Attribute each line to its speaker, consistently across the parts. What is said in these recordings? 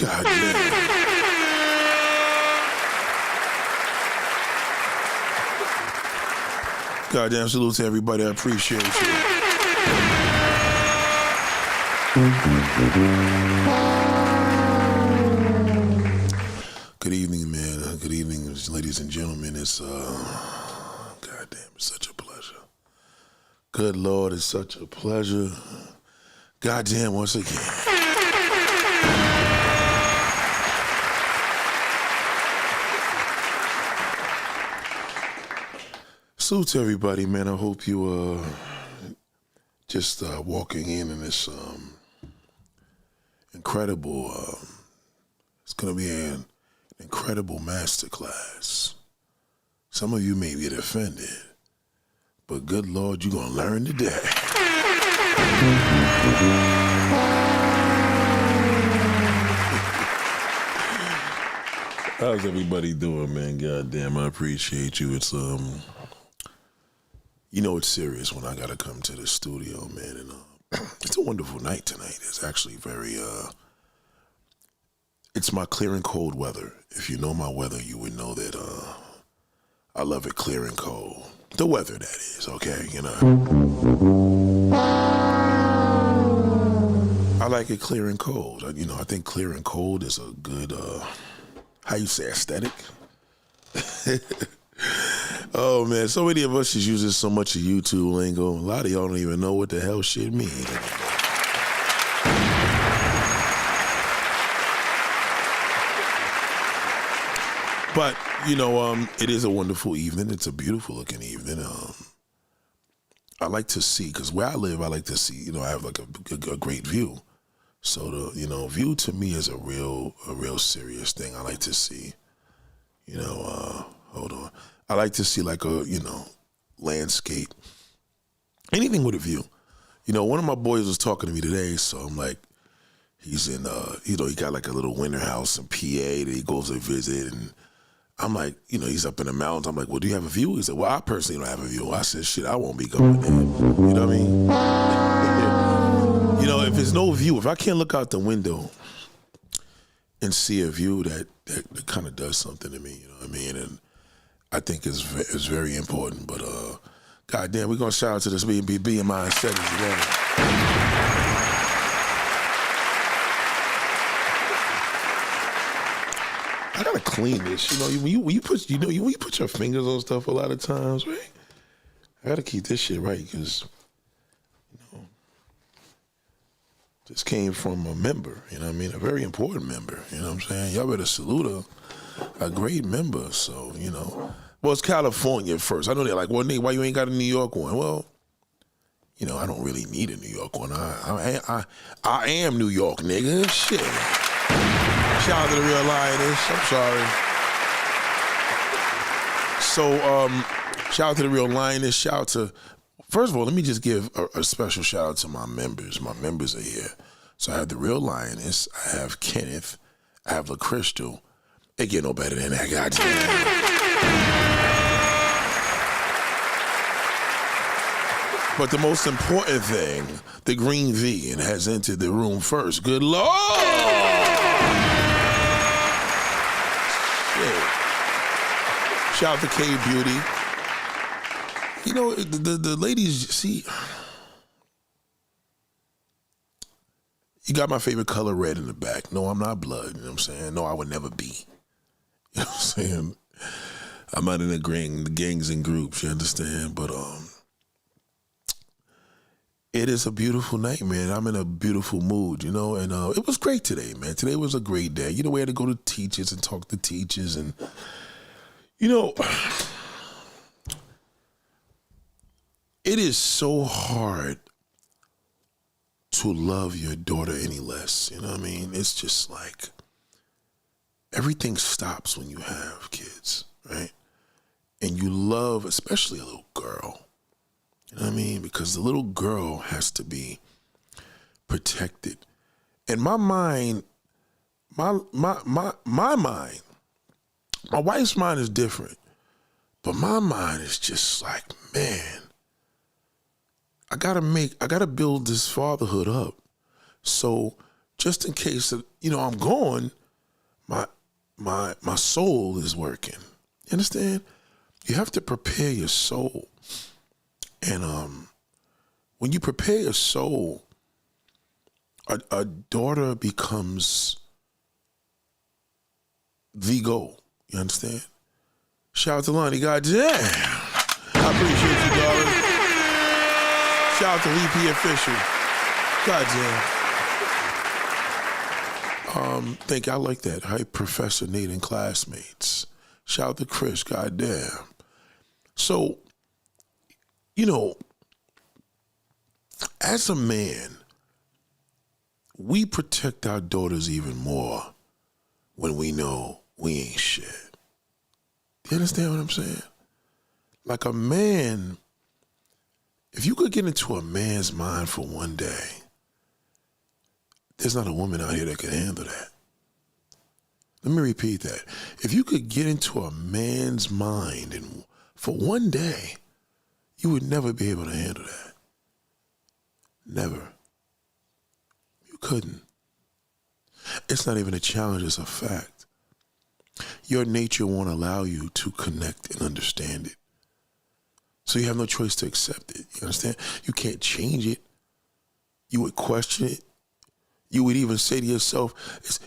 Speaker 1: God damn. Goddamn salute to everybody. I appreciate you. Good evening, man. Good evening, ladies and gentlemen. It's goddamn, it's such a pleasure. Good Lord, it's such a pleasure. Goddamn, once again. Salute to everybody, man. I hope you just walking in this incredible. It's gonna be an incredible masterclass. Some of you may get offended, but good Lord, you're gonna learn today. How's everybody doing, man? Goddamn, I appreciate you. It's you know it's serious when I gotta come to the studio, man, and it's a wonderful night tonight. It's actually very it's my clear and cold weather. If you know my weather, you would know that I love it clear and cold. The weather, that is, okay, you know. I like it clear and cold. You know, I think clear and cold is a good how you say, aesthetic? Oh man, so many of us just using so much of YouTube lingo. A lot of y'all don't even know what the hell shit means. But, you know, it is a wonderful evening. It's a beautiful looking evening. I like to see, because where I live, I like to see, you know, I have like a great view. So the, you know, view to me is a real serious thing. I like to see, you know, hold on. I like to see like a, you know, landscape, anything with a view. You know, one of my boys was talking to me today, so I'm like, he's in, you know, he got like a little winter house in PA that he goes to visit, and I'm like, you know, he's up in the mountains. I'm like, well, do you have a view? He said, well, I personally don't have a view. I said, shit, I won't be going there. You know what I mean? You know, if there's no view, if I can't look out the window and see a view, that kind of does something to me, you know what I mean? And I think it's very important. But goddamn, we're gonna shout out to this BNB and my settings today. I gotta clean this. You know, when you put your fingers on stuff a lot of times, right? I gotta keep this shit right, because you know, this came from a member. You know what I mean? A very important member. You know what I'm saying? Y'all better salute a great member. So you know. Well, it's California first. I know they're like, well, Nate, why you ain't got a New York one? Well, you know, I don't really need a New York one. I am New York, nigga. Shit. Shout out to the real lioness. I'm sorry. So, shout out to the real lioness. Shout out to, first of all, let me just give a special shout out to my members. My members are here. So I have the real lioness. I have Kenneth. I have La Crystal. It get no better than that, goddamn. But the most important thing, the Green V and has entered the room first. Good Lord! Shit. Shout out to K Beauty. You know, the ladies, see, you got my favorite color red in the back. No, I'm not blood, you know what I'm saying? No, I would never be. You know what I'm saying? I'm not in the gangs and groups, you understand? But it is a beautiful night, man. I'm in a beautiful mood, you know? And it was great today, man. Today was a great day. You know, we had to go to teachers and talk to teachers. And, you know, it is so hard to love your daughter any less. You know what I mean? It's just like everything stops when you have kids, right? And you love, especially a little girl. You know what I mean? Because the little girl has to be protected. And my mind, my mind, my wife's mind is different. But my mind is just like, man, I gotta build this fatherhood up. So just in case that, I'm gone, my soul is working. You understand? You have to prepare your soul. And when you prepare your soul, a daughter becomes the goal. You understand? Shout out to Lonnie. Goddamn. I appreciate you, darling. Shout out to Lee P. Official. Goddamn. Thank you. I like that. Hi, Professor Nate and classmates. Shout out to Chris. Goddamn. So, as a man, we protect our daughters even more when we know we ain't shit. You understand what I'm saying? Like a man, if you could get into a man's mind for one day, there's not a woman out here that can handle that. Let me repeat that. If you could get into a man's mind and for one day, you would never be able to handle that. Never. You couldn't. It's not even a challenge, it's a fact. Your nature won't allow you to connect and understand it. So you have no choice to accept it. You understand? You can't change it. You would question it. You would even say to yourself,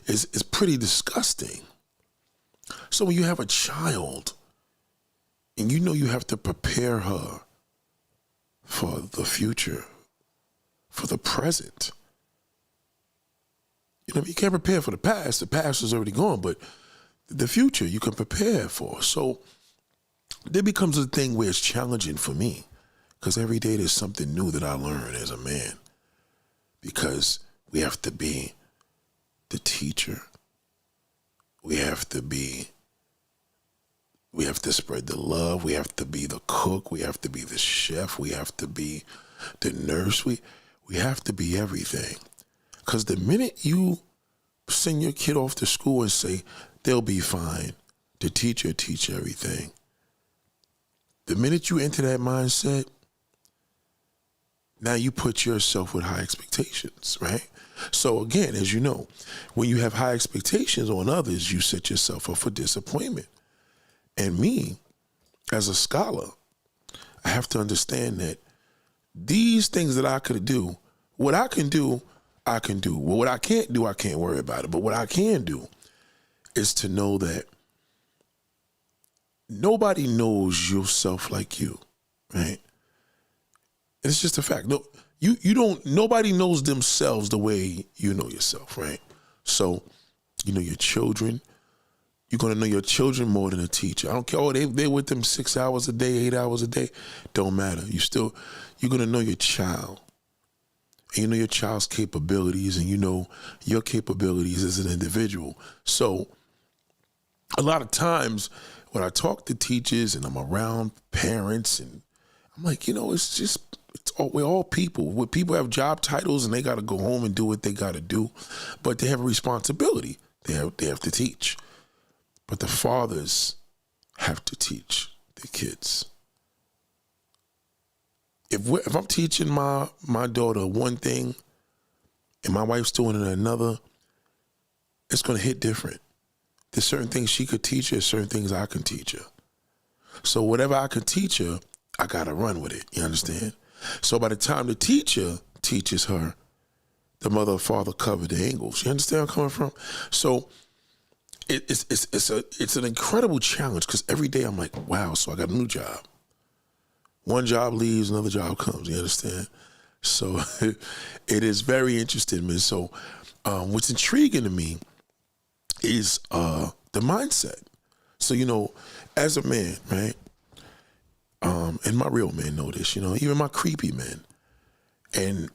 Speaker 1: it's pretty disgusting. So when you have a child and you know you have to prepare her for the future, for the present. You can't prepare for the past. The past is already gone, but the future you can prepare for. So there becomes a thing where it's challenging for me because every day there's something new that I learn as a man because we have to be the teacher. We have to spread the love. We have to be the cook. We have to be the chef. We have to be the nurse. We have to be everything. Because the minute you send your kid off to school and say, they'll be fine, the teacher teach everything. The minute you enter that mindset, now you put yourself with high expectations, right? So again, as you know, when you have high expectations on others, you set yourself up for disappointment. And me, as a scholar, I have to understand that these things that I could do, what I can do, I can do. Well, what I can't do, I can't worry about it. But what I can do is to know that nobody knows yourself like you, right? And it's just a fact. No, nobody knows themselves the way you know yourself, right? So, you know your children. You're going to know your children more than a teacher. I don't care. Oh, they're with them 6 hours a day, 8 hours a day. Don't matter. You're going to know your child. And you know your child's capabilities and you know your capabilities as an individual. So a lot of times when I talk to teachers and I'm around parents and I'm like, we're all people. People have job titles and they got to go home and do what they got to do, but they have a responsibility. They have to teach. But the fathers have to teach the kids. If I'm teaching my daughter one thing and my wife's doing it another, it's going to hit different. There's certain things she could teach her, certain things I can teach her. So whatever I can teach her, I got to run with it. You understand? So by the time the teacher teaches her, the mother or father covered the angles. You understand where I'm coming from? So it's an incredible challenge because every day I'm like, wow, so I got a new job. One job leaves, another job comes, you understand? So it is very interesting, man. So what's intriguing to me is the mindset. So, as a man, right? And my real men know this, even my creepy men. And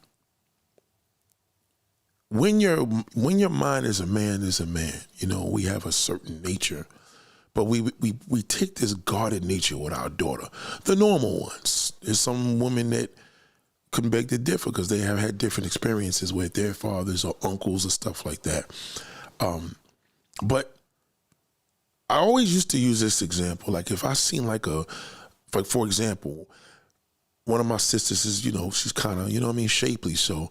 Speaker 1: when your mind is a man, we have a certain nature. But we take this guarded nature with our daughter, the normal ones. There's some women that can beg to differ because they have had different experiences with their fathers or uncles or stuff like that. But I always used to use this example. Like if I seen for example, one of my sisters is, she's kind of, shapely. So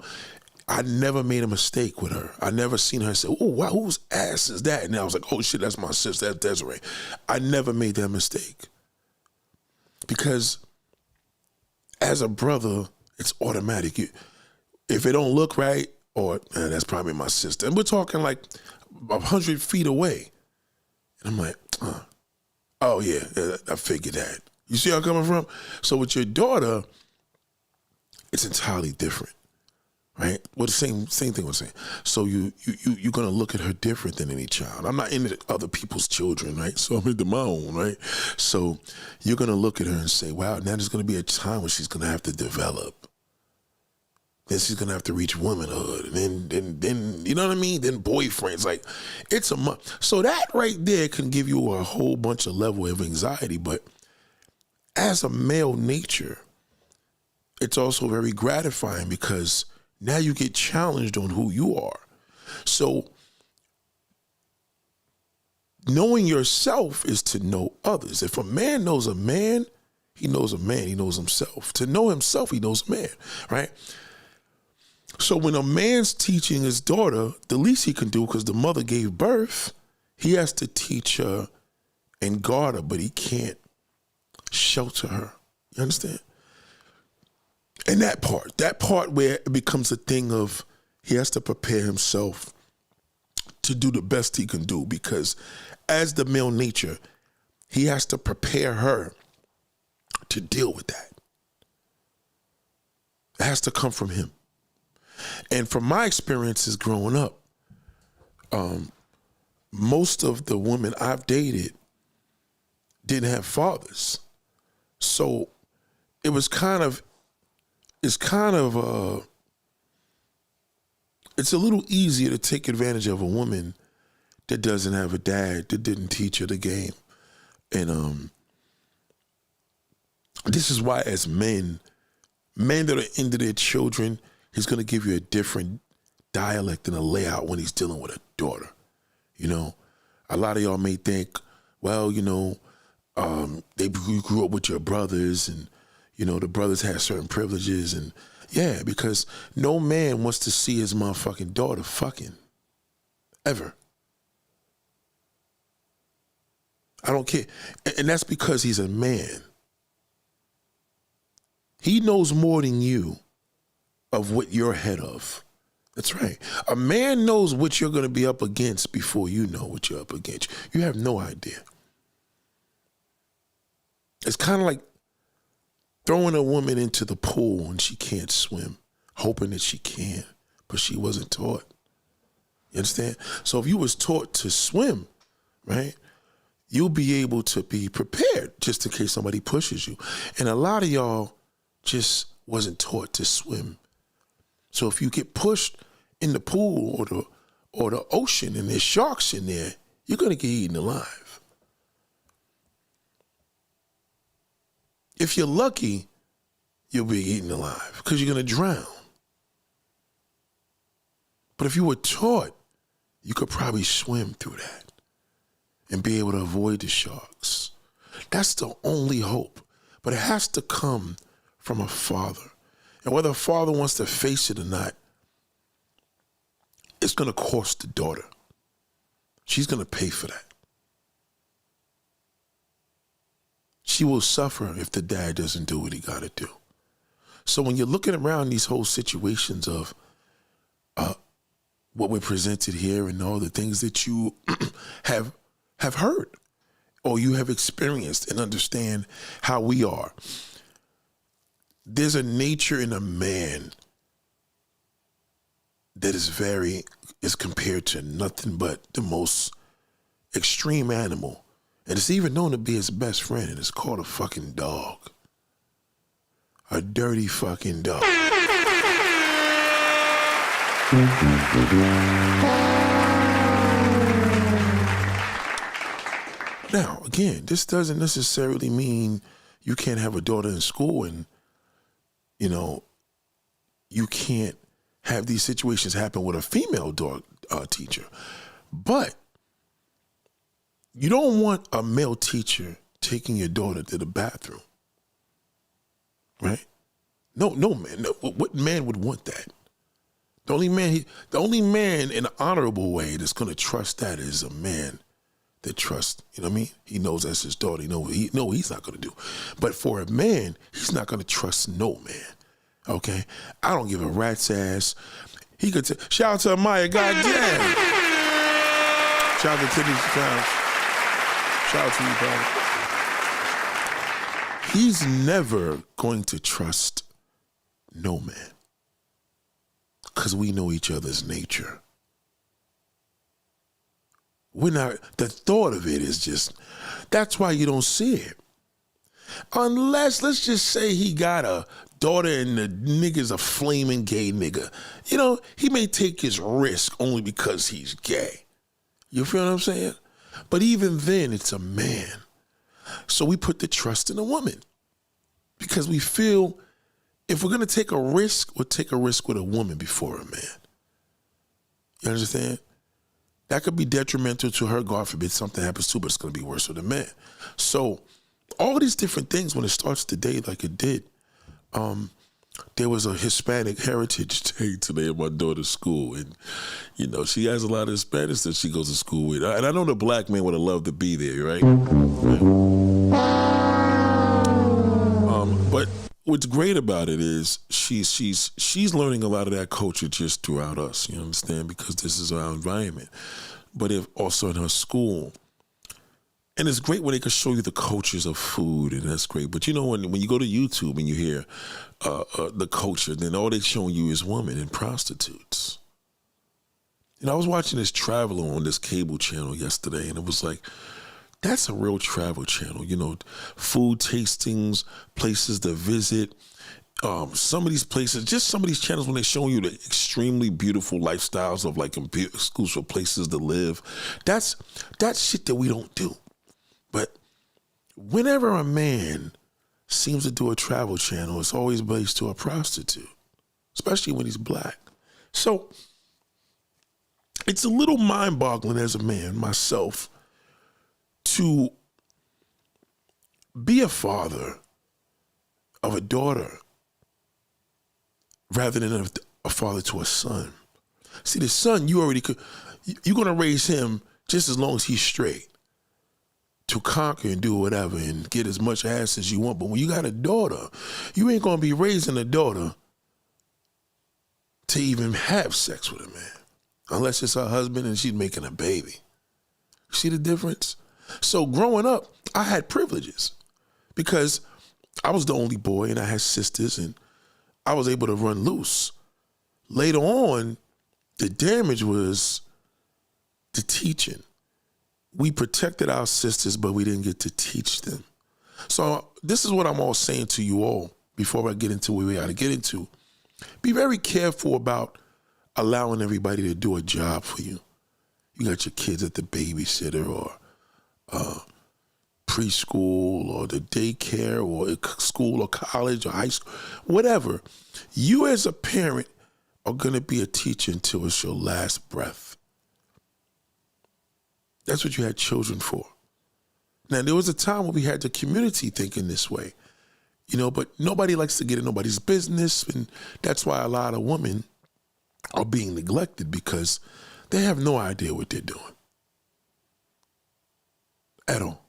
Speaker 1: I never made a mistake with her. I never seen her say, oh, wow, whose ass is that? And I was like, oh, shit, that's my sister, that's Desiree. I never made that mistake. Because as a brother, it's automatic. If it don't look right, or that's probably my sister. And we're talking like 100 feet away. And I'm like, oh, yeah, I figured that. You see how I'm coming from? So with your daughter, it's entirely different. Right? Well, the same thing I'm saying. So you're gonna look at her different than any child. I'm not into other people's children, right? So I'm into my own, right? So you're gonna look at her and say, wow, now there's gonna be a time when she's gonna have to develop. Then she's gonna have to reach womanhood, and then you know what I mean? Then boyfriends, like it's a month. So that right there can give you a whole bunch of level of anxiety. But as a male nature, it's also very gratifying because now you get challenged on who you are. So knowing yourself is to know others. If a man knows a man, he knows a man, he knows himself. To know himself, he knows a man, right? So when a man's teaching his daughter, the least he can do, because the mother gave birth, he has to teach her and guard her, but he can't shelter her. You understand? And that part where it becomes a thing of he has to prepare himself to do the best he can do, because as the male nature, he has to prepare her to deal with that. It has to come from him. And from my experiences growing up, most of the women I've dated didn't have fathers. So it's kind of it's a little easier to take advantage of a woman that doesn't have a dad, that didn't teach her the game. And this is why as men that are into their children, he's going to give you a different dialect and a layout when he's dealing with a daughter. You know, a lot of y'all may think, well, you know, you grew up with your brothers and, you know, the brothers had certain privileges. And yeah, because no man wants to see his motherfucking daughter fucking. Ever. I don't care. And that's because he's a man. He knows more than you of what you're ahead of. That's right. A man knows what you're going to be up against before you know what you're up against. You have no idea. It's kind of like throwing a woman into the pool and she can't swim, hoping that she can, but she wasn't taught. You understand? So if you was taught to swim, right, you'll be able to be prepared just in case somebody pushes you. And a lot of y'all just wasn't taught to swim. So if you get pushed in the pool or the ocean and there's sharks in there, you're going to get eaten alive. If you're lucky, you'll be eaten alive because you're going to drown. But if you were taught, you could probably swim through that and be able to avoid the sharks. That's the only hope. But it has to come from a father. And whether a father wants to face it or not, it's going to cost the daughter. She's going to pay for that. She will suffer if the dad doesn't do what he got to do. So when you're looking around these whole situations of what we're presented here and all the things that you have heard or you have experienced and understand how we are, there's a nature in a man that is compared to nothing but the most extreme animal. And it's even known to be his best friend, and it's called a fucking dog. A dirty fucking dog. Now, again, this doesn't necessarily mean you can't have a daughter in school and, you know, you can't have these situations happen with a female dog teacher. But you don't want a male teacher taking your daughter to the bathroom, right? No man. No, what man would want that? The only man in an honorable way that's going to trust that is a man that trusts, you know what I mean? He knows that's his daughter. He knows he's not going to do. But for a man, he's not going to trust no man, okay? I don't give a rat's ass. He could shout out to Amaya, goddamn. Shout out to Tiffany Childs. Shout out to you, brother. He's never going to trust no man because we know each other's nature. The thought of it is just, that's why you don't see it. Unless, let's just say he got a daughter and the nigga's a flaming gay nigga. You know, he may take his risk only because he's gay. You feel what I'm saying? But even then, it's a man. So we put the trust in a woman because we feel if we're going to take a risk, we'll take a risk with a woman before a man. You understand? That could be detrimental to her, God forbid something happens to her, but it's going to be worse with a man. So all these different things, when it starts today like it did, there was a Hispanic Heritage Day today at my daughter's school. And, you know, she has a lot of Hispanics that she goes to school with. And I know the black man would have loved to be there, right? But what's great about it is she's learning a lot of that culture just throughout us, you understand? Because this is our environment. But also in her school. And it's great when they can show you the cultures of food, and that's great. But you know, when you go to YouTube and you hear the culture, then all they're showing you is women and prostitutes. And I was watching this traveler on this cable channel yesterday, and it was like, that's a real travel channel. You know, food tastings, places to visit. Some of these places, just some of these channels when they're showing you the extremely beautiful lifestyles of like exclusive places to live. That's shit that we don't do. But whenever a man seems to do a travel channel, it's always based to a prostitute, especially when he's black. So it's a little mind-boggling as a man, myself, to be a father of a daughter rather than a father to a son. See, the son, you're going to raise him just as long as he's straight, to conquer and do whatever and get as much ass as you want. But when you got a daughter, you ain't going to be raising a daughter to even have sex with a man, unless it's her husband and she's making a baby. You see the difference? So growing up, I had privileges because I was the only boy and I had sisters and I was able to run loose. Later on, the damage was the teaching. We protected our sisters, but we didn't get to teach them. So this is what I'm all saying to you all before I get into where we got to get into. Be very careful about allowing everybody to do a job for you. You got your kids at the babysitter or preschool or the daycare or school or college or high school, whatever. You as a parent are going to be a teacher until it's your last breath. That's what you had children for. Now, there was a time when we had the community thinking this way, you know, but nobody likes to get in nobody's business, and that's why a lot of women are being neglected because they have no idea what they're doing at all.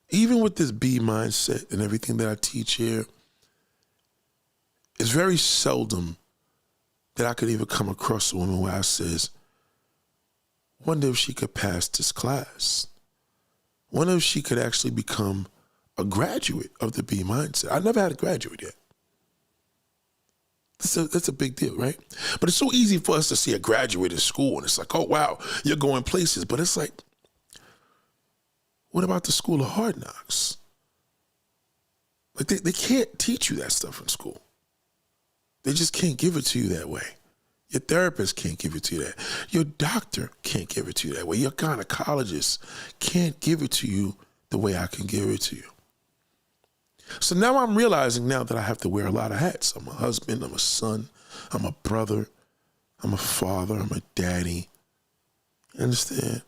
Speaker 1: Even with this B mindset and everything that I teach here, it's very seldom that I could even come across a woman where I says, wonder if she could pass this class. Wonder if she could actually become a graduate of the B mindset. I never had a graduate yet. That's a big deal, right? But it's so easy for us to see a graduate in school and it's like, oh, wow, you're going places. But it's like, what about the school of hard knocks? Like they can't teach you that stuff in school. They just can't give it to you that way. Your therapist can't give it to you that. Your doctor can't give it to you that way. Your gynecologist can't give it to you the way I can give it to you. So now I'm realizing now that I have to wear a lot of hats. I'm a husband, I'm a son, I'm a brother, I'm a father, I'm a daddy. You understand?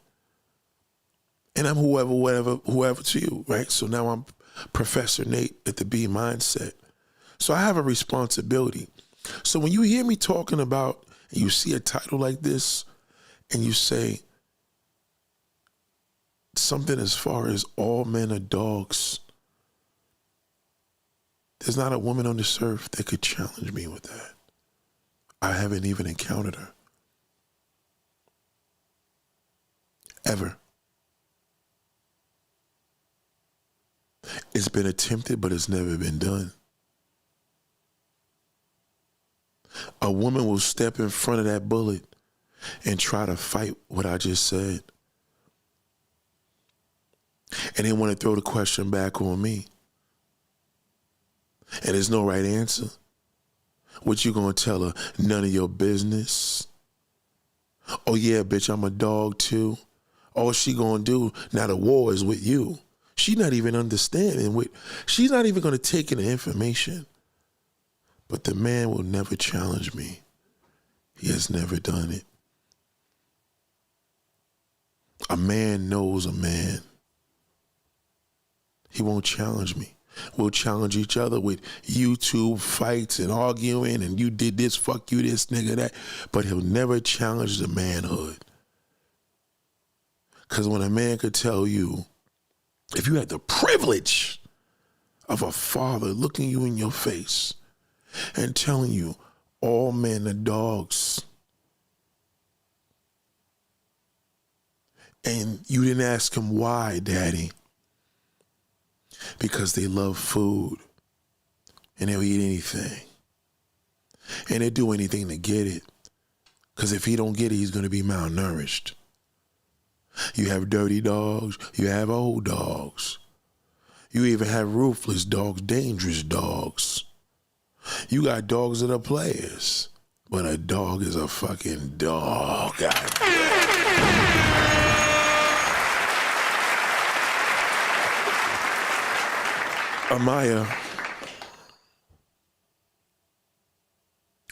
Speaker 1: And I'm whoever to you, right? So now I'm Professor Nate at the B Mindset. So I have a responsibility. So when you hear me talking about, and you see a title like this, and you say something as far as all men are dogs, there's not a woman on this earth that could challenge me with that. I haven't even encountered her. Ever. It's been attempted, but it's never been done. A woman will step in front of that bullet and try to fight what I just said. And they want to throw the question back on me. And there's no right answer. What you gonna tell her? None of your business? Oh yeah, bitch, I'm a dog too. All she gonna do, now the war is with you. She's not even understanding. She's not even gonna take in the information. But the man will never challenge me. He has never done it. A man knows a man. He won't challenge me. We'll challenge each other with YouTube fights and arguing and you did this, fuck you, this, nigga, that. But he'll never challenge the manhood. Because when a man could tell you, if you had the privilege of a father looking you in your face and telling you all men are dogs, and you didn't ask him why, daddy, because they love food and they'll eat anything and they'll do anything to get it, because if he don't get it, he's going to be malnourished. You have dirty dogs, you have old dogs, you even have ruthless dogs, dangerous dogs. You got dogs that are players, but a dog is a fucking dog. Amaya,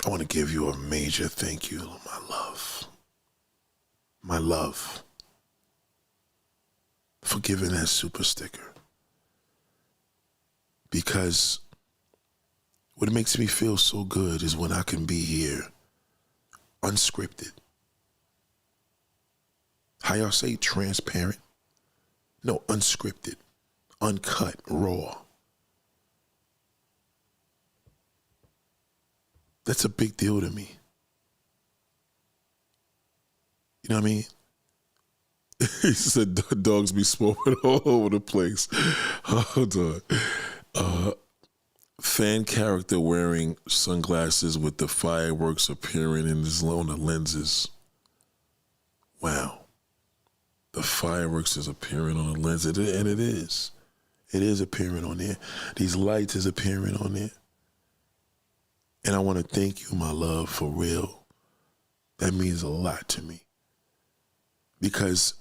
Speaker 1: I want to give you a major thank you, my love. My love. For giving that super sticker. Because what makes me feel so good is when I can be here unscripted. How y'all say transparent? No, unscripted, uncut, raw. That's a big deal to me. You know what I mean? He said dogs be smoking all over the place. Hold on. Fan character wearing sunglasses with the fireworks appearing in his on the lenses. Wow. The fireworks is appearing on the lens, and it is. It is appearing on there. These lights is appearing on there. And I want to thank you, my love, for real. That means a lot to me. Because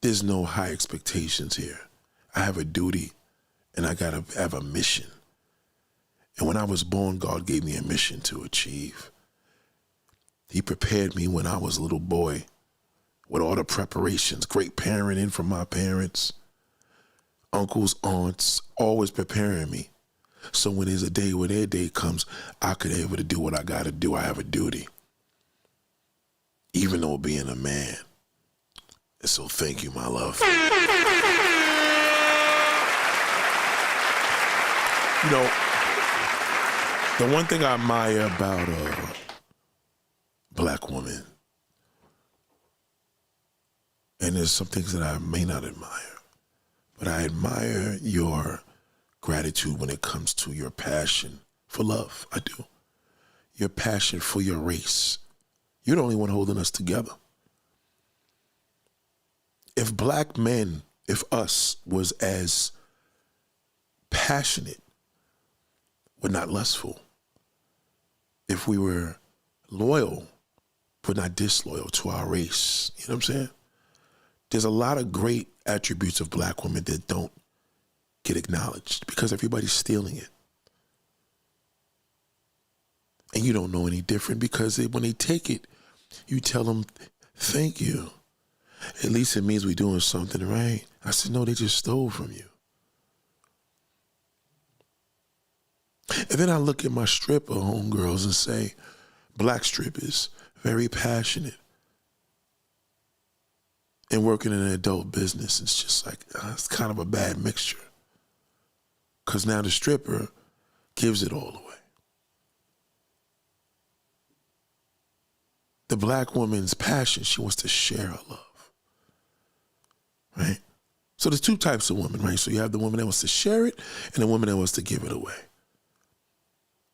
Speaker 1: there's no high expectations here. I have a duty, and I got to have a mission. And when I was born, God gave me a mission to achieve. He prepared me when I was a little boy with all the preparations, great parenting from my parents, uncles, aunts, always preparing me. So when there's a day where their day comes, I could be able to do what I got to do. I have a duty, even though being a man. And so thank you, my love. You know, the one thing I admire about a black woman, and there's some things that I may not admire, but I admire your gratitude when it comes to your passion for love. I do. Your passion for your race. You're the only one holding us together. If black men, if us was as passionate, but not lustful, if we were loyal, but not disloyal to our race, you know what I'm saying? There's a lot of great attributes of black women that don't get acknowledged because everybody's stealing it. And you don't know any different because when they take it, you tell them, thank you. At least it means we're doing something right. I said, no, they just stole from you. And then I look at my stripper homegirls and say, black strippers, very passionate. And working in an adult business, it's just like, it's kind of a bad mixture. Because now the stripper gives it all away. The black woman's passion, she wants to share her love, right? So there's two types of women, right? So you have the woman that wants to share it and the woman that wants to give it away.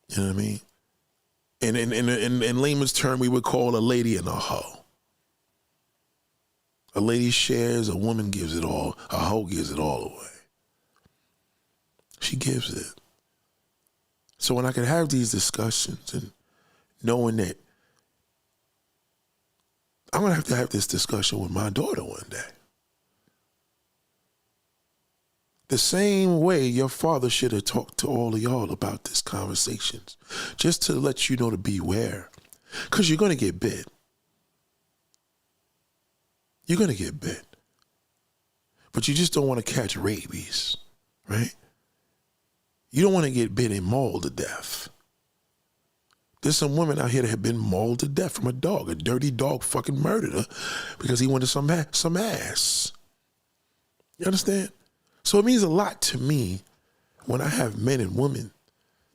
Speaker 1: You know what I mean? And in layman's term, we would call a lady and a hoe. A lady shares, a woman gives it all, a hoe gives it all away. She gives it. So when I can have these discussions and knowing that I'm going to have this discussion with my daughter one day. The same way your father should have talked to all of y'all about these conversations, just to let you know to beware, because you're going to get bit. You're going to get bit. But you just don't want to catch rabies, right? You don't want to get bit and mauled to death. There's some women out here that have been mauled to death from a dog. A dirty dog fucking murdered her because he wanted some ass. You understand? So it means a lot to me when I have men and women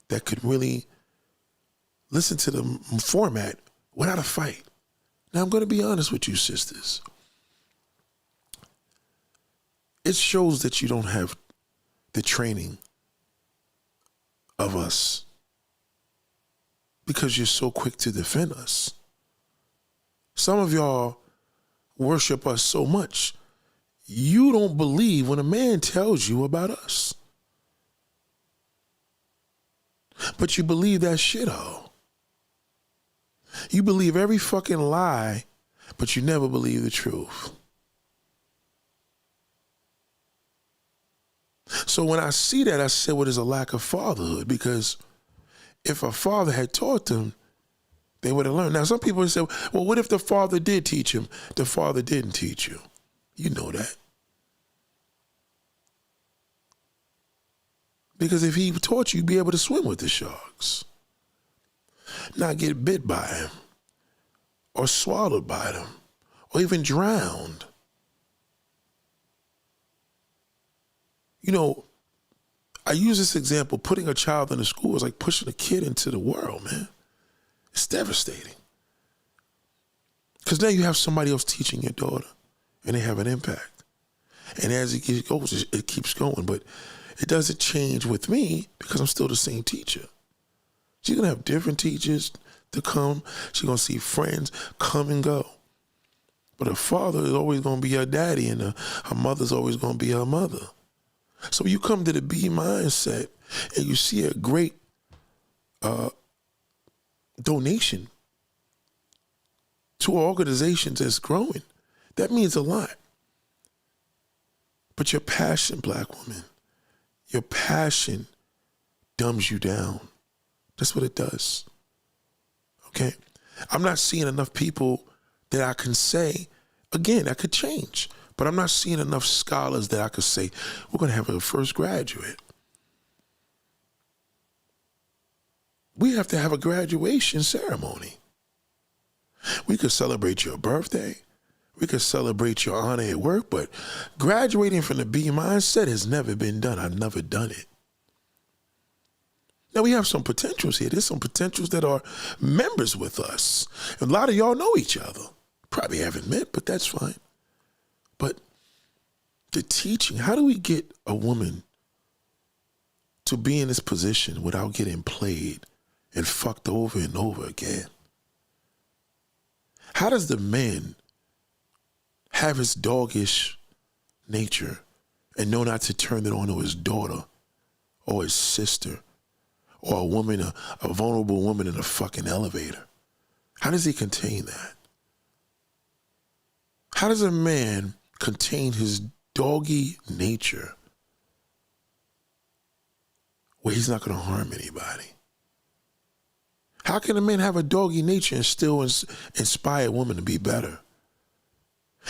Speaker 1: that could really listen to the format without a fight. Now, I'm going to be honest with you, sisters. It shows that you don't have the training of us because you're so quick to defend us. Some of y'all worship us so much, you don't believe when a man tells you about us. But you believe that shithole. You believe every fucking lie, but you never believe the truth. So when I see that, I say, well, there's a lack of fatherhood, because if a father had taught them, they would have learned. Now, some people say, well, what if the father did teach him? The father didn't teach you. You know that. Because if he taught you, you'd be able to swim with the sharks, not get bit by him, or swallowed by them, or even drowned. You know, I use this example, putting a child in a school is like pushing a kid into the world, man. It's devastating. Because now you have somebody else teaching your daughter, and they have an impact. And as it goes, it keeps going. But it doesn't change with me because I'm still the same teacher. She's going to have different teachers to come. She's going to see friends come and go. But her father is always going to be her daddy, and her mother's always going to be her mother. So you come to the B mindset and you see a great donation to organizations that's growing. That means a lot. But your passion, black woman, your passion dumbs you down. That's what it does. Okay? I'm not seeing enough people that I can say, again, that could change. But I'm not seeing enough scholars that I could say, we're going to have a first graduate. We have to have a graduation ceremony. We could celebrate your birthday. We could celebrate your honor at work, but graduating from the B mindset has never been done. I've never done it. Now, we have some potentials here. There's some potentials that are members with us. A lot of y'all know each other. Probably haven't met, but that's fine. But the teaching, how do we get a woman to be in this position without getting played and fucked over and over again? How does the man have his doggish nature and know not to turn it on to his daughter or his sister or a woman, a vulnerable woman in a fucking elevator? How does he contain that? How does a man contain his doggy nature where he's not going to harm anybody? How can a man have a doggy nature and still inspire women to be better?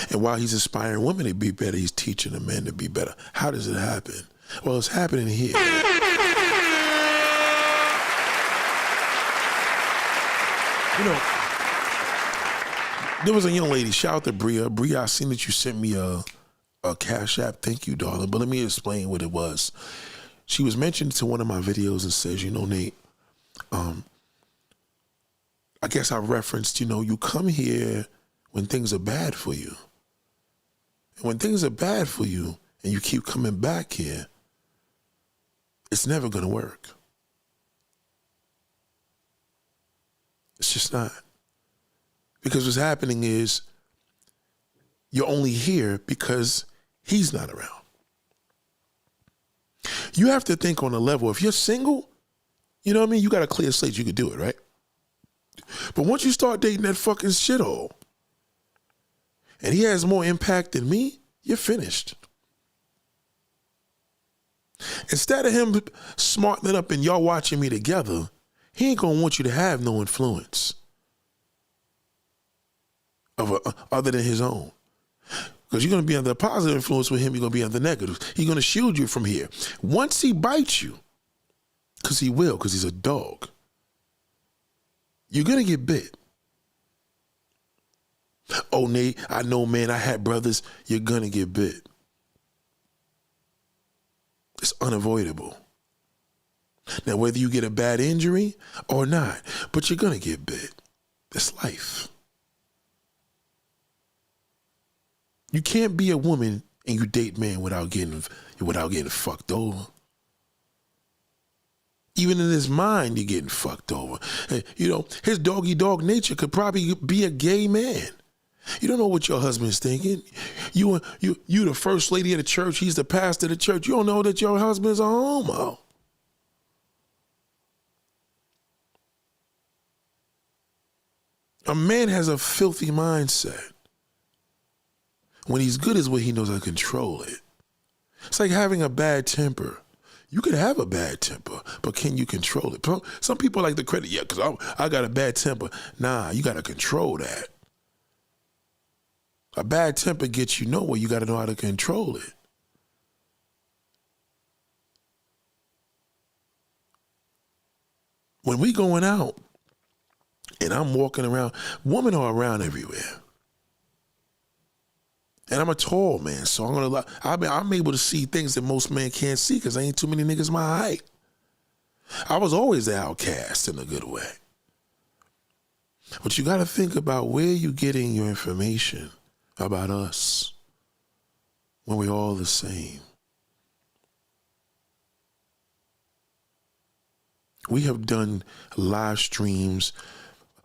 Speaker 1: And while he's inspiring women to be better, he's teaching the men to be better. How does it happen? Well, it's happening here. You know, there was a young lady, shout out to Bria. Bria, I seen that you sent me a Cash App. Thank you, darling. But let me explain what it was. She was mentioned to one of my videos and says, you know, Nate, I guess I referenced, you know, you come here when things are bad for you. And when things are bad for you and you keep coming back here, it's never going to work. It's just not. Because what's happening is you're only here because he's not around. You have to think on a level, if you're single, you know what I mean? You got a clear slate, you could do it, right? But once you start dating that fucking shithole, and he has more impact than me, you're finished. Instead of him smartening up and y'all watching me together, he ain't gonna want you to have no influence other than his own. Because you're gonna be under a positive influence with him, you're gonna be under negative. He's gonna shield you from here. Once he bites you, because he will, because he's a dog, you're gonna get bit. Oh, Nate, I know, man, I had brothers. You're gonna get bit. It's unavoidable. Now, whether you get a bad injury or not, but you're gonna get bit. It's life. You can't be a woman and you date men without getting fucked over. Even in his mind, you're getting fucked over. You know, his doggy dog nature could probably be a gay man. You don't know what your husband's thinking. You the first lady of the church. He's the pastor of the church. You don't know that your husband's a homo. A man has a filthy mindset. When he's good is when he knows how to control it. It's like having a bad temper. You could have a bad temper, but can you control it? Some people like the credit, yeah, because I got a bad temper. Nah, you got to control that. A bad temper gets you nowhere. You got to know how to control it. When we going out and I'm walking around, women are around everywhere. And I'm a tall man, so I'm able to see things that most men can't see because there ain't too many niggas my height. I was always the outcast in a good way. But you got to think about where you getting your information about us when we're all the same. We have done live streams,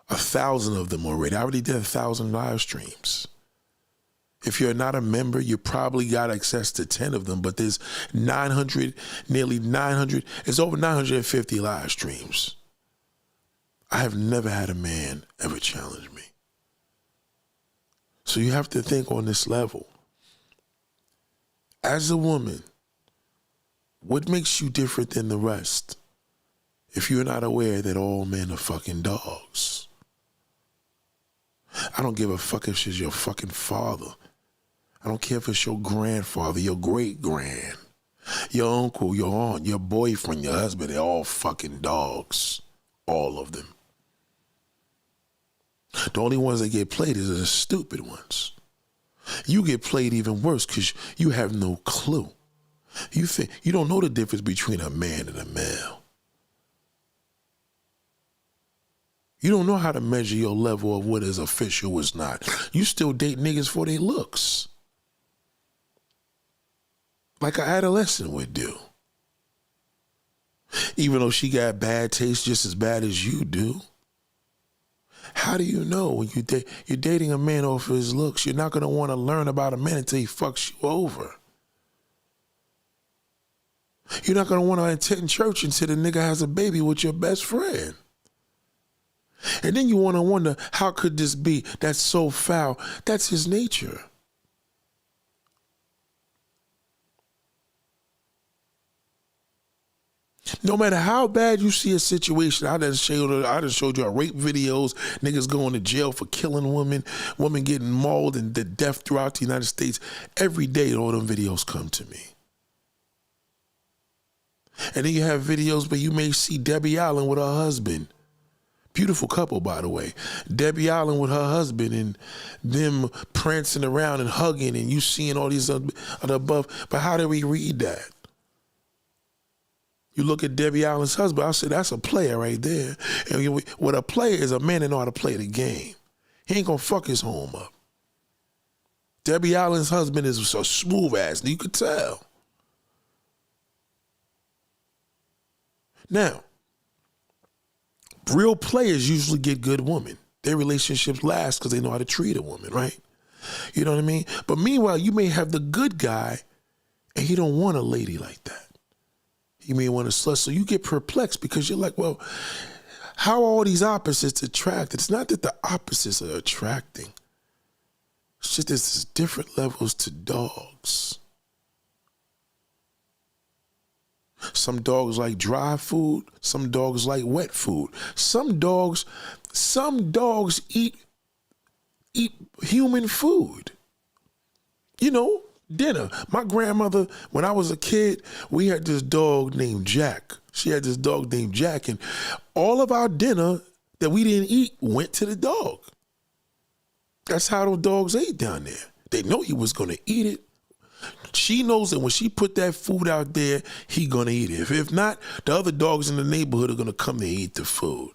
Speaker 1: 1,000 of them already. I already did 1,000 live streams. If you're not a member, you probably got access to 10 of them, but there's nearly 900, it's over 950 live streams. I have never had a man ever challenge me. So you have to think on this level. As a woman, what makes you different than the rest if you're not aware that all men are fucking dogs? I don't give a fuck if she's your fucking father. I don't care if it's your grandfather, your great-grand, your uncle, your aunt, your boyfriend, your husband. They're all fucking dogs. All of them. The only ones that get played is the stupid ones. You get played even worse because you have no clue. You don't know the difference between a man and a male. You don't know how to measure your level of what is official, what's not. You still date niggas for their looks. Like an adolescent would do. Even though she got bad taste just as bad as you do. How do you know when you're dating a man off of his looks? You're not going to want to learn about a man until he fucks you over. You're not going to want to attend church until the nigga has a baby with your best friend. And then you want to wonder, how could this be? That's so foul. That's his nature. No matter how bad you see a situation, I done showed you rape videos, niggas going to jail for killing women getting mauled and the death throughout the United States. Every day, all them videos come to me. And then you have videos where you may see Debbie Allen with her husband Beautiful couple, by the way. Debbie Allen with her husband and them prancing around and hugging and you seeing all these other above. But how do we read that? You look at Debbie Allen's husband, I say that's a player right there. And what a player is a man that know how to play the game. He ain't gonna fuck his home up. Debbie Allen's husband is a smooth ass, you could tell. Now, real players usually get good women. Their relationships last because they know how to treat a woman, right? You know what I mean? But meanwhile, you may have the good guy and he don't want a lady like that. He may want a slut. So you get perplexed because you're like, well, how are all these opposites attracted? It's not that the opposites are attracting. It's just there's different levels to dogs. Some dogs like dry food. Some dogs like wet food. Some dogs eat human food. You know, dinner. My grandmother, when I was a kid, we had this dog named Jack. She had this dog named Jack, and all of our dinner that we didn't eat went to the dog. That's how those dogs ate down there. They know he was going to eat it. She knows that when she put that food out there, he going to eat it. If not, the other dogs in the neighborhood are going to come and eat the food.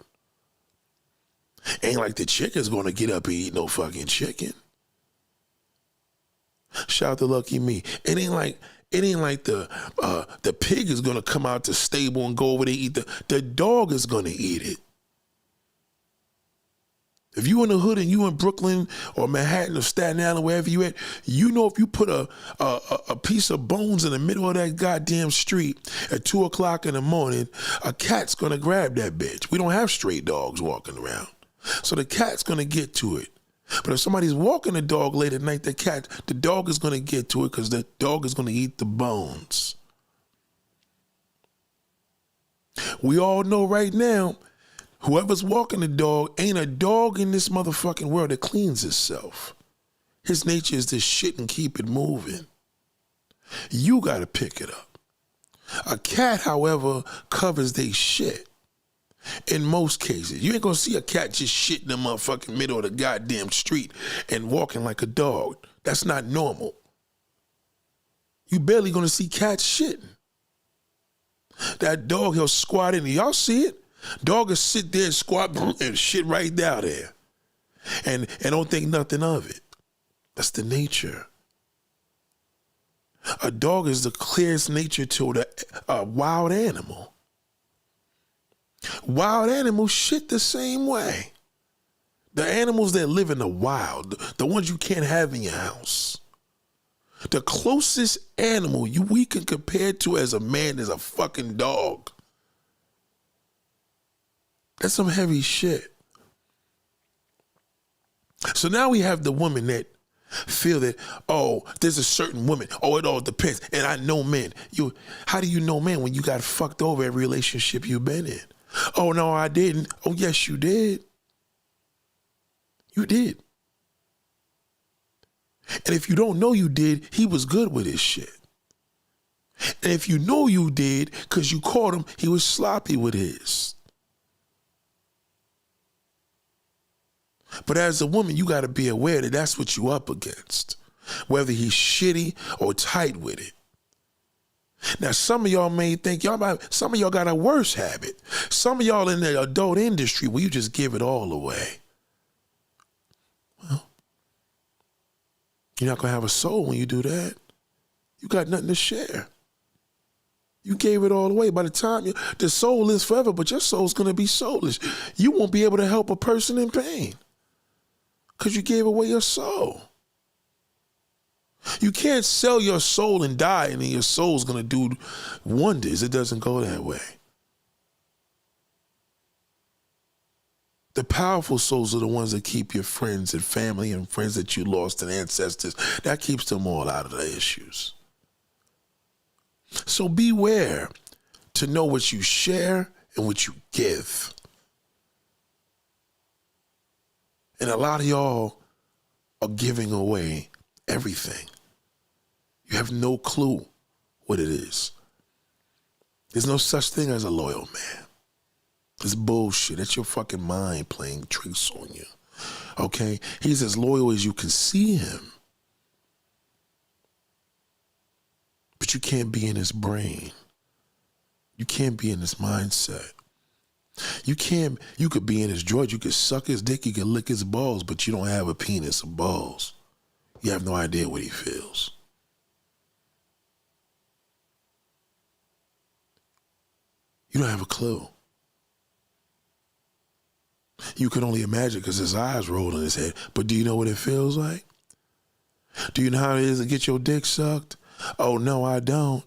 Speaker 1: Ain't like the chicken's going to get up and eat no fucking chicken. Shout out to Lucky Me. It ain't like the pig is going to come out the stable and go over there and eat the dog is going to eat it. If you in the hood and you in Brooklyn or Manhattan or Staten Island, wherever you at, you know if you put a piece of bones in the middle of that goddamn street at 2 o'clock in the morning, a cat's gonna grab that bitch. We don't have stray dogs walking around. So the cat's gonna get to it. But if somebody's walking the dog late at night, the dog is gonna get to it because the dog is gonna eat the bones. We all know right now, whoever's walking the dog ain't a dog in this motherfucking world that cleans itself. His nature is to shit and keep it moving. You got to pick it up. A cat, however, covers their shit. In most cases. You ain't going to see a cat just shit in the motherfucking middle of the goddamn street and walking like a dog. That's not normal. You barely going to see cats shitting. That dog, he'll squat in. Y'all see it? Dog will sit there and squat and shit right down there. And don't think nothing of it. That's the nature. A dog is the clearest nature to a wild animal. Wild animals shit the same way. The animals that live in the wild, the ones you can't have in your house. The closest animal we can compare to as a man is a fucking dog. That's some heavy shit. So now we have the women that feel that, oh, there's a certain woman. Oh, it all depends. And I know men. How do you know men when you got fucked over every relationship you've been in? Oh, no, I didn't. Oh, yes, you did. You did. And if you don't know you did, he was good with his shit. And if you know you did, because you caught him, he was sloppy with his. But as a woman, you got to be aware that that's what you up against, whether he's shitty or tight with it. Now, some of y'all may think some of y'all got a worse habit. Some of y'all in the adult industry where you just give it all away. Well, you're not going to have a soul when you do that. You got nothing to share. You gave it all away. By the time the soul lives forever, but your soul's going to be soulless. You won't be able to help a person in pain because you gave away your soul. You can't sell your soul and die and then your soul's going to do wonders. It doesn't go that way. The powerful souls are the ones that keep your friends and family and friends that you lost and ancestors. That keeps them all out of the issues. So beware to know what you share and what you give. And a lot of y'all are giving away everything. You have no clue what it is. There's no such thing as a loyal man. It's bullshit. That's your fucking mind playing tricks on you. Okay? He's as loyal as you can see him. But you can't be in his brain. You can't be in his mindset. You could be in his George, you could suck his dick, you could lick his balls, but you don't have a penis or balls. You have no idea what he feels. You don't have a clue. You can only imagine because his eyes roll in his head. But do you know what it feels like? Do you know how it is to get your dick sucked? Oh, no, I don't.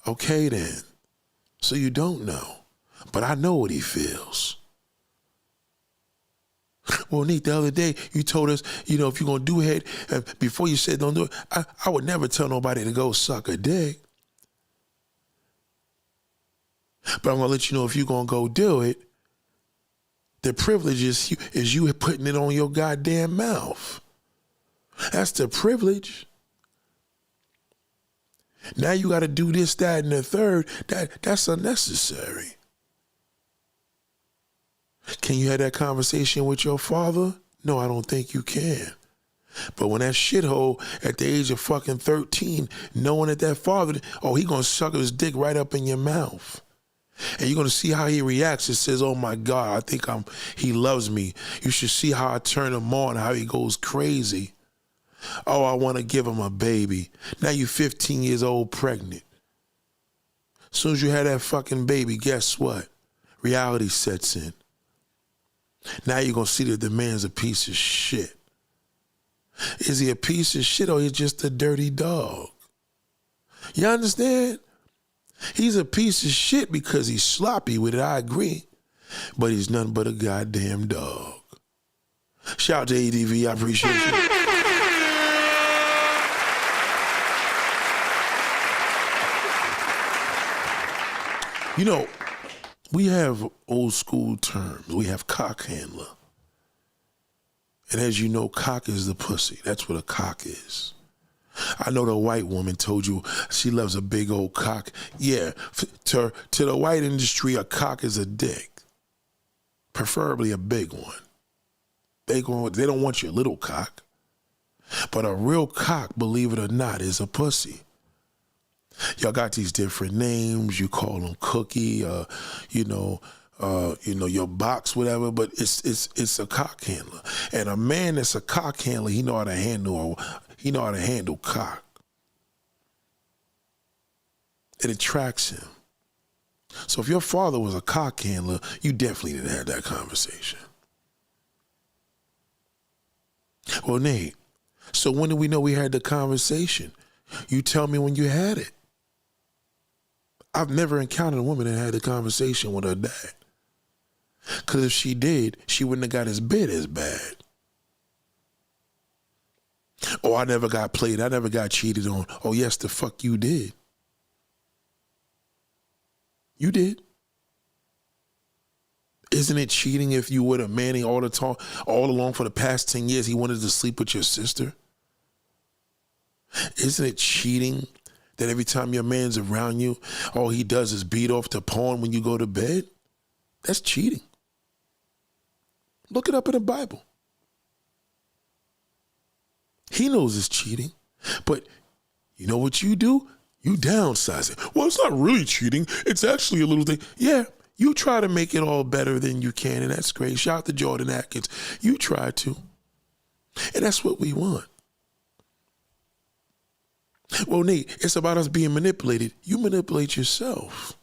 Speaker 1: Okay, then. So you don't know. But I know what he feels. Well, Nick, the other day you told us, if you're going to do head, before you said don't do it, I would never tell nobody to go suck a dick. But I'm going to let you know if you're going to go do it, the privilege is you putting it on your goddamn mouth. That's the privilege. Now you got to do this, that, and the third. That's unnecessary. Can you have that conversation with your father? No, I don't think you can. But when that shithole at the age of fucking 13, knowing that father, he gonna suck his dick right up in your mouth. And you're gonna see how he reacts. It says, oh my God, I think he loves me. You should see how I turn him on, how he goes crazy. Oh, I wanna give him a baby. Now you're 15 years old pregnant. As soon as you have that fucking baby, guess what? Reality sets in. Now you're going to see that the man's a piece of shit. Is he a piece of shit or he's just a dirty dog? You understand? He's a piece of shit because he's sloppy with it, I agree. But he's nothing but a goddamn dog. Shout out to ADV, I appreciate you. We have old school terms. We have cock handler. And as you know, cock is the pussy. That's what a cock is. I know the white woman told you she loves a big old cock. Yeah, to the white industry, a cock is a dick. Preferably a big one. They don't want your little cock. But a real cock, believe it or not, is a pussy. Y'all got these different names. You call them cookie, your box, whatever. But it's a cock handler, and a man that's a cock handler, he know how to handle cock. It attracts him. So if your father was a cock handler, you definitely didn't have that conversation. Well, Nate, so when did we know we had the conversation? You tell me when you had it. I've never encountered a woman that had a conversation with her dad. Because if she did, she wouldn't have got as bit as bad. Oh, I never got played. I never got cheated on. Oh, yes, the fuck you did. You did. Isn't it cheating if you with a man all along for the past 10 years he wanted to sleep with your sister? Isn't it cheating that every time your man's around you, all he does is beat off to porn when you go to bed? That's cheating. Look it up in the Bible. He knows it's cheating. But you know what you do? You downsize it. Well, it's not really cheating. It's actually a little thing. Yeah, you try to make it all better than you can, and that's great. Shout out to Jordan Atkins. You try to. And that's what we want. Well, Nate, it's about us being manipulated. You manipulate yourself.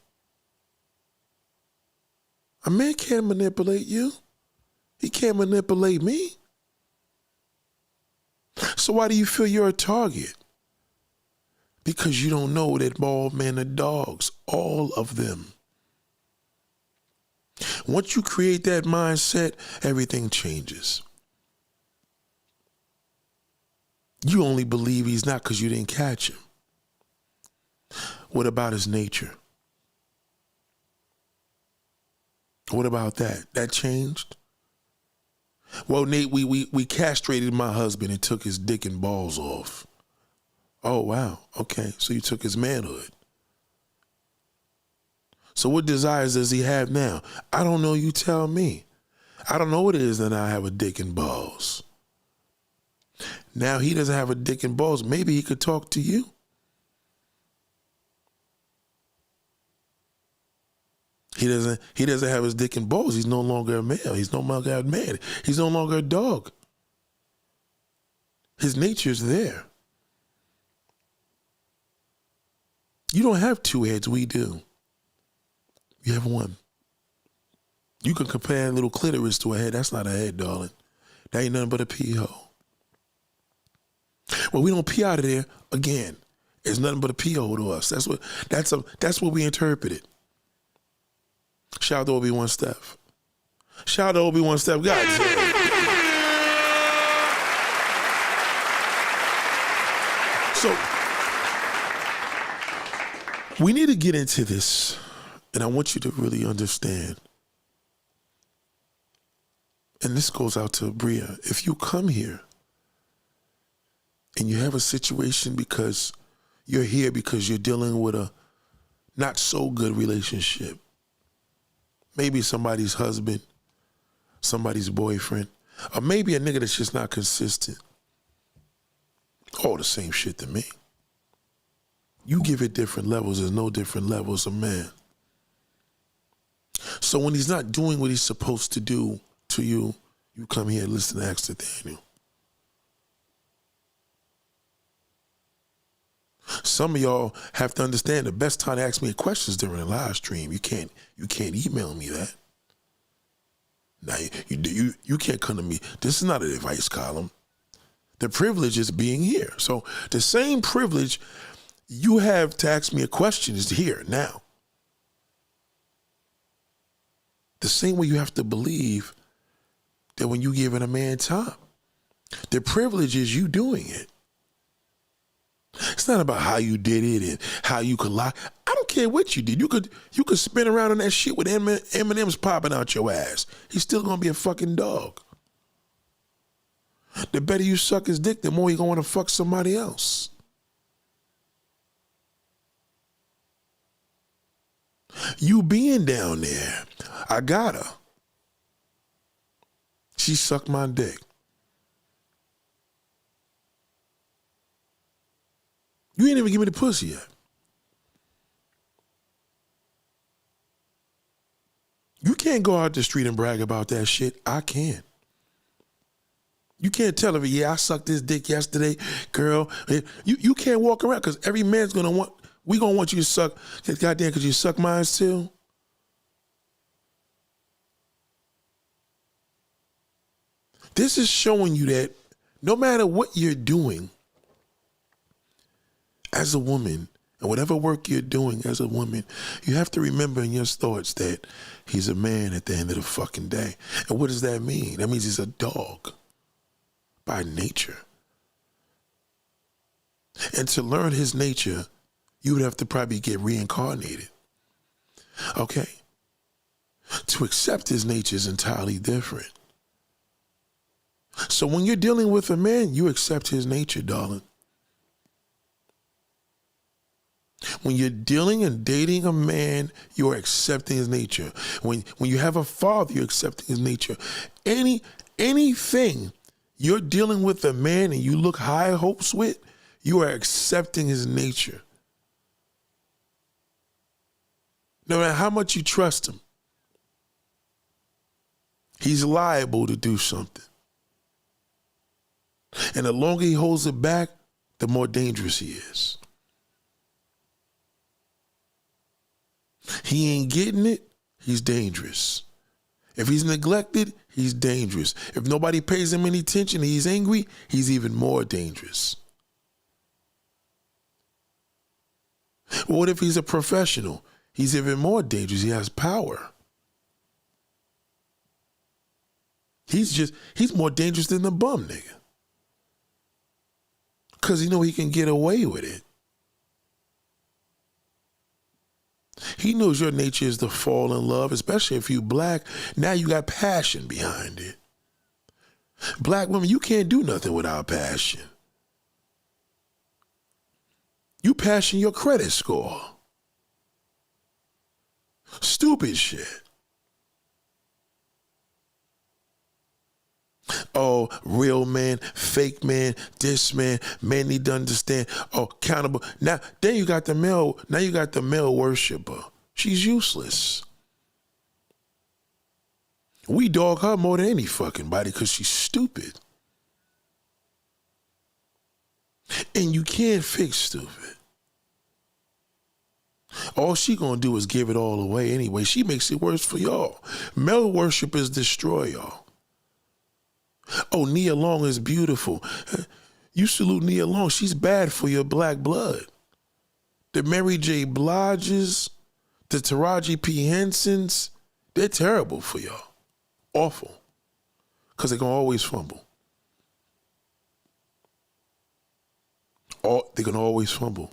Speaker 1: A man can't manipulate you. He can't manipulate me. So why do you feel you're a target? Because you don't know that all men are dogs, all of them. Once you create that mindset, everything changes. You only believe he's not because you didn't catch him. What about his nature? What about that? That changed? Well, Nate, we castrated my husband and took his dick and balls off. Oh, wow. Okay, so you took his manhood. So what desires does he have now? I don't know, you tell me. I don't know what it is that I have a dick and balls. Now he doesn't have a dick and balls. Maybe he could talk to you. He doesn't have his dick and balls. He's no longer a male. He's no longer a man. He's no longer a dog. His nature's there. You don't have two heads, we do. You have one. You can compare a little clitoris to a head. That's not a head, darling. That ain't nothing but a pee hole. Well, we don't pee out of there again. It's nothing but a pee hole to us. That's what we interpret it. Shout out to Obi-Wan Steph. Shout out to Obi-Wan Steph. God damn. So we need to get into this, and I want you to really understand. And this goes out to Bria. If you come here and you have a situation because you're here because you're dealing with a not so good relationship, maybe somebody's husband, somebody's boyfriend, or maybe a nigga that's just not consistent. All the same shit to me. You give it different levels. There's no different levels of man. So when he's not doing what he's supposed to do to you, you come here and listen to Ask Daniel. Some of y'all have to understand the best time to ask me questions during a live stream. You can't email me that. Now you can't come to me. This is not an advice column. The privilege is being here. So the same privilege you have to ask me a question is here now. The same way you have to believe that when you giving a man time, the privilege is you doing it. It's not about how you did it and how you could lie. I don't care what you did. You could spin around on that shit with M&M's popping out your ass. He's still gonna be a fucking dog. The better you suck his dick, the more you're gonna want to fuck somebody else. You being down there, I got her. She sucked my dick. You ain't even give me the pussy yet. You can't go out the street and brag about that shit. I can. You can't tell her, yeah, I sucked this dick yesterday, girl. You can't walk around because every man's gonna want, we gonna want you to suck. Goddamn, could you suck mine too? This is showing you that no matter what you're doing as a woman, and whatever work you're doing as a woman, you have to remember in your thoughts that he's a man at the end of the fucking day. And what does that mean? That means he's a dog by nature. And to learn his nature, you would have to probably get reincarnated. Okay? To accept his nature is entirely different. So when you're dealing with a man, you accept his nature, darling. When you're dealing and dating a man, you're accepting his nature. When you have a father, you're accepting his nature. Anything you're dealing with a man and you look high hopes with, you are accepting his nature. No matter how much you trust him, he's liable to do something. And the longer he holds it back, the more dangerous he is. He ain't getting it, he's dangerous. If he's neglected, he's dangerous. If nobody pays him any attention, he's angry, he's even more dangerous. What if he's a professional? He's even more dangerous. He has power. He's more dangerous than the bum nigga. Because he know he can get away with it. He knows your nature is to fall in love, especially if you black. Now you got passion behind it. Black women, you can't do nothing without passion. You passion your credit score. Stupid shit. Oh, real man, fake man, this man need to understand. Oh, accountable. Now you got the male worshiper. She's useless. We dog her more than any fucking body because she's stupid. And you can't fix stupid. All she gonna do is give it all away anyway. She makes it worse for y'all. Male worshipers destroy y'all. Oh, Nia Long is beautiful. You salute Nia Long. She's bad for your black blood. The Mary J. Bliges, the Taraji P. Hensons, they're terrible for y'all. Awful. Because they're going to always fumble. They're going to always fumble.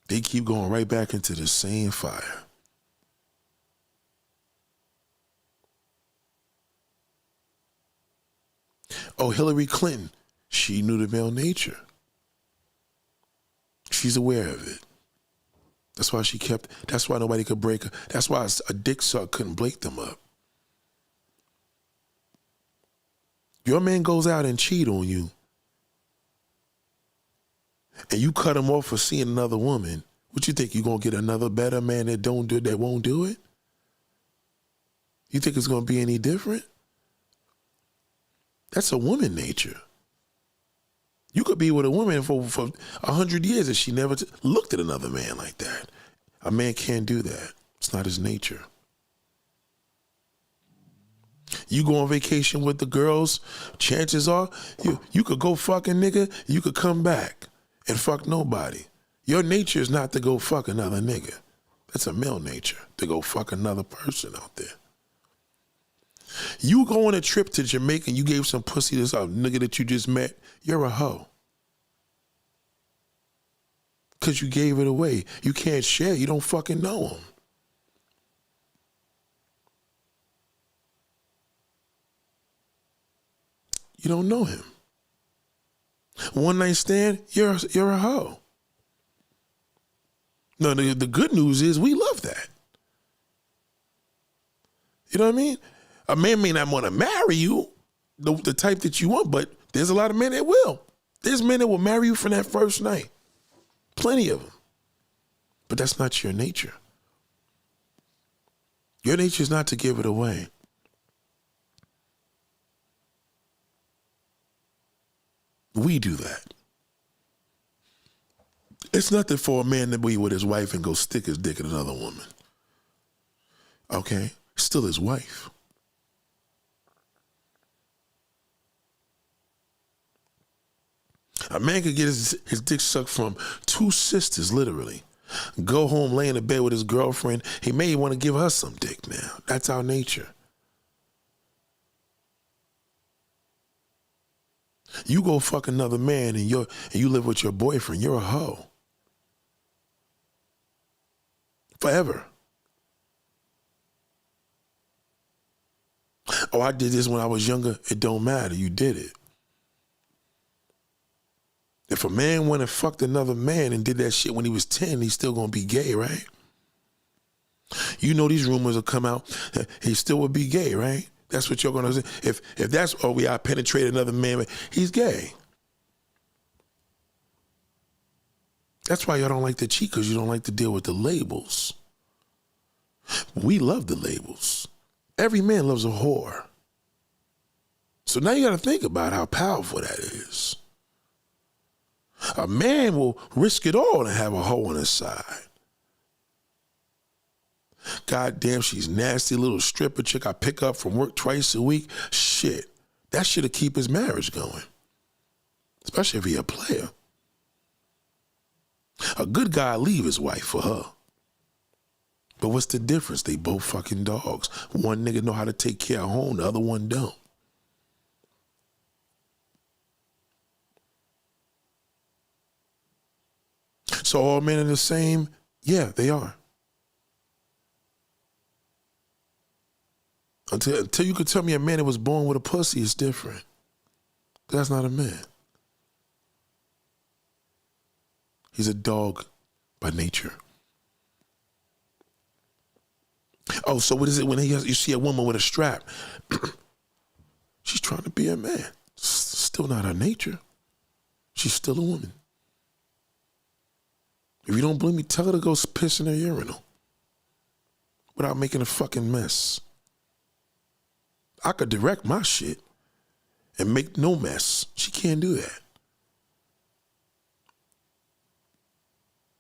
Speaker 1: They keep going right back into the same fire. Oh, Hillary Clinton, she knew the male nature. She's aware of it. That's why nobody could break her. That's why a dick suck couldn't break them up. Your man goes out and cheat on you, and you cut him off for seeing another woman. What you think, you gonna get another better man that won't do it? You think it's gonna be any different? That's a woman nature. You could be with a woman for 100 years and she never looked at another man like that. A man can't do that. It's not his nature. You go on vacation with the girls, chances are you could go fuck a nigga, you could come back and fuck nobody. Your nature is not to go fuck another nigga. That's a male nature, to go fuck another person out there. You go on a trip to Jamaica and you gave some pussy to some nigga that you just met, you're a hoe. Because you gave it away. You can't share. You don't fucking know him. You don't know him. One night stand, you're a hoe. No, the good news is we love that. You know what I mean? A man may not want to marry you, the type that you want, but there's a lot of men that will. There's men that will marry you from that first night. Plenty of them. But that's not your nature. Your nature is not to give it away. We do that. It's nothing for a man to be with his wife and go stick his dick in another woman. Okay? Still his wife. A man could get his dick sucked from two sisters, literally. Go home, lay in the bed with his girlfriend. He may want to give her some dick now. That's our nature. You go fuck another man and you live with your boyfriend, you're a hoe. Forever. Oh, I did this when I was younger. It don't matter. You did it. If a man went and fucked another man and did that shit when he was 10, he's still gonna be gay, right? You know these rumors will come out, he still would be gay, right? That's what you're gonna say. If that's, I penetrated another man, he's gay. That's why y'all don't like to cheat, because you don't like to deal with the labels. We love the labels. Every man loves a whore. So now you gotta think about how powerful that is. A man will risk it all to have a hoe on his side. God damn, she's nasty little stripper chick I pick up from work twice a week. Shit, that shit'll keep his marriage going. Especially if he a player. A good guy leave his wife for her. But what's the difference? They both fucking dogs. One nigga know how to take care of home, the other one don't. So all men are the same? Yeah, they are. Until you could tell me a man that was born with a pussy is different. That's not a man. He's a dog by nature. Oh, so what is it when you see a woman with a strap? She's trying to be a man. Still not her nature. She's still a woman. If you don't believe me, tell her to go piss in her urinal without making a fucking mess. I could direct my shit and make no mess. She can't do that.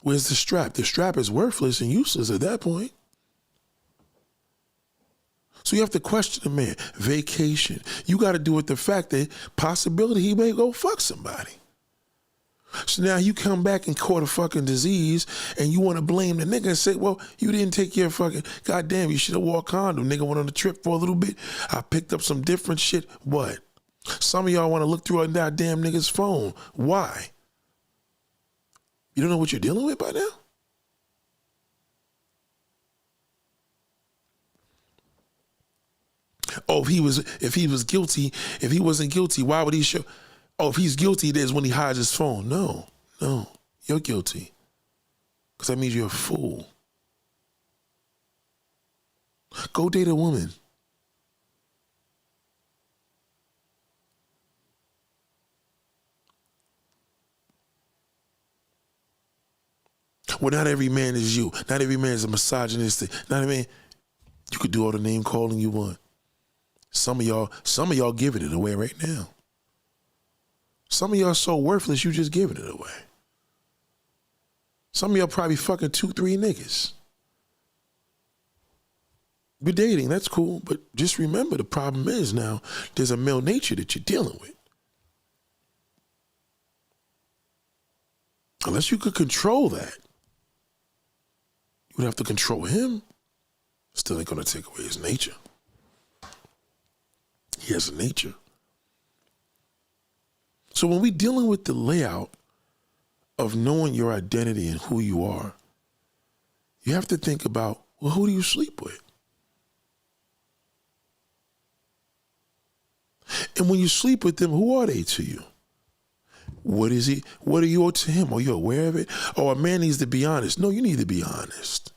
Speaker 1: Where's the strap? The strap is worthless and useless at that point. So you have to question the man. Vacation. You got to do with the fact that possibility he may go fuck somebody. So now you come back and caught a fucking disease and you want to blame the nigga and say, well, you didn't take your fucking, goddamn, you should have wore a condom. Nigga went on the trip for a little bit. I picked up some different shit. What? Some of y'all want to look through a goddamn nigga's phone. Why? You don't know what you're dealing with by now? Oh, if he wasn't guilty, why would he show? Oh, if he's guilty, there's when he hides his phone. No, you're guilty. Because that means you're a fool. Go date a woman. Well, not every man is you. Not every man is a misogynistic. Not every man. You could do all the name calling you want. Some of y'all giving it away right now. Some of y'all so worthless, you just giving it away. Some of y'all probably fucking 2-3 niggas. You're dating, that's cool, but just remember the problem is now there's a male nature that you're dealing with. Unless you could control that, you would have to control him. Still ain't gonna take away his nature. He has a nature. So when we're dealing with the layout of knowing your identity and who you are, you have to think about, well, who do you sleep with? And when you sleep with them, who are they to you? What is he? What are you to him? Are you aware of it? Oh, a man needs to be honest. No, you need to be honest.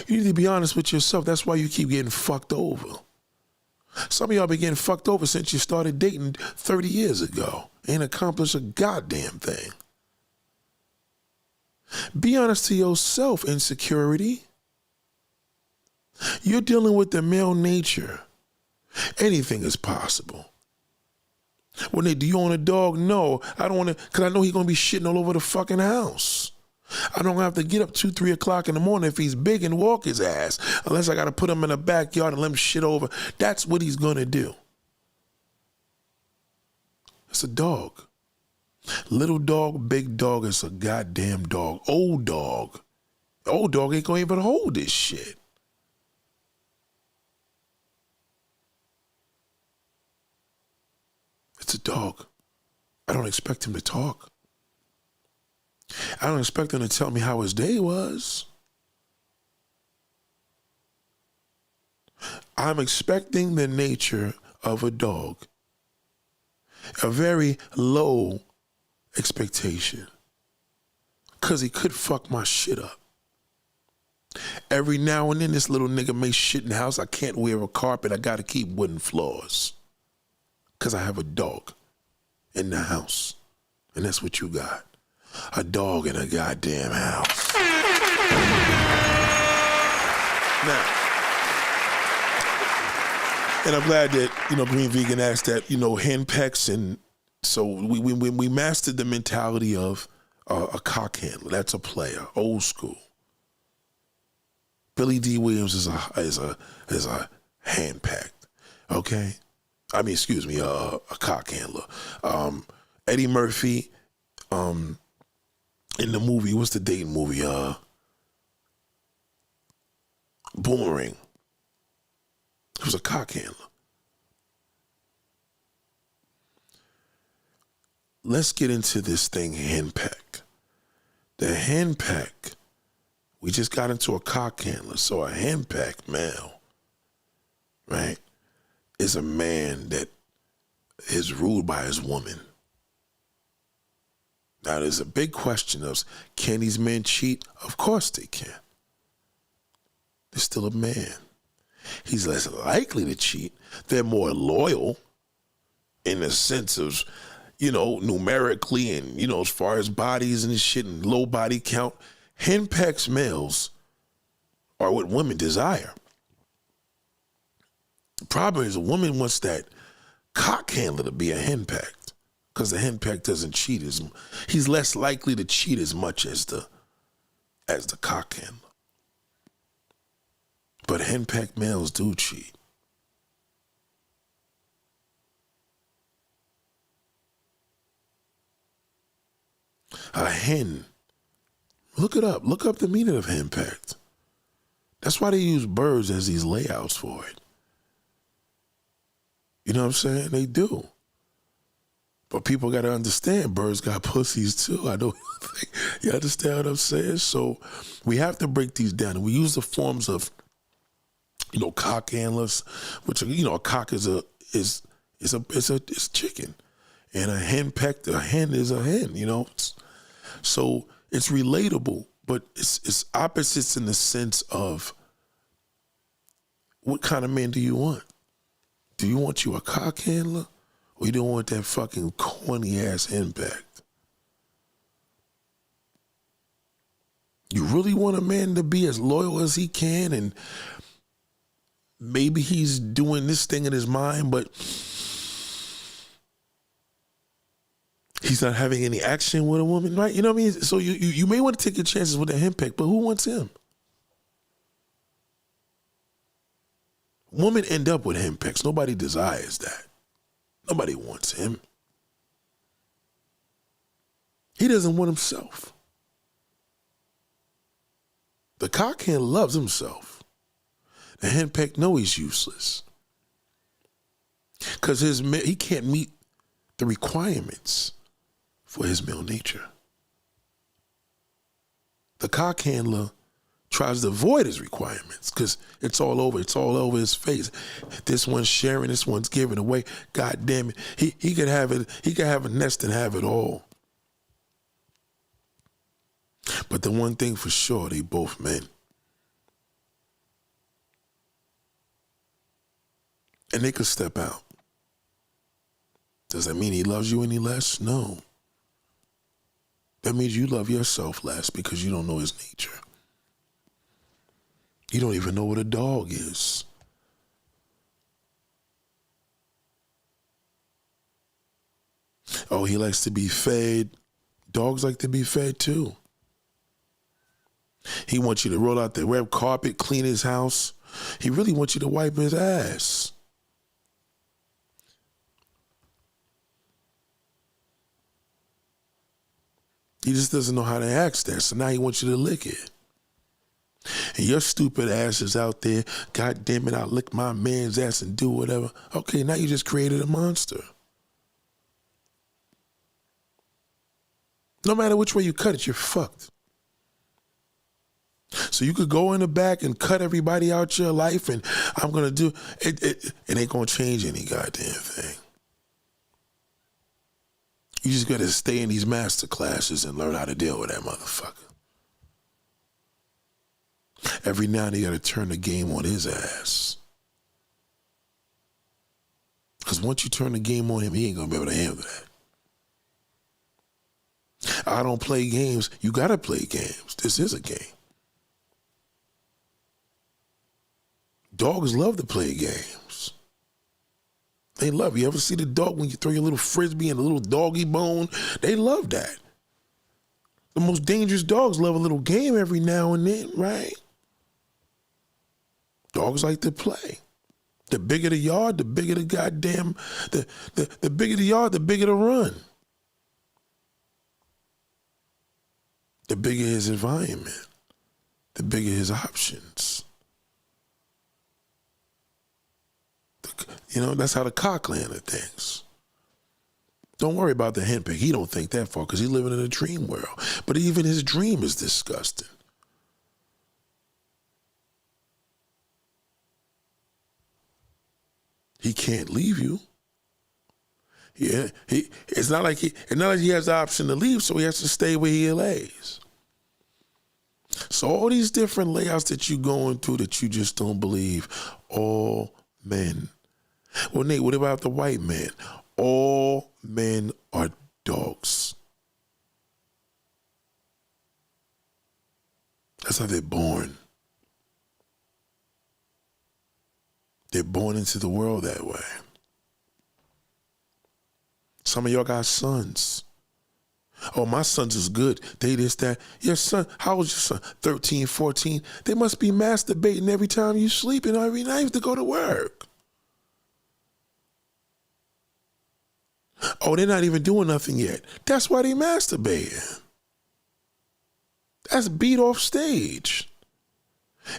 Speaker 1: You need to be honest with yourself. That's why you keep getting fucked over. Some of y'all been getting fucked over since you started dating 30 years ago. Ain't accomplished a goddamn thing. Be honest to yourself, insecurity. You're dealing with the male nature. Anything is possible. When they do you want a dog? No, I don't want to, because I know he's going to be shitting all over the fucking house. I don't have to get up 2-3 o'clock in the morning if he's big and walk his ass, unless I got to put him in the backyard and let him shit over. That's what he's going to do. It's a dog. Little dog, big dog, it's a goddamn dog. Old dog. Old dog ain't going to even hold this shit. It's a dog. I don't expect him to talk. I don't expect him to tell me how his day was. I'm expecting the nature of a dog. A very low expectation. Because he could fuck my shit up. Every now and then this little nigga may shit in the house. I can't wear a carpet. I got to keep wooden floors. Because I have a dog in the house. And that's what you got. A dog in a goddamn house. Now, and I'm glad that, Green Vegan asked that, hen pecks. And so we mastered the mentality of a cock handler. That's a player, old school. Billy D. Williams is a hand packed, okay? I mean, excuse me, a cock handler. Eddie Murphy, in the movie, what's the dating movie? Boomerang. He was a cock handler. Let's get into this thing, henpeck. The henpeck, we just got into a cock handler. So a henpeck male, right, is a man that is ruled by his woman. Now, there's a big question of, can these men cheat? Of course they can. They're still a man. He's less likely to cheat. They're more loyal in the sense of, numerically and, as far as bodies and shit and low body count. Henpecked males are what women desire. The problem is a woman wants that cock handler to be a henpecked, because the henpecked doesn't cheat he's less likely to cheat as much as the cock handler. But henpecked males do cheat. A hen, look it up. Look up the meaning of henpecked. That's why they use birds as these layouts for it. You know what I'm saying? They do. But people got to understand birds got pussies too. I don't think you understand what I'm saying? So we have to break these down. And we use the forms of, cock handlers, which, a cock is chicken. And a hen is a hen, So it's relatable, but it's opposites in the sense of, what kind of man do you want? Do you want you a cock handler, or you don't want that fucking corny ass henpecked? You really want a man to be as loyal as he can, and maybe he's doing this thing in his mind, but he's not having any action with a woman, right? You know what I mean? So you may want to take your chances with a henpecked, but who wants him? Women end up with henpecks. Nobody desires that. Nobody wants him. He doesn't want himself. The cockhand loves himself. The henpecked knows he's useless, because he can't meet the requirements for his male nature. The cock handler tries to avoid his requirements because it's all over his face. This one's sharing, this one's giving away. God damn it. He could have it, he could have a nest and have it all. But the one thing for sure, they both men. And they could step out. Does that mean he loves you any less? No. That means you love yourself less because you don't know his nature. You don't even know what a dog is. Oh, he likes to be fed. Dogs like to be fed too. He wants you to roll out the red carpet, clean his house. He really wants you to wipe his ass. He just doesn't know how to ask that, so now he wants you to lick it. And your stupid ass is out there, God damn it, I'll lick my man's ass and do whatever. Okay, now you just created a monster. No matter which way you cut it, you're fucked. So you could go in the back and cut everybody out your life, and I'm going to do, it ain't going to change any goddamn thing. You just got to stay in these master classes and learn how to deal with that motherfucker. Every now and then you got to turn the game on his ass. Because once you turn the game on him, he ain't going to be able to handle that. I don't play games. You got to play games. This is a game. Dogs love to play games. They love it. You ever see the dog when you throw your little frisbee and a little doggy bone? They love that. The most dangerous dogs love a little game every now and then, right? Dogs like to play. The bigger the yard, the bigger the goddamn, the bigger the yard, the bigger the run. The bigger his environment, the bigger his options. That's how the cocklander thinks. Don't worry about the henpeck. He don't think that far because he's living in a dream world. But even his dream is disgusting. He can't leave you. Yeah, it's not like he has the option to leave, so he has to stay where he lays. So all these different layouts that you going through that you just don't believe, all men. Well, Nate, what about the white man? All men are dogs. That's how they're born. They're born into the world that way. Some of y'all got sons. Oh, my sons is good. They this, that. Your son, how old is your son? 13, 14. They must be masturbating every time you sleep and every night to go to work. Oh, they're not even doing nothing yet. That's why they masturbating. That's beat off stage.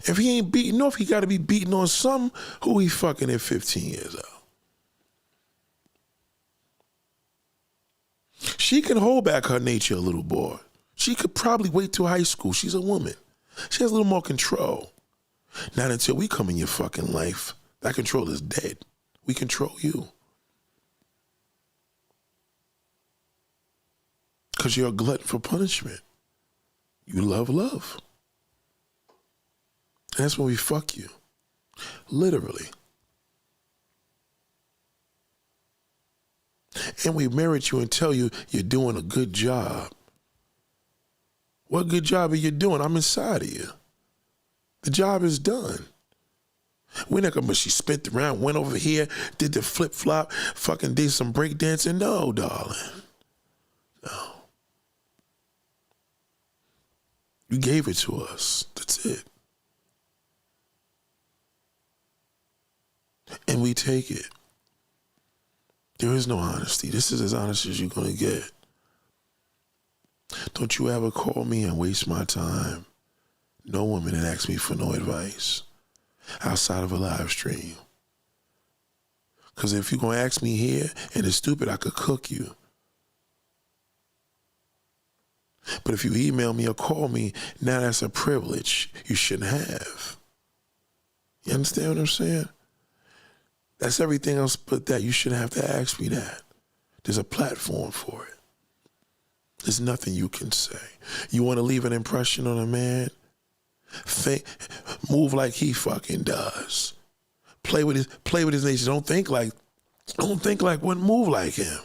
Speaker 1: If he ain't beating off, he got to be beating on some who he fucking at 15 years old. She can hold back her nature a little, boy. She could probably wait till high school. She's a woman. She has a little more control. Not until we come in your fucking life. That control is dead. We control you. Because you're a glutton for punishment. You love love. And that's when we fuck you. Literally. And we merit you and tell you you're doing a good job. What good job are you doing? I'm inside of you. The job is done. We're not gonna, but she spent around, went over here, did the flip-flop, fucking did some breakdancing. No, darling. No. You gave it to us. That's it. And we take it. There is no honesty. This is as honest as you're going to get. Don't you ever call me and waste my time. No woman and ask me for no advice outside of a live stream. Because if you're going to ask me here and it's stupid, I could cook you. But if you email me or call me, now that's a privilege you shouldn't have. You understand what I'm saying? That's everything else but that. You shouldn't have to ask me that. There's a platform for it. There's nothing you can say. You want to leave an impression on a man? Move like he fucking does. Play with his nature. Don't think like one, move like him.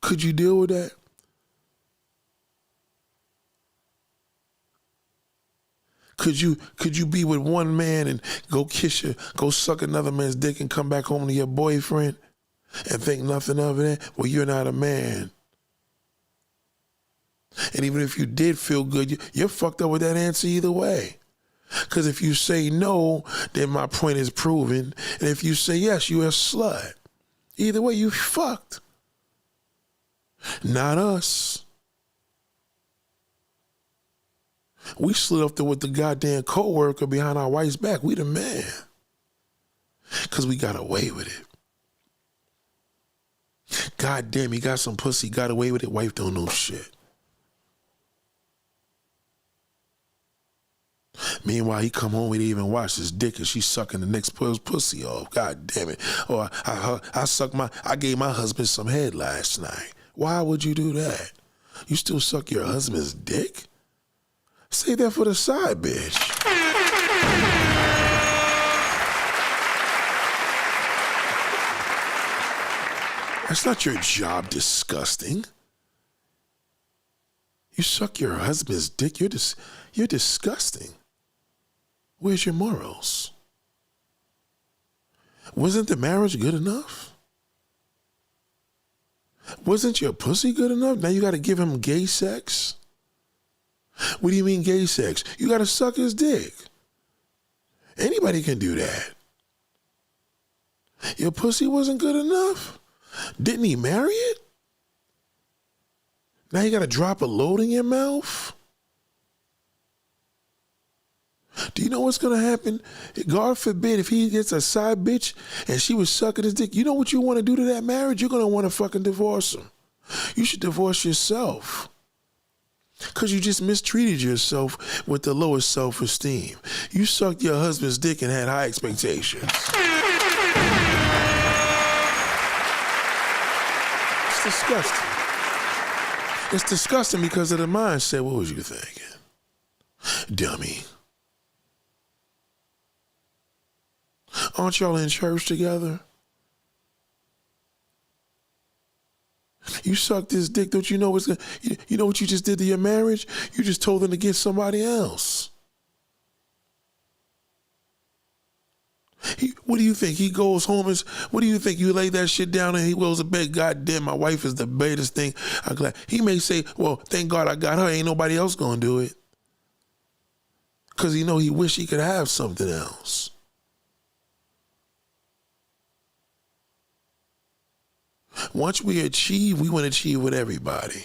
Speaker 1: Could you deal with that? Could you be with one man and go suck another man's dick and come back home to your boyfriend and think nothing of it? Well, you're not a man. And even if you did feel good, you're fucked up with that answer either way. Because if you say no, then my point is proven. And if you say yes, you're a slut. Either way, you fucked. Not us. We slid up there with the goddamn co-worker behind our wife's back. We the man. Because we got away with it. God damn, he got some pussy, got away with it. Wife don't know shit. Meanwhile, he come home, he didn't even wash his dick and she's sucking the next pussy off. God damn it. Oh, I gave my husband some head last night. Why would you do that? You still suck your husband's dick? Save that for the side, bitch. That's not your job, disgusting. You suck your husband's dick, you're disgusting. Where's your morals? Wasn't the marriage good enough? Wasn't your pussy good enough? Now you gotta give him gay sex? What do you mean gay sex? You gotta suck his dick. Anybody can do that. Your pussy wasn't good enough? Didn't he marry it? Now you gotta drop a load in your mouth? Do you know what's gonna happen? God forbid if he gets a side bitch and she was sucking his dick, you know what you wanna do to that marriage? You're gonna wanna fucking divorce him. You should divorce yourself. Because you just mistreated yourself with the lowest self-esteem. You sucked your husband's dick and had high expectations. disgusting. It's disgusting because of the mindset. What was you thinking? Dummy. Aren't y'all in church together? You suck this dick, don't you know what's gonna, you know what you just did to your marriage? You just told them to get somebody else. What do you think? He goes home and, what do you think? You lay that shit down and he goes to bed, God damn, my wife is the baddest thing. I'm glad. He may say, well, thank God I got her, ain't nobody else gonna do it. Because he wish he could have something else. Once we achieve, we want to achieve with everybody.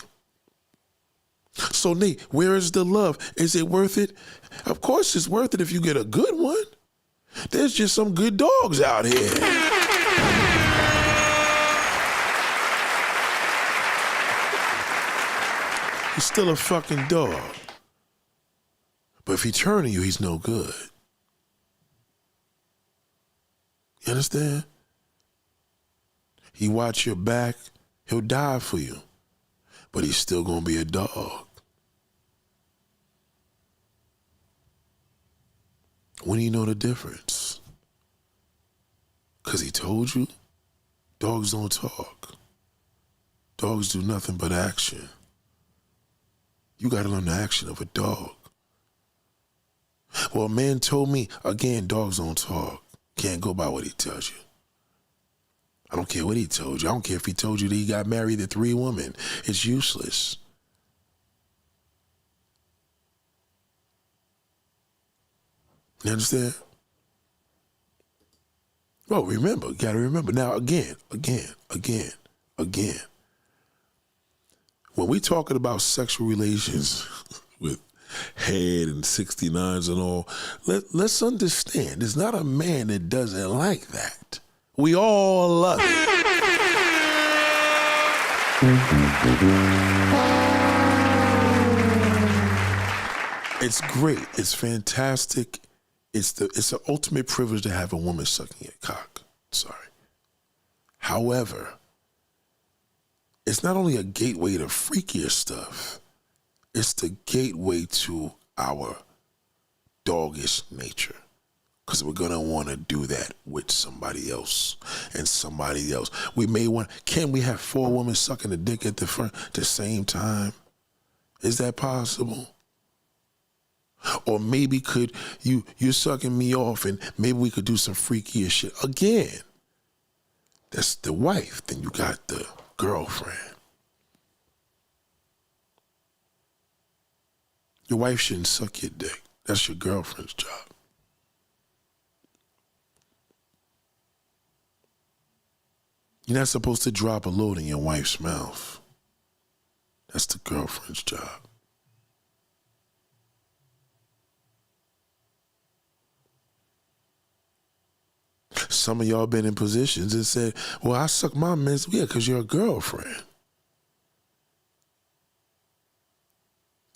Speaker 1: So Nate, where is the love? Is it worth it? Of course it's worth it if you get a good one. There's just some good dogs out here. He's still a fucking dog. But if he turn on you, he's no good. You understand? He watch your back, he'll die for you. But he's still gonna be a dog. When do you know the difference? Because he told you? Dogs don't talk. Dogs do nothing but action. You gotta learn the action of a dog. Well, a man told me, again, dogs don't talk. Can't go by what he tells you. I don't care what he told you. I don't care if he told you that he got married to 3 women. It's useless. You understand? Well, remember, you gotta remember. Now, again. When we talking about sexual relations with head and 69s and all, let's understand, there's not a man that doesn't like that. We all love it. It's great. It's fantastic. It's an ultimate privilege to have a woman sucking your cock. Sorry. However, it's not only a gateway to freakier stuff, it's the gateway to our doggish nature. Because we're going to want to do that with somebody else and somebody else. We may want, can we have 4 women sucking a dick at the same time? Is that possible? Or maybe you're sucking me off and maybe we could do some freakier shit. Again, that's the wife. Then you got the girlfriend. Your wife shouldn't suck your dick. That's your girlfriend's job. You're not supposed to drop a load in your wife's mouth. That's the girlfriend's job. Some of y'all been in positions and said, well, I suck my man's, yeah, because you're a girlfriend.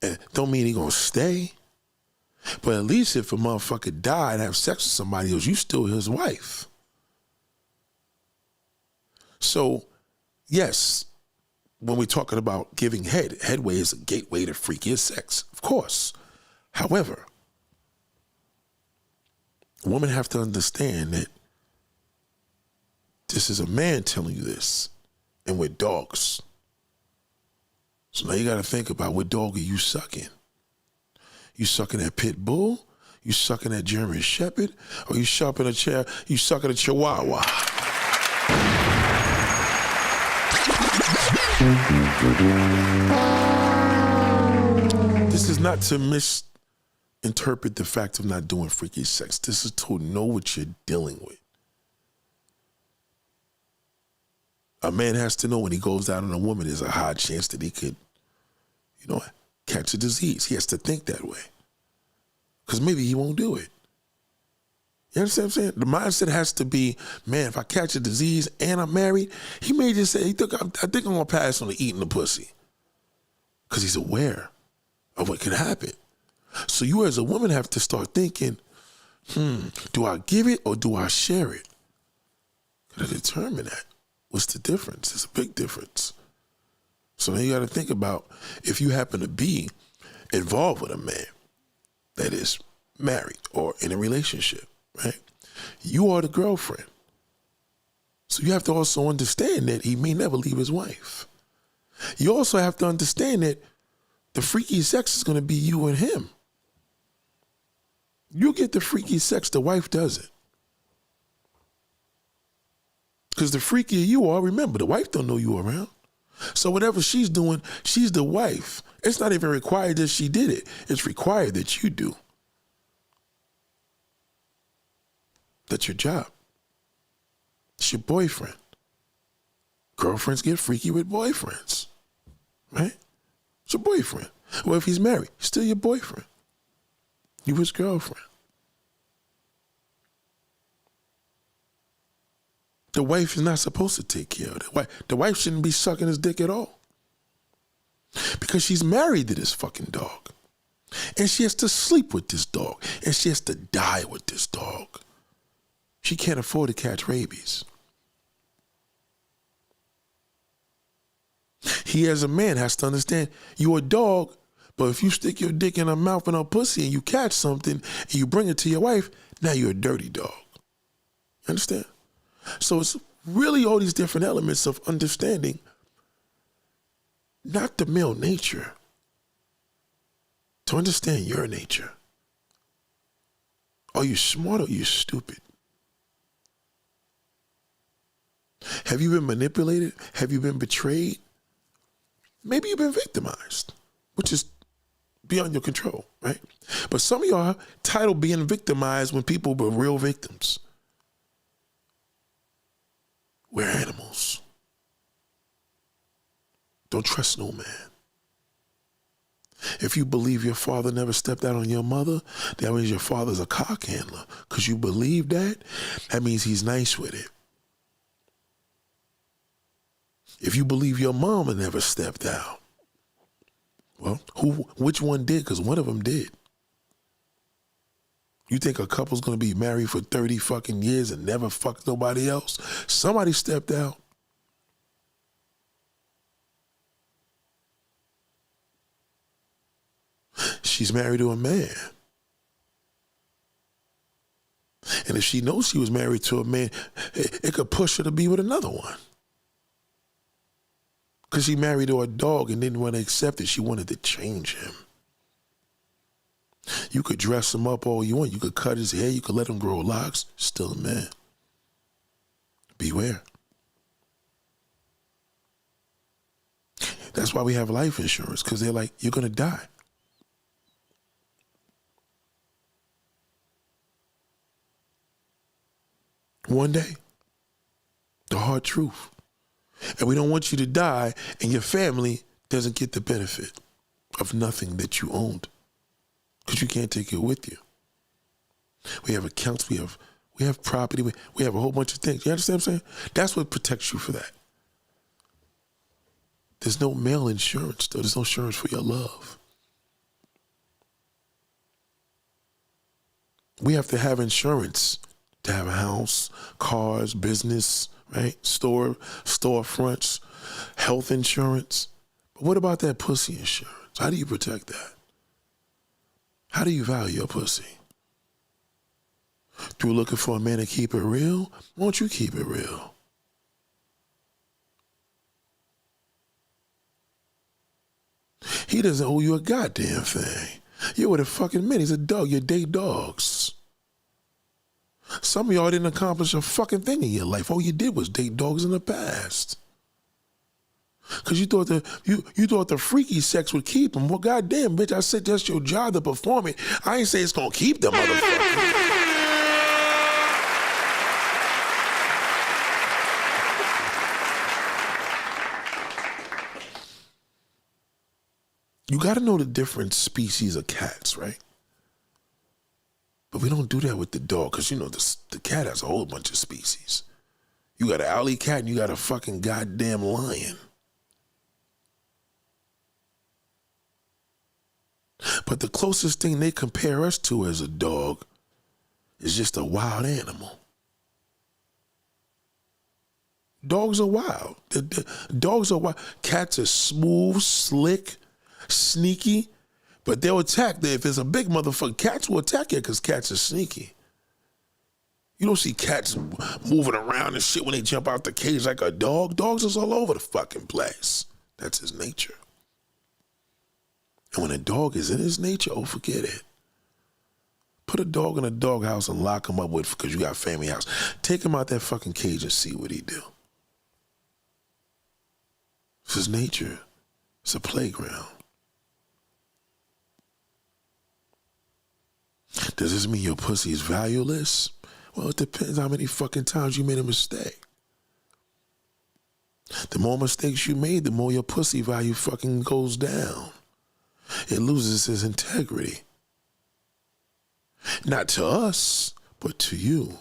Speaker 1: And don't mean he gonna stay. But at least if a motherfucker died and have sex with somebody else, you still his wife. So, yes, when we're talking about giving headway is a gateway to freakier sex, of course. However, women have to understand that this is a man telling you this, and we're dogs. So now you got to think about what dog are you sucking? You sucking that pit bull? You sucking that German shepherd? Or you sucking a chihuahua? This is not to misinterpret the fact of not doing freaky sex. This is to know what you're dealing with. A man has to know when he goes out on a woman, there's a high chance that he could, catch a disease. He has to think that way. Because maybe he won't do it. You understand what I'm saying? The mindset has to be, man, if I catch a disease and I'm married, he may just say, I think I'm going to pass on to eating the pussy. Because he's aware of what can happen. So you as a woman have to start thinking, do I give it or do I share it? Got to determine that. What's the difference? It's a big difference. So now you got to think about if you happen to be involved with a man that is married or in a relationship, right? You are the girlfriend. So you have to also understand that he may never leave his wife. You also have to understand that the freaky sex is going to be you and him. You get the freaky sex, the wife doesn't. Because the freakier you are, remember, the wife don't know you around. So whatever she's doing, she's the wife. It's not even required that she did it. It's required that you do. That's your job. It's your boyfriend. Girlfriends get freaky with boyfriends, right? It's your boyfriend. Well, if he's married, he's still your boyfriend. You his girlfriend. The wife is not supposed to take care of it. The wife shouldn't be sucking his dick at all. Because she's married to this fucking dog. And she has to sleep with this dog. And she has to die with this dog. She can't afford to catch rabies. He as a man has to understand you're a dog, but if you stick your dick in her mouth and her pussy and you catch something and you bring it to your wife, now you're a dirty dog. You understand? So it's really all these different elements of understanding not the male nature, to understand your nature. Are you smart or are you stupid? Have you been manipulated? Have you been betrayed? Maybe you've been victimized, which is beyond your control, right? But some of y'all title being victimized when people were real victims. We're animals. Don't trust no man. If you believe your father never stepped out on your mother, that means your father's a cock handler. Because you believe that, that means he's nice with it. If you believe your mama never stepped out, well, which one did? Because one of them did. You think a couple's going to be married for 30 fucking years and never fuck nobody else? Somebody stepped out. She's married to a man. And if she knows she was married to a man, it could push her to be with another one. Because she married to a dog and didn't want to accept it. She wanted to change him. You could dress him up all you want. You could cut his hair. You could let him grow locks. Still a man. Beware. That's why we have life insurance, because they're like, you're going to die. One day. The hard truth. And we don't want you to die and your family doesn't get the benefit of nothing that you owned, because you can't take it with you. We have accounts, we have property, we have a whole bunch of things. You understand what I'm saying? That's what protects you for that. There's no male insurance, though. There's no insurance for your love. We have to have insurance to have a house, cars, business, right? Storefronts, health insurance. But what about that pussy insurance? How do you protect that? How do you value your pussy? Through looking for a man to keep it real? Won't you keep it real? He doesn't owe you a goddamn thing. You're with a fucking man. He's a dog. You date dogs. Some of y'all didn't accomplish a fucking thing in your life. All you did was date dogs in the past. Because you thought the freaky sex would keep them. Well, goddamn, bitch, I said that's your job to perform it. I ain't say it's going to keep them, motherfucker. You got to know the different species of cats, right? But we don't do that with the dog, because, you know, the cat has a whole bunch of species. You got an alley cat and you got a fucking goddamn lion. But the closest thing they compare us to as a dog is just a wild animal. Dogs are wild. Dogs are wild. Cats are smooth, slick, sneaky, but they'll attack. If it's a big motherfucker, cats will attack you because cats are sneaky. You don't see cats moving around and shit when they jump out the cage like a dog. Dogs is all over the fucking place. That's his nature. And when a dog is in his nature, oh, forget it. Put a dog in a doghouse and lock him up with because you got family house. Take him out that fucking cage and see what he do. It's his nature. It's a playground. Does this mean your pussy is valueless? Well, it depends how many fucking times you made a mistake. The more mistakes you made, the more your pussy value fucking goes down. It loses its integrity. Not to us, but to you.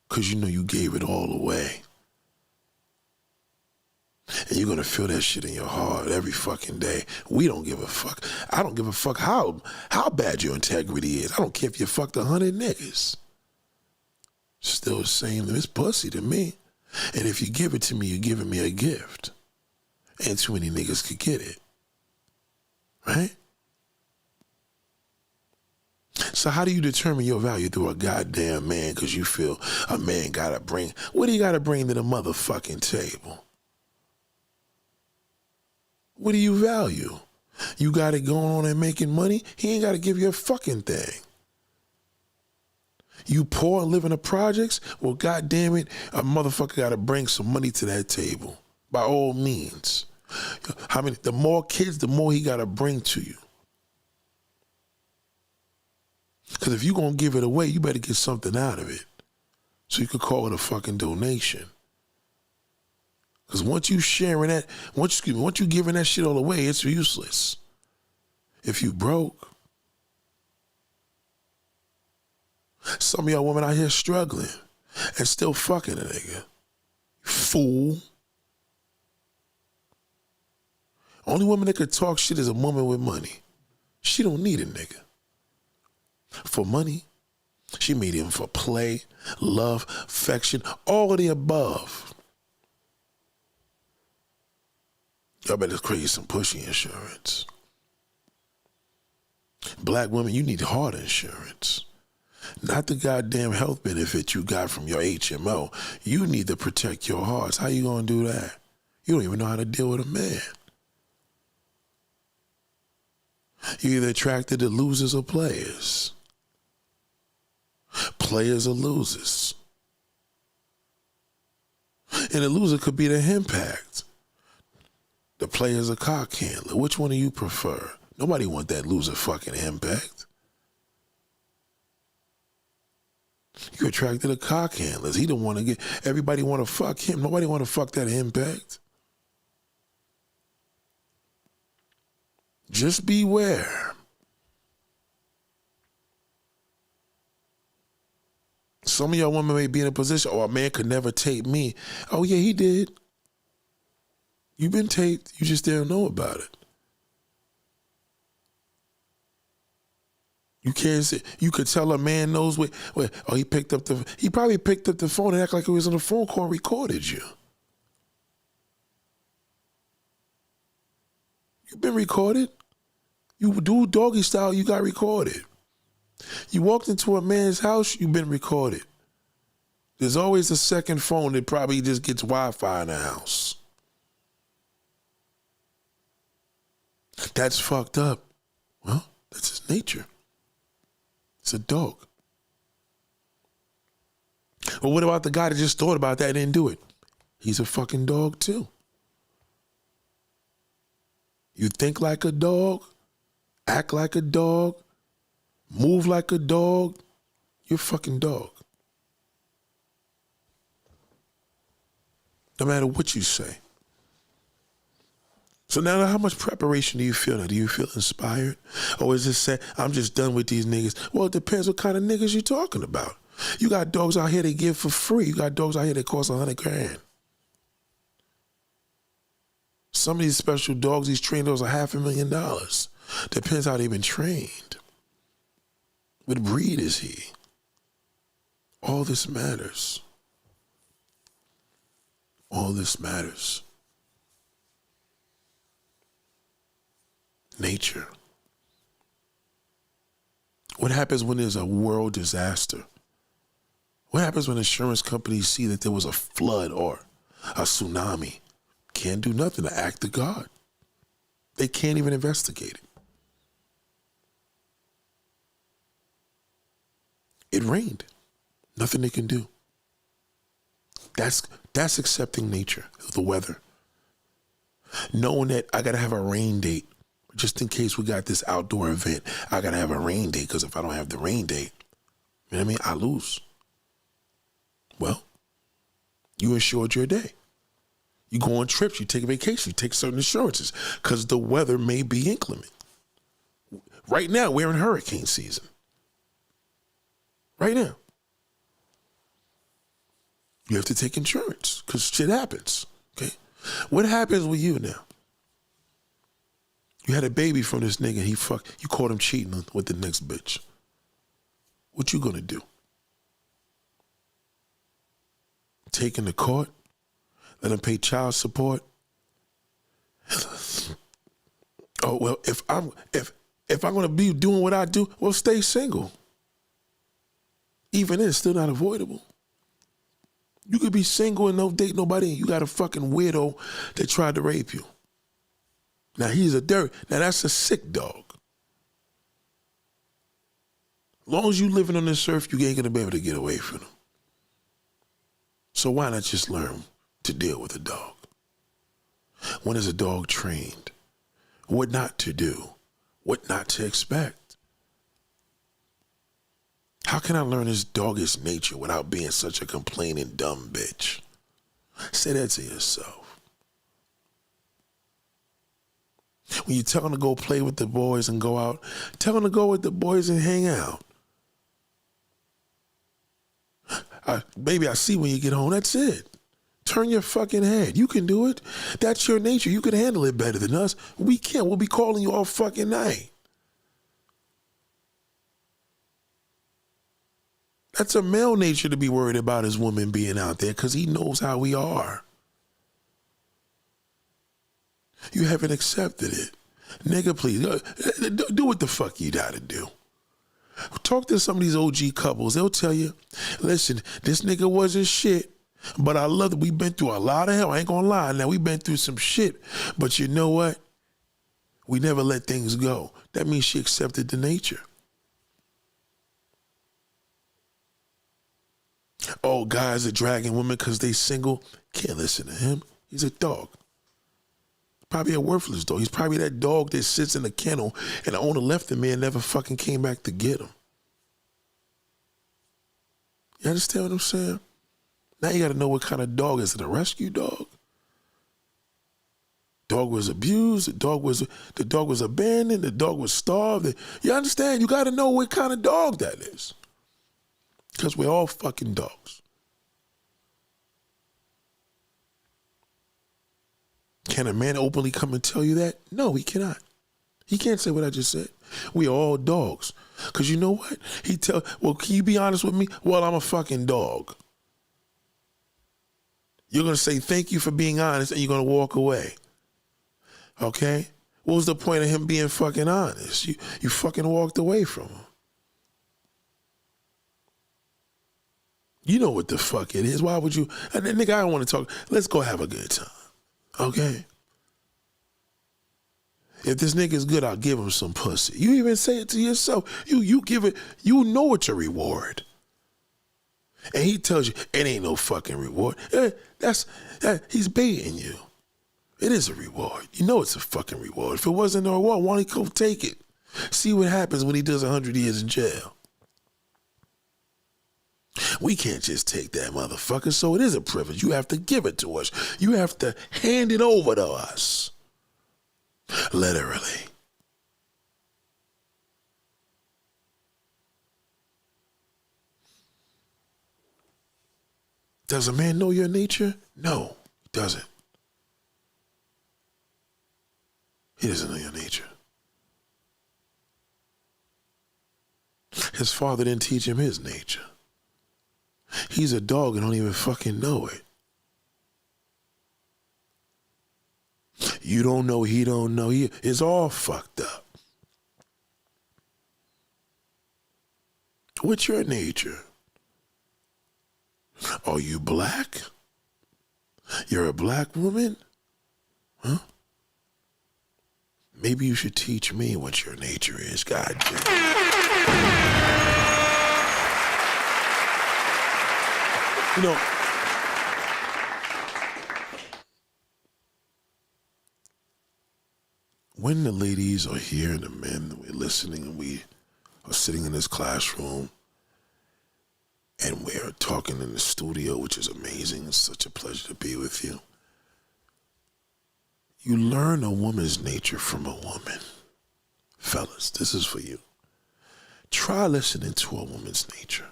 Speaker 1: Because you know you gave it all away. And you're going to feel that shit in your heart every fucking day. We don't give a fuck. I don't give a fuck how bad your integrity is. I don't care if you fucked 100 niggas. Still the same. It's pussy to me. And if you give it to me, you're giving me a gift. And too many niggas could get it. Right? So how do you determine your value through a goddamn man? Because you feel a man got to bring, what do you got to bring to the motherfucking table? What do you value? You got it going on and making money? He ain't got to give you a fucking thing. You poor and live in the projects? Well, goddamn it, a motherfucker got to bring some money to that table. By all means. The more kids, the more he got to bring to you. Because if you're going to give it away, you better get something out of it. So you could call it a fucking donation. Because once you sharing that, once you giving that shit all away, it's useless. If you broke. Some of y'all women out here struggling and still fucking a nigga. Fool. Only woman that could talk shit is a woman with money. She don't need a nigga. For money. She made him for play, love, affection, all of the above. Y'all better create some pussy insurance. Black women, you need heart insurance. Not the goddamn health benefit you got from your HMO. You need to protect your hearts. How you gonna do that? You don't even know how to deal with a man. You're either attracted to losers or players. Players or losers. And a loser could be the impact. The player's a cock handler. Which one do you prefer? Nobody want that loser fucking impact. You attracted to cock handlers. He don't want to get, everybody want to fuck him. Nobody want to fuck that impact. Just beware. Some of y'all women may be in a position, oh, a man could never tape me. Oh, yeah, he did. You've been taped. You just didn't know about it. You can't say, you could tell a man knows what oh, he probably picked up the phone and act like he was on a phone call and recorded you. You've been recorded. You do doggy style, you got recorded. You walked into a man's house, you've been recorded. There's always a second phone that probably just gets Wi-Fi in the house. That's fucked up. Well, that's his nature. It's a dog. Well, what about the guy that just thought about that and didn't do it? He's a fucking dog too. You think like a dog, act like a dog, move like a dog, you're a fucking dog. No matter what you say. So now how much preparation do you feel now? Do you feel inspired? Or is it say, I'm just done with these niggas? Well, it depends what kind of niggas you're talking about. You got dogs out here that give for free. You got dogs out here that cost $100,000. Some of these special dogs, these trained dogs are $500,000. Depends how they've been trained. What breed is he? All this matters. All this matters. Nature. What happens when there's a world disaster? What happens when insurance companies see that there was a flood or a tsunami? Can't do nothing to act to God. They can't even investigate it. It rained. Nothing they can do. That's accepting nature, the weather. Knowing that I gotta have a rain date, just in case we got this outdoor event, I gotta have a rain date, because if I don't have the rain date, you know what I mean, I lose. Well, you insured your day. You go on trips, you take a vacation, you take certain insurances, because the weather may be inclement. Right now, we're in hurricane season. Right now. You have to take insurance because shit happens, okay? What happens with you now? You had a baby from this nigga, you caught him cheating with the next bitch. What you gonna do? Take him to court? Let him pay child support? Oh, well, if I'm gonna be doing what I do, well, stay single. Even then, it's still not avoidable. You could be single and don't date nobody, and you got a fucking weirdo that tried to rape you. Now that's a sick dog. As long as you living on this earth, you ain't gonna be able to get away from him. So why not just learn to deal with a dog? When is a dog trained? What not to do? What not to expect? How can I learn this doggish nature without being such a complaining dumb bitch? Say that to yourself. When you tell them to go play with the boys and go out, tell them to go with the boys and hang out. Baby, I see when you get home. That's it. Turn your fucking head. You can do it. That's your nature. You can handle it better than us. We can't. We'll be calling you all fucking night. That's a male nature to be worried about his woman being out there because he knows how we are. You haven't accepted it. Nigga, please, do what the fuck you gotta do. Talk to some of these OG couples. They'll tell you, listen, this nigga wasn't shit, but I love it. We've been through a lot of hell. I ain't gonna lie. Now, we've been through some shit, but you know what? We never let things go. That means she accepted the nature. Oh, guys are dragging women because they single. Can't listen to him. He's a dog. Probably a worthless dog. He's probably that dog that sits in a kennel and the owner left him there and never fucking came back to get him. You understand what I'm saying? Now you got to know what kind of dog. Is it a rescue dog? Dog was abused. The dog was abandoned. The dog was starved. You understand? You got to know what kind of dog that is. Because we're all fucking dogs. Can a man openly come and tell you that? No, he cannot. He can't say what I just said. We are all dogs. Because you know what? Well, can you be honest with me? Well, I'm a fucking dog. You're going to say thank you for being honest and you're going to walk away. Okay? What was the point of him being fucking honest? You fucking walked away from him. You know what the fuck it is. Why would you? And then, nigga, I don't want to talk. Let's go have a good time. Okay? If this nigga's good, I'll give him some pussy. You even say it to yourself. You give it, you know it's a reward. And he tells you, it ain't no fucking reward. He's baiting you. It is a reward. You know it's a fucking reward. If it wasn't a reward, why don't he go take it? See what happens when he does 100 years in jail. We can't just take that motherfucker, so it is a privilege. You have to give it to us. You have to hand it over to us. Literally. Does a man know your nature? No, he doesn't. He doesn't know your nature. His father didn't teach him his nature. He's a dog and don't even fucking know it. You don't know, he don't know. It's all fucked up. What's your nature? Are you black? You're a black woman? Huh? Maybe you should teach me what your nature is, God damn. You know, when the ladies are here and the men, we're listening and we are sitting in this classroom and we're talking in the studio, which is amazing. It's such a pleasure to be with you. You learn a woman's nature from a woman. Fellas, this is for you. Try listening to a woman's nature.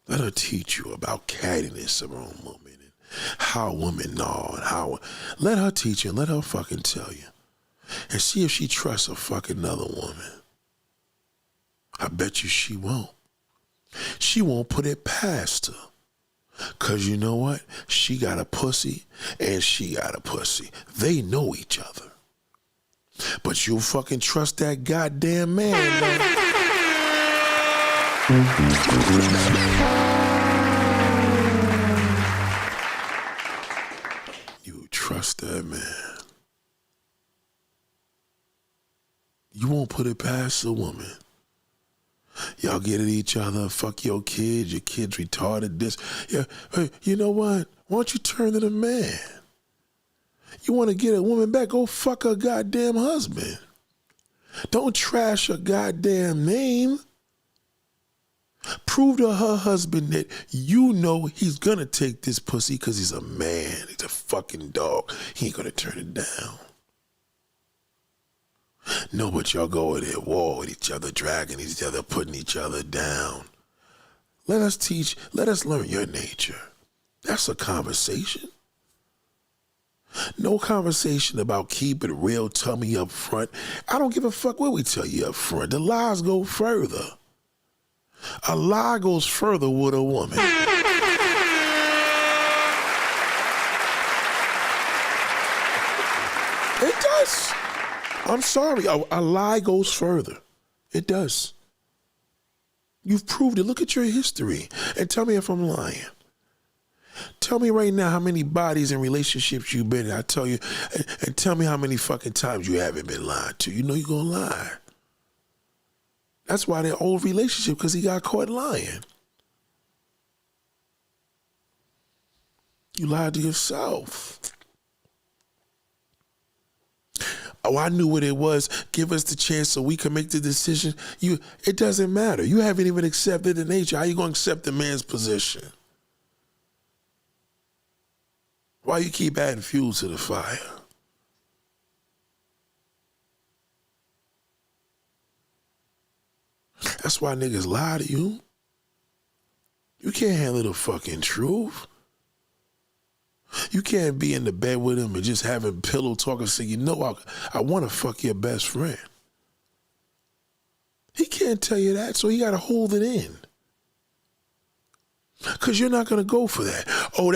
Speaker 1: Let her teach you about cattiness of her own woman and how women gnaw and how. Let her teach you and let her fucking tell you. And see if she trusts a fucking other woman. I bet you she won't. She won't put it past her. Cause you know what? She got a pussy and she got a pussy. They know each other. But you'll fucking trust that goddamn man, man. You trust that man. You won't put it past a woman. Y'all get at each other, fuck your kids retarded, this. Yeah, hey, you know what? Why don't you turn to the man? You want to get a woman back, go fuck her goddamn husband. Don't trash her goddamn name. Prove to her husband that you know he's gonna take this pussy because he's a man. He's a fucking dog. He ain't gonna turn it down. No, but y'all go at war with each other, dragging each other, putting each other down. Let us learn your nature. That's a conversation. No conversation about keep it real, tell me up front. I don't give a fuck what we tell you up front. The lies go further. A lie goes further with a woman. It does. I'm sorry. A lie goes further. It does. You've proved it. Look at your history and tell me if I'm lying. Tell me right now how many bodies and relationships you've been in. I tell you, and tell me how many fucking times you haven't been lied to. You know you're going to lie. That's why they're old relationship, because he got caught lying. You lied to yourself. Oh, I knew what it was. Give us the chance so we can make the decision. It doesn't matter. You haven't even accepted the nature. How you going to accept the man's position? Why you keep adding fuel to the fire? That's why niggas lie to you. You can't handle the fucking truth. You can't be in the bed with him and just having pillow talk and say, you know, I want to fuck your best friend. He can't tell you that, so he got to hold it in. Because you're not going to go for that. Oh,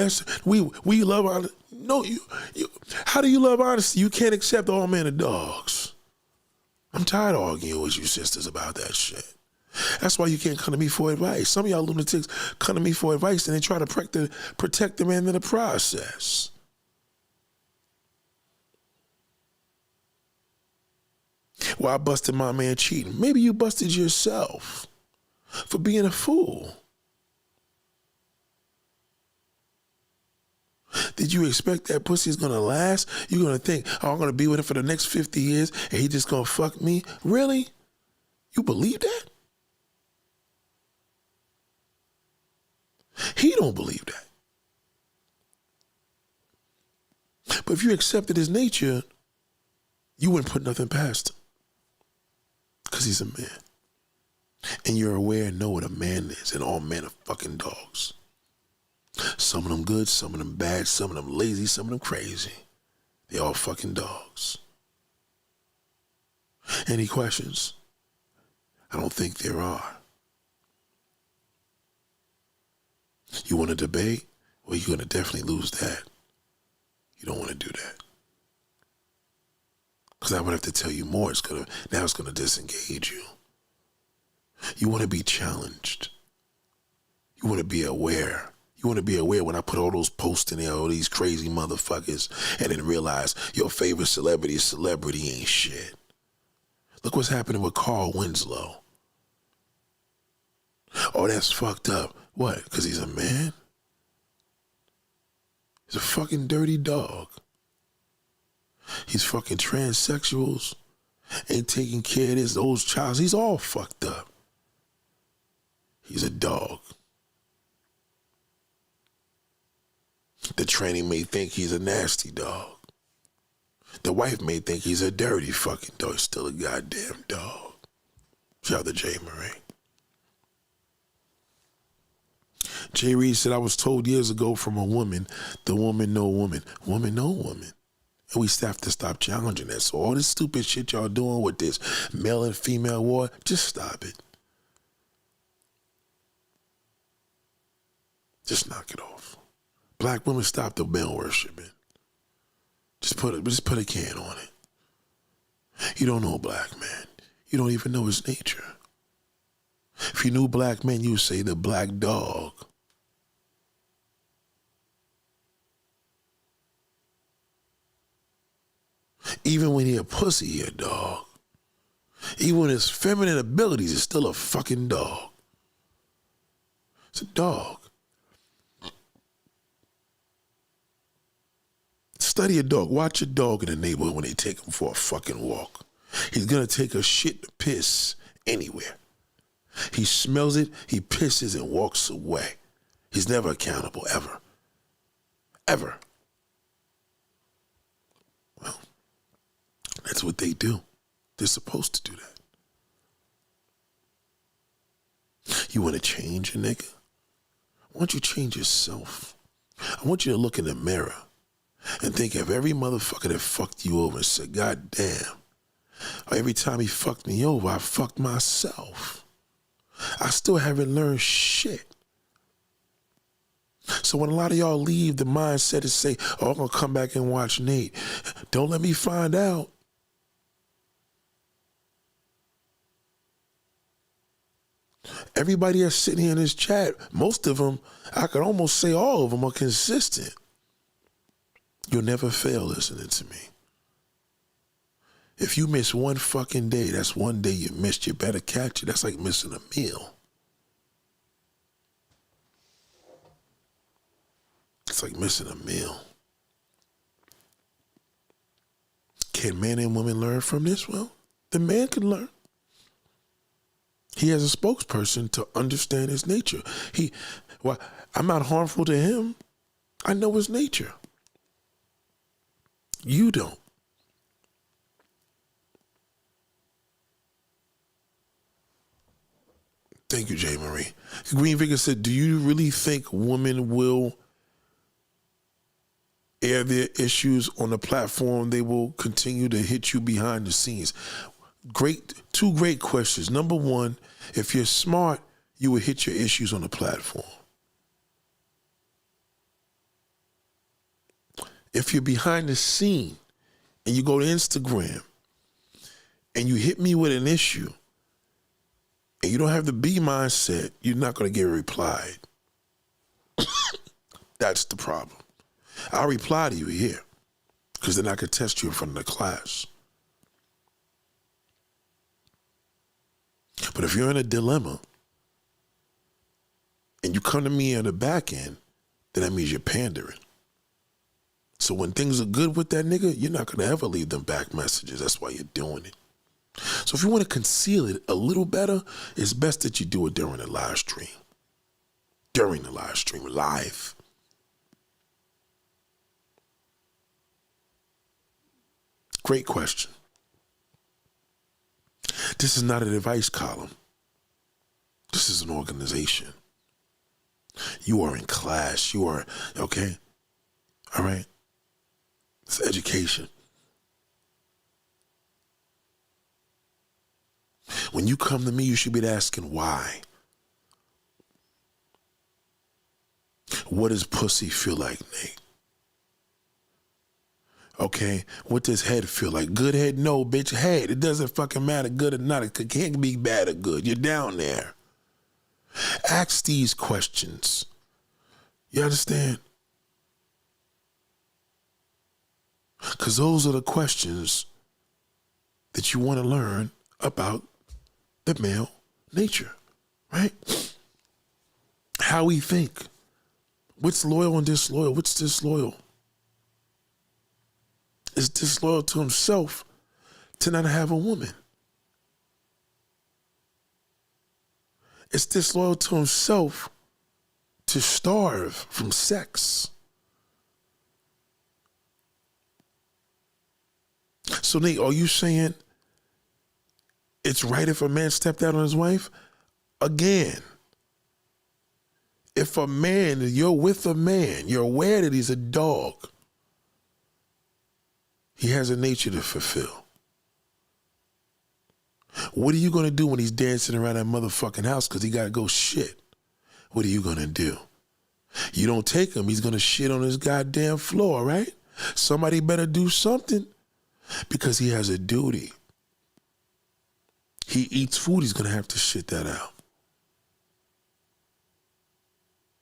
Speaker 1: we love honesty. No, you. How do you love honesty? You can't accept all men are dogs. I'm tired of arguing with you sisters about that shit. That's why you can't come to me for advice. Some of y'all lunatics come to me for advice and they try to protect the man in the process. Well, I busted my man cheating. Maybe you busted yourself for being a fool. Did you expect that pussy is gonna last? You're gonna think, oh, I'm gonna be with him for the next 50 years and he just gonna fuck me? Really? You believe that? He don't believe that. But if you accepted his nature, you wouldn't put nothing past him. Because he's a man. And you're aware and know what a man is, and all men are fucking dogs. Some of them good, some of them bad, some of them lazy, some of them crazy. They all fucking dogs. Any questions? I don't think there are. You want to debate? Well, you're going to definitely lose that. You don't want to do that. Because I would have to tell you more. It's gonna disengage you. You want to be challenged. You want to be aware. You want to be aware when I put all those posts in there, all these crazy motherfuckers, and then realize your favorite celebrity ain't shit. Look what's happening with Carl Winslow. Oh, that's fucked up. What? Because he's a man? He's a fucking dirty dog. He's fucking transsexuals. Ain't taking care of those childs. He's all fucked up. He's a dog. The tranny may think he's a nasty dog. The wife may think he's a dirty fucking dog. He's still a goddamn dog. Shout out to Jay Marie. Jay Reed said, I was told years ago from a woman, the woman no woman. Woman no woman. And we have to stop challenging that. So all this stupid shit y'all doing with this male and female war, just stop it. Just knock it off. Black women, stop the male worshiping. Just put a can on it. You don't know a black man. You don't even know his nature. If you knew black men, you would say the black dog. Even when he a pussy, he a dog. Even when his feminine abilities, is still a fucking dog. It's a dog. Study a dog. Watch a dog in the neighborhood when they take him for a fucking walk. He's gonna take a shit to piss anywhere. He smells it, he pisses and walks away. He's never accountable, ever. Ever. Well, that's what they do. They're supposed to do that. You want to change a nigga? Why don't you change yourself? I want you to look in the mirror and think of every motherfucker that fucked you over and said, God damn, every time he fucked me over, I fucked myself. I still haven't learned shit. So when a lot of y'all leave, the mindset is say, oh, I'm going to come back and watch Nate. Don't let me find out. Everybody that's sitting here in this chat, most of them, I could almost say all of them are consistent. You'll never fail listening to me. If you miss one fucking day, that's one day you missed. You better catch it. That's like missing a meal. It's like missing a meal. Can men and women learn from this? Well, the man can learn. He has a spokesperson to understand his nature. I'm not harmful to him. I know his nature. You don't. Thank you, Jay Marie. Green Vicker said, do you really think women will air their issues on the platform? They will continue to hit you behind the scenes. Two great questions. Number one, if you're smart, you will hit your issues on the platform. If you're behind the scene and you go to Instagram and you hit me with an issue and you don't have the B mindset, you're not going to get replied. That's the problem. I'll reply to you here because then I can test you in front of the class. But if you're in a dilemma and you come to me on the back end, then that means you're pandering. So when things are good with that nigga, you're not going to ever leave them back messages. That's why you're doing it. So if you want to conceal it a little better, it's best that you do it during the live stream. During the live stream, live. Great question. This is not an advice column. This is an organization. You are in class. You are, okay? All right? It's education. When you come to me, you should be asking why. What does pussy feel like, Nate? Okay, what does head feel like? Good head? No, bitch. Head. It doesn't fucking matter good or not. It can't be bad or good. You're down there. Ask these questions. You understand? Because those are the questions that you want to learn about the male nature, right? How we think. What's loyal and disloyal? What's disloyal? Is disloyal to himself to not have a woman. It's disloyal to himself to starve from sex. So Nate, are you saying it's right if a man stepped out on his wife? Again, if a man, you're with a man, you're aware that he's a dog, he has a nature to fulfill. What are you going to do when he's dancing around that motherfucking house because he got to go shit? What are you going to do? You don't take him, he's going to shit on his goddamn floor, right? Somebody better do something because he has a duty. He eats food, he's going to have to shit that out.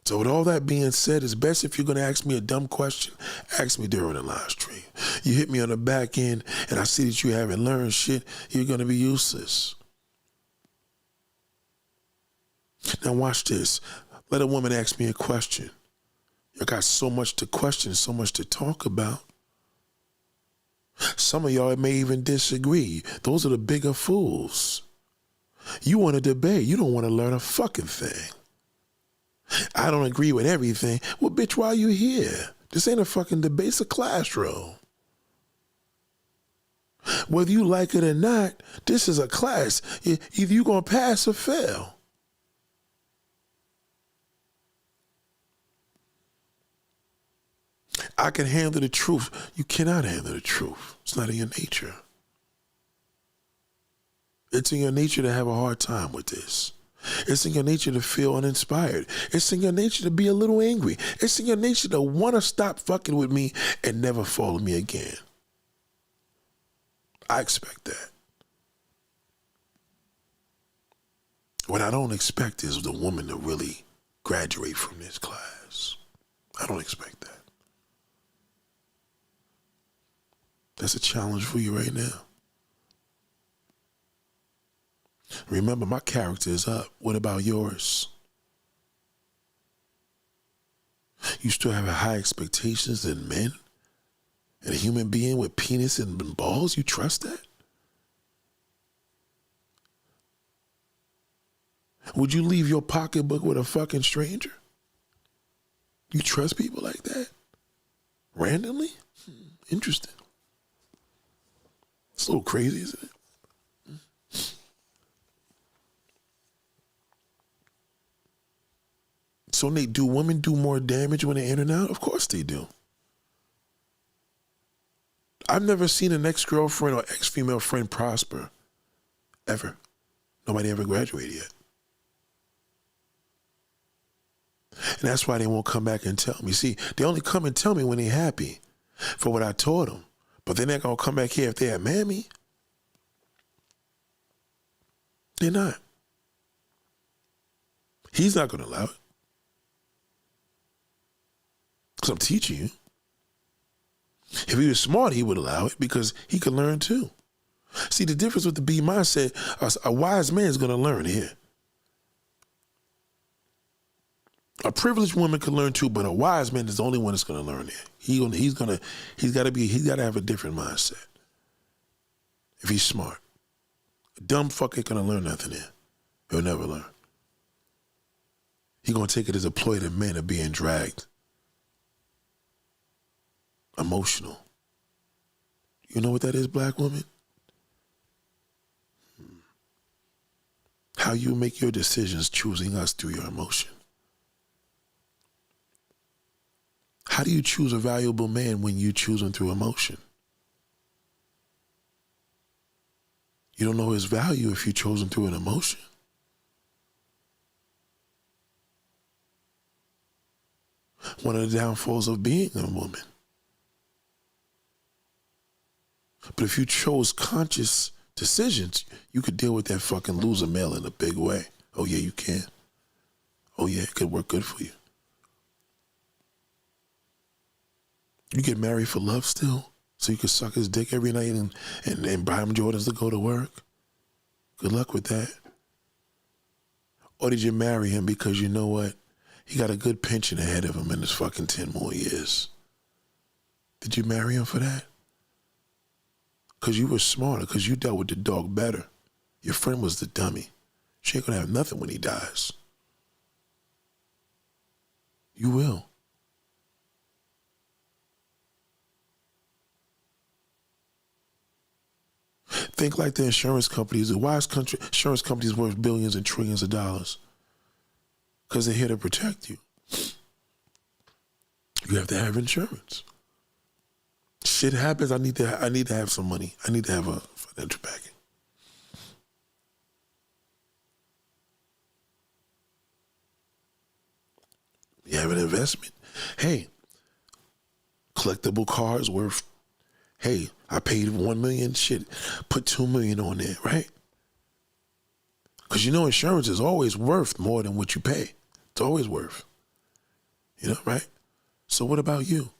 Speaker 1: So with all that being said, it's best if you're going to ask me a dumb question, ask me during the live stream. You hit me on the back end and I see that you haven't learned shit, you're going to be useless. Now watch this. Let a woman ask me a question. You got so much to question, so much to talk about. Some of y'all may even disagree. Those are the bigger fools. You want to debate. You don't want to learn a fucking thing. I don't agree with everything. Well, bitch, why are you here? This ain't a fucking debate. It's a classroom. Whether you like it or not, this is a class. Either you're going to pass or fail. I can handle the truth. You cannot handle the truth. It's not in your nature. It's in your nature to have a hard time with this. It's in your nature to feel uninspired. It's in your nature to be a little angry. It's in your nature to want to stop fucking with me and never follow me again. I expect that. What I don't expect is the woman to really graduate from this class. I don't expect that. That's a challenge for you right now. Remember, my character is up. What about yours? You still have high expectations in men? And a human being with penis and balls? You trust that? Would you leave your pocketbook with a fucking stranger? You trust people like that? Randomly? Interesting. It's a little crazy, isn't it? So Nate, do women do more damage when they're in and out? Of course they do. I've never seen an ex-girlfriend or ex-female friend prosper. Ever. Nobody ever graduated yet. And that's why they won't come back and tell me. See, they only come and tell me when they're happy for what I taught them. But they're not going to come back here if they're mad at me. They're not. He's not going to allow it. Because I'm teaching you. If he was smart, he would allow it because he could learn too. See, the difference with the B mindset, a wise man is going to learn here. A privileged woman can learn too, but a wise man is the only one that's going to learn here. He's got to have a different mindset. If he's smart. A dumb fucker ain't going to learn nothing here. He'll never learn. He's going to take it as a ploy that men are being dragged. Emotional. You know what that is, black woman? How you make your decisions choosing us through your emotion. How do you choose a valuable man when you choose him through emotion? You don't know his value if you chose him through an emotion. One of the downfalls of being a woman But if you chose conscious decisions, you could deal with that fucking loser male in a big way. Oh yeah, you can. Oh yeah, it could work good for you. You get married for love still? So you could suck his dick every night and buy him Jordans to go to work? Good luck with that. Or did you marry him because you know what? He got a good pension ahead of him in his fucking 10 more years. Did you marry him for that? Because you were smarter, because you dealt with the dog better. Your friend was the dummy. She ain't gonna have nothing when he dies. You will. Think like the insurance companies. Why is insurance companies worth billions and trillions of dollars? Because they're here to protect you. You have to have insurance. Shit happens. I need to have some money. I need to have a financial backing. You have an investment. Hey, collectible cars worth. Hey, I paid $1 million. Shit, put $2 million on there, right? Because you know insurance is always worth more than what you pay. It's always worth. You know, right? So what about you?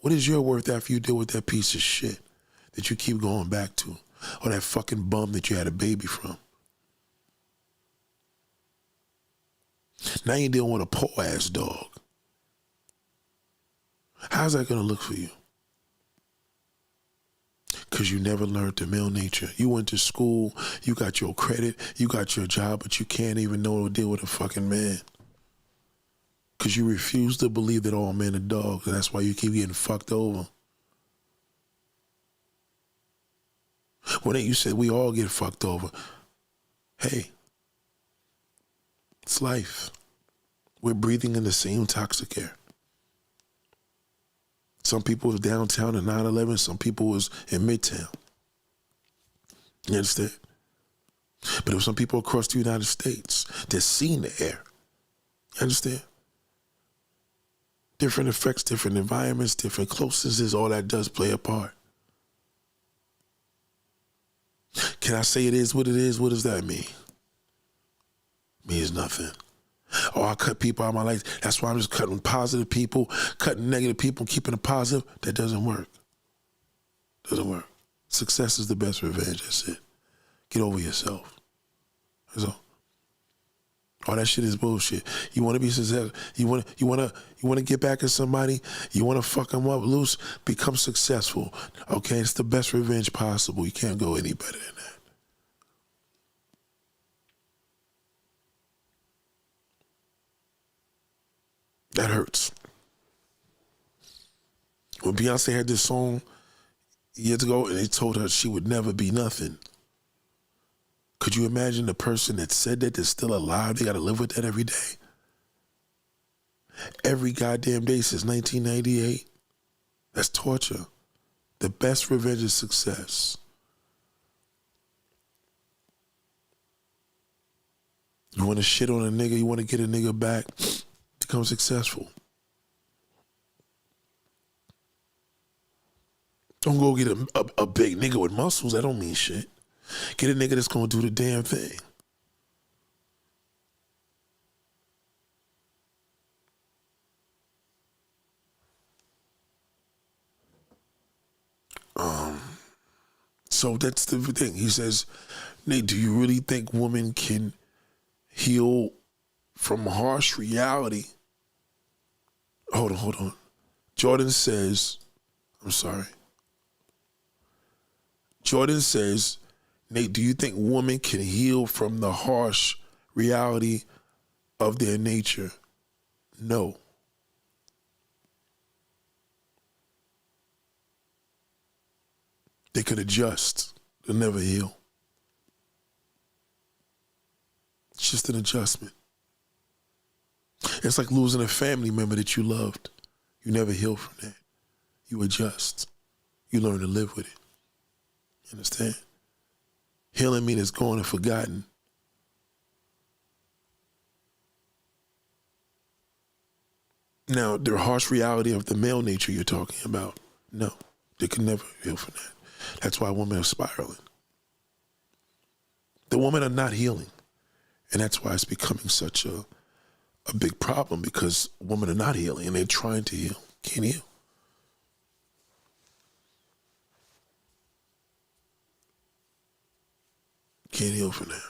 Speaker 1: What is your worth after you deal with that piece of shit that you keep going back to? Or that fucking bum that you had a baby from? Now you're dealing with a poor ass dog. How's that gonna look for you? Because you never learned the male nature. You went to school, you got your credit, you got your job, but you can't even know to deal with a fucking man. Because you refuse to believe that all men are dogs, and that's why you keep getting fucked over. When you said we all get fucked over, hey, it's life. We're breathing in the same toxic air. Some people was downtown in 9/11, some people was in Midtown. You understand? But there were some people across the United States that seen the air. You understand? Different effects, different environments, different closenesses, all that does play a part. Can I say it is what it is? What does that mean? It means nothing. Oh, I cut people out of my life. That's why I'm just cutting positive people, cutting negative people, keeping it positive. That doesn't work. Doesn't work. Success is the best revenge. That's it. Get over yourself. That's all. All that shit is bullshit. You want to be successful. You want to get back at somebody. You want to fuck them up loose. Become successful. Okay, it's the best revenge possible. You can't go any better than that. That hurts. When Beyonce had this song years ago, and they told her she would never be nothing. Could you imagine the person that said that that's still alive? They got to live with that every day. Every goddamn day since 1998. That's torture. The best revenge is success. You want to shit on a nigga, you want to get a nigga back, become successful. Don't go get a big nigga with muscles. That don't mean shit. Get a nigga that's going to do the damn thing. So that's the thing. He says, Nate, do you really think women can heal from harsh reality? Hold on. Jordan says, Nate, do you think women can heal from the harsh reality of their nature? No. They could adjust. They'll never heal. It's just an adjustment. It's like losing a family member that you loved. You never heal from that. You adjust. You learn to live with it. You understand? Healing means it's gone and forgotten. Now, the harsh reality of the male nature you're talking about, no, they can never heal from that. That's why women are spiraling. The women are not healing. And that's why it's becoming such a big problem, because women are not healing and they're trying to heal. Can't heal. Can't heal from that.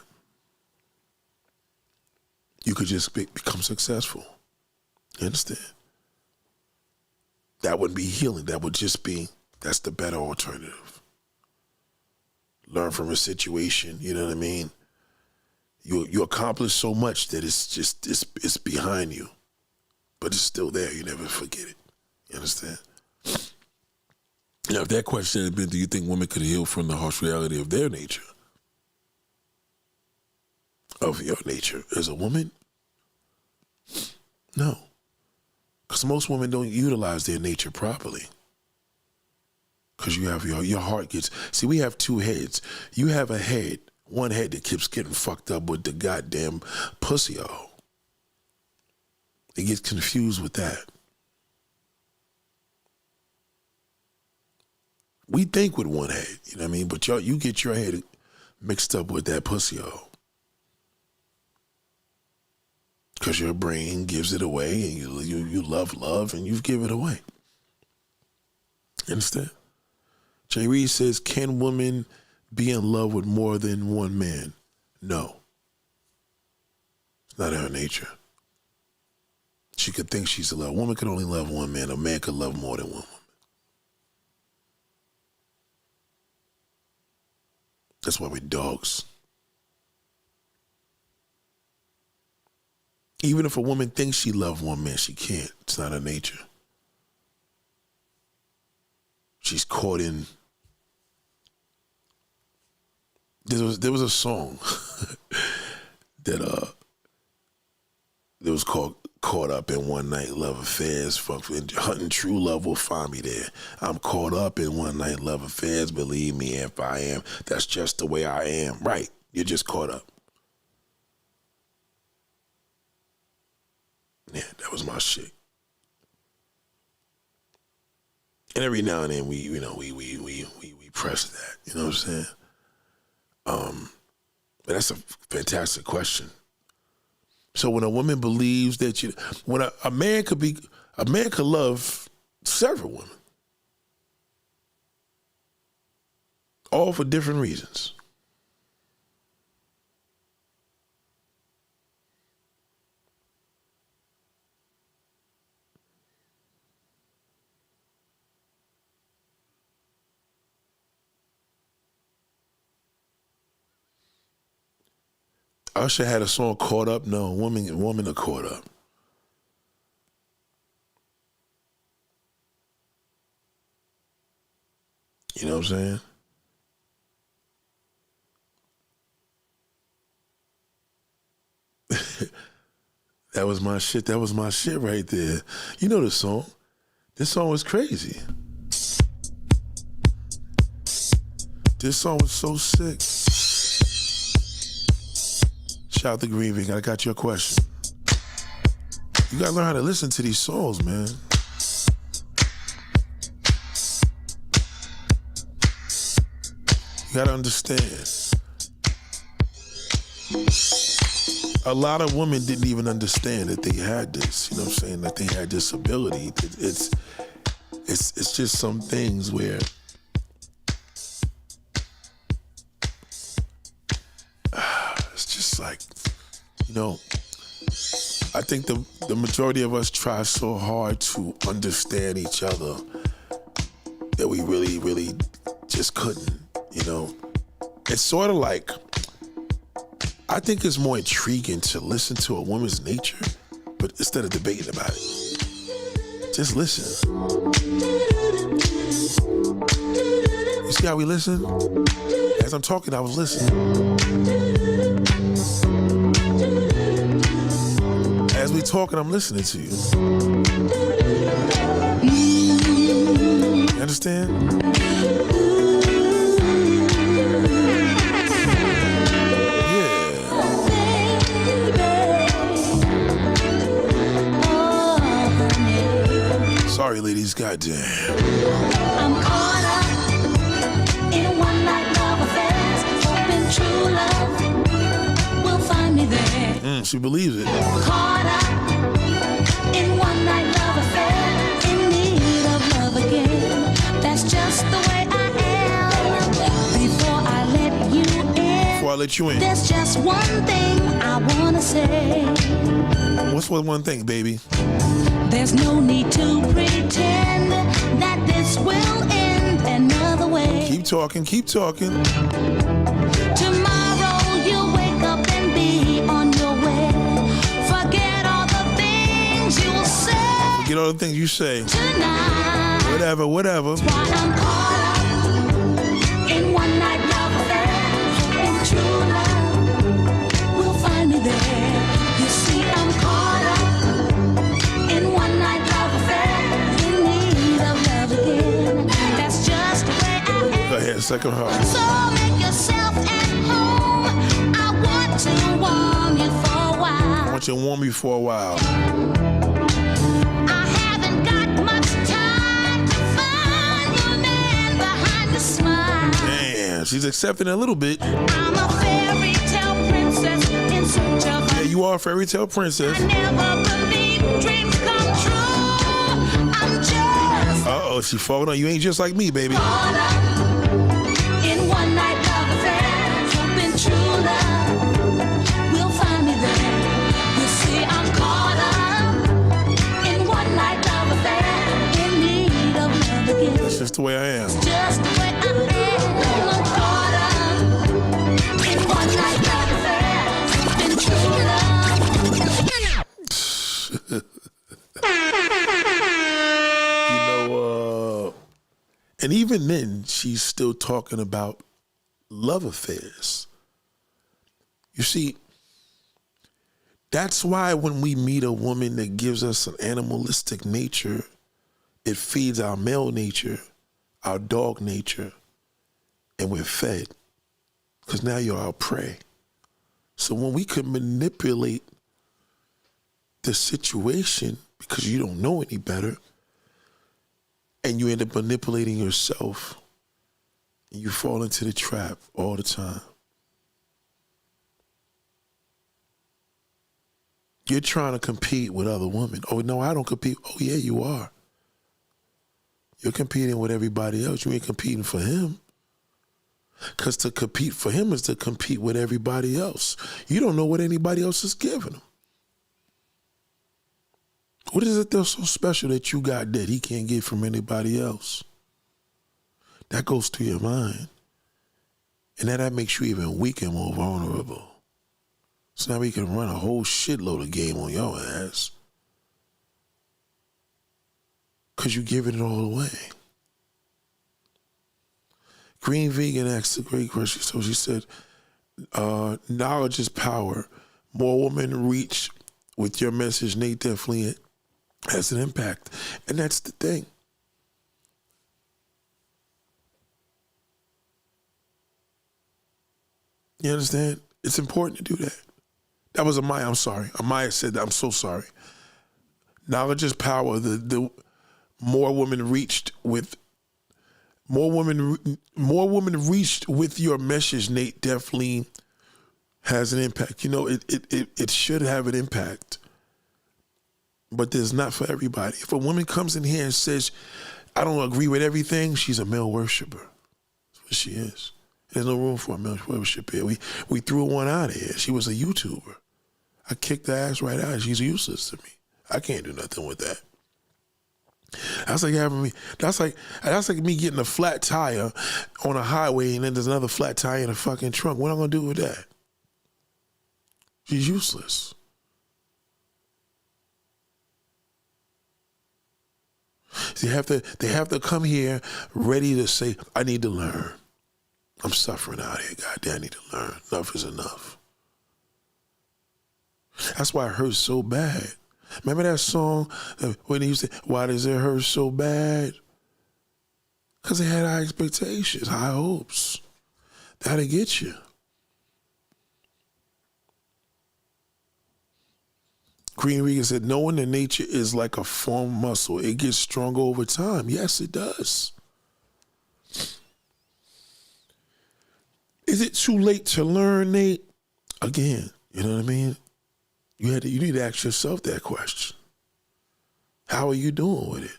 Speaker 1: You could just become successful. You understand? That wouldn't be healing. That would just be, that's the better alternative. Learn from a situation, you know what I mean? You accomplish so much that it's behind you, but it's still there. You never forget it. You understand? Now, if that question had been, do you think women could heal from the harsh reality of their nature? Of your nature as a woman? No. Because most women don't utilize their nature properly. Because you have your heart gets, see, we have two heads. You have a head, one head that keeps getting fucked up with the goddamn pussy hole. It gets confused with that. We think with one head, you know what I mean? But you get your head mixed up with that pussy hole. Because your brain gives it away, and you love, and you give it away. You understand? Jay Reed says, can women be in love with more than one man? No. It's not in her nature. She could think she's in love. A woman could only love one man. A man could love more than one woman. That's why we're dogs. Even if a woman thinks she loves one man, she can't. It's not her nature. She's caught in. There was a song that was called "Caught Up in One Night Love Affairs." Hunting true love will find me there. I'm caught up in one night love affairs. Believe me, if I am, that's just the way I am. Right? You're just caught up. Yeah, that was my shit. And every now and then we press that. You know what I'm saying? But that's a fantastic question. So when a woman believes that when a man could love several women, all for different reasons. Usher had a song "Caught Up." No, women are caught up. You know what I'm saying? That was my shit. That was my shit right there. You know this song. This song was crazy. This song was so sick. Shout out to Greenville. I got your question. You gotta learn how to listen to these songs, man. You gotta understand. A lot of women didn't even understand that they had this. You know what I'm saying? That they had this ability. It's just some things where it's just like, you know, I think the majority of us try so hard to understand each other that we really, really just couldn't, you know. It's sort of like, I think it's more intriguing to listen to a woman's nature, but instead of debating about it, just listen. You see how we listen? As I'm talking, I was listening. As we talking, I'm listening to you. You understand? Sorry, ladies, goddamn.
Speaker 2: I'm caught up
Speaker 1: She believes it.
Speaker 2: Caught up in one night love affair, in need of love again. That's just the way I am. Before I let you in,
Speaker 1: Before I let you in,
Speaker 2: there's just one thing I wanna say.
Speaker 1: what's one thing, baby?
Speaker 2: There's no need to pretend that this will end another way.
Speaker 1: Keep talking, keep talking.
Speaker 2: Tomorrow you'll wake up and be on your way. Forget all the things you'll say.
Speaker 1: Forget all the things you say.
Speaker 2: Tonight,
Speaker 1: Whatever.
Speaker 2: why I'm caught up in one night love affair. And true love will find me there. You see, I'm caught up in one night love affair, in need of love again. That's just the way I am.
Speaker 1: Go ahead, second heart.
Speaker 2: So make yourself at home. I want to warm you for a
Speaker 1: I
Speaker 2: while.
Speaker 1: want you to warm me for a while.
Speaker 2: I haven't got much time to find the man behind the smile.
Speaker 1: Man, she's accepting a little bit.
Speaker 2: I'm a fairy tale princess in search of
Speaker 1: Yeah,
Speaker 2: a.
Speaker 1: you are a fairy tale princess.
Speaker 2: I never believe dreams come true. I'm just
Speaker 1: Uh-oh, she falling on you. Ain't just like me, baby.
Speaker 2: caught up in one night love affair, hoping true love will find me there. You see, I'm caught up in one night love affair, in need of love again.
Speaker 1: That's just the way I am.
Speaker 2: Just the way I am. I'm caught up in one night love affair, hoping true love.
Speaker 1: And even then, she's still talking about love affairs. You see, that's why when we meet a woman that gives us an animalistic nature, it feeds our male nature, our dog nature, and we're fed. Because now you're our prey. So when we can manipulate the situation because you don't know any better, and you end up manipulating yourself, and you fall into the trap all the time. You're trying to compete with other women. Oh, no, I don't compete. Oh, yeah, you are. You're competing with everybody else. You ain't competing for him. Because to compete for him is to compete with everybody else. You don't know what anybody else is giving him. What is it that's so special that you got that he can't get from anybody else? That goes through your mind. And that makes you even weak and more vulnerable. So now we can run a whole shitload of game on your ass. Because you're giving it all away. Green Vegan asked a great question. So she said, knowledge is power. More women reach with your message, Nate definitely has an impact. And that's the thing. You understand? It's important to do that. That was Amaya, I'm sorry. Amaya said that, I'm so sorry. Knowledge is power. The more women reached with your message, Nate, definitely has an impact. You know, it should have an impact. But there's not for everybody. If a woman comes in here and says, I don't agree with everything, she's a male worshiper. That's what she is. There's no room for a male worship here. We threw one out of here. She was a YouTuber. I kicked her ass right out. She's useless to me. I can't do nothing with that. That's like having me. That's like me getting a flat tire on a highway, and then there's another flat tire in a fucking trunk. What am I gonna do with that? She's useless. So they have to come here ready to say, I need to learn. I'm suffering out here. Goddamn, I need to learn. Enough is enough. That's why it hurts so bad. Remember that song when he used to, why does it hurt so bad? Because they had high expectations, high hopes. That'll get you. Green Regan said, knowing that nature is like a formed muscle. It gets stronger over time. Yes, it does. Is it too late to learn, Nate? Again, you know what I mean? You need to ask yourself that question. How are you doing with it?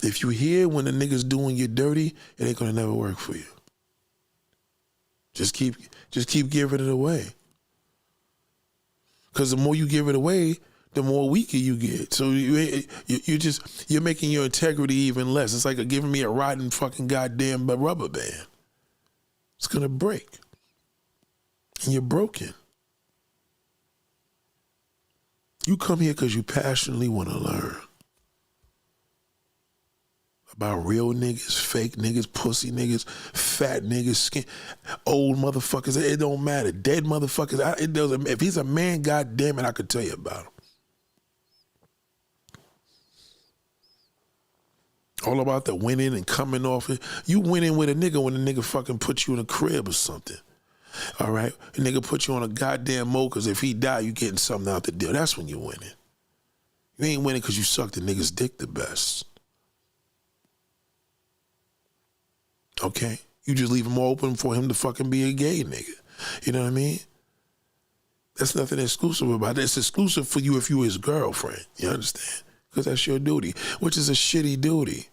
Speaker 1: If you hear when the niggas doing you dirty, it ain't gonna never work for you. Just keep giving it away. Because the more you give it away, the more weaker you get. So you're making your integrity even less. It's like giving me a rotten fucking goddamn rubber band. It's gonna break. And you're broken. You come here because you passionately want to learn about real niggas, fake niggas, pussy niggas, fat niggas, skin, old motherfuckers. It don't matter. Dead motherfuckers. It doesn't. If he's a man, goddamn it, I could tell you about him. All about the winning and coming off it. You winning with a nigga when a nigga fucking put you in a crib or something. All right? A nigga put you on a goddamn mo because if he die, you getting something out the deal. That's when you're winning. You ain't winning because you suck the nigga's dick the best. Okay? You just leave him open for him to fucking be a gay nigga. You know what I mean? There's nothing exclusive about it. It's exclusive for you if you his girlfriend. You understand? Because that's your duty, which is a shitty duty.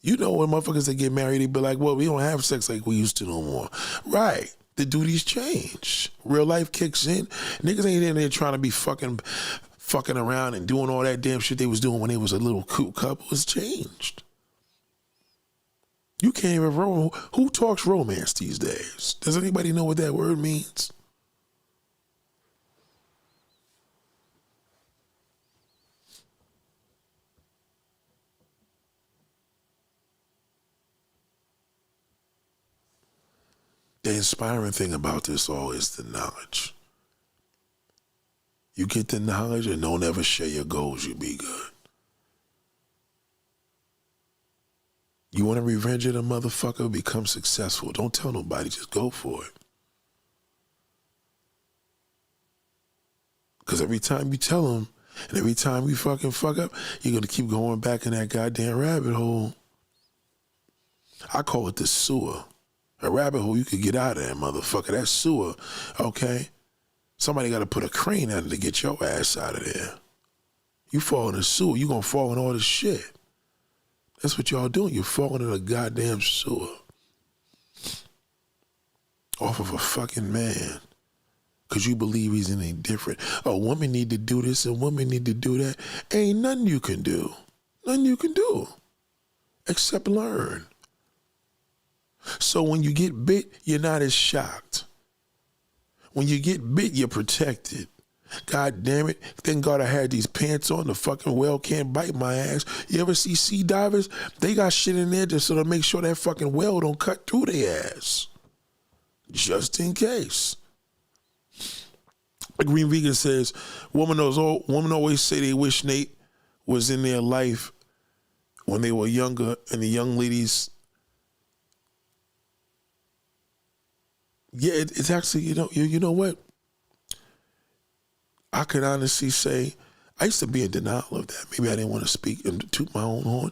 Speaker 1: You know when motherfuckers that get married, they be like, well, we don't have sex like we used to no more. Right. The duties change. Real life kicks in. Niggas ain't in there trying to be fucking around and doing all that damn shit they was doing when they was a little cute couple. It's changed. You can't even who talks romance these days? Does anybody know what that word means? The inspiring thing about this all is the knowledge. You get the knowledge and don't ever share your goals, you be good. You want to revenge it, a motherfucker, become successful. Don't tell nobody, just go for it. Because every time you tell them, and every time you fucking fuck up, you're going to keep going back in that goddamn rabbit hole. I call it the sewer. A rabbit hole, you could get out of that motherfucker. That sewer, okay? Somebody got to put a crane under to get your ass out of there. You fall in the sewer, you going to fall in all this shit. That's what y'all doing. You're falling in a goddamn sewer. Off of a fucking man. Because you believe he's any different. A woman need to do this, a woman need to do that. Ain't nothing you can do. Nothing you can do. Except learn. So when you get bit, you're not as shocked. When you get bit, you're protected. God damn it. Thank God I had these pants on. The fucking whale can't bite my ass. You ever see sea divers? They got shit in there just so to make sure that fucking whale don't cut through their ass. Just in case. Green Vegan says, women always say they wish Nate was in their life when they were younger, and the young ladies. Yeah, it's actually, you know what? I could honestly say, I used to be in denial of that. Maybe I didn't want to speak and toot my own horn.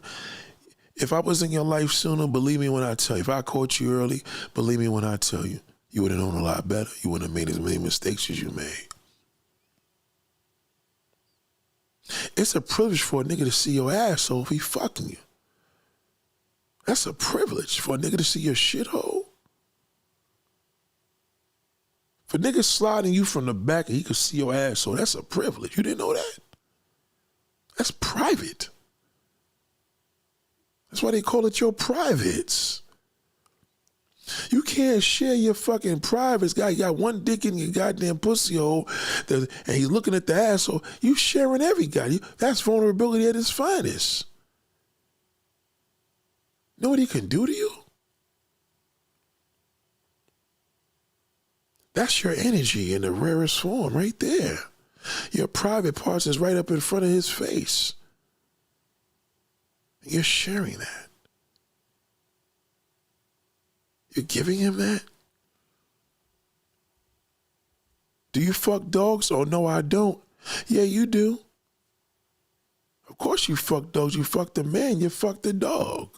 Speaker 1: If I was in your life sooner, believe me when I tell you. If I caught you early, believe me when I tell you. You would have known a lot better. You wouldn't have made as many mistakes as you made. It's a privilege for a nigga to see your asshole if he fucking you. That's a privilege for a nigga to see your shithole. For niggas sliding you from the back and he could see your asshole, that's a privilege. You didn't know that? That's private. That's why they call it your privates. You can't share your fucking privates. Guy, you got one dick in your goddamn pussy hole and he's looking at the asshole. You sharing every guy. That's vulnerability at its finest. You know what he can do to you? That's your energy in the rarest form right there. Your private parts is right up in front of his face. You're sharing that. You're giving him that? Do you fuck dogs? Oh, no, I don't. Yeah, you do. Of course you fuck dogs. You fuck the man. You fuck the dog.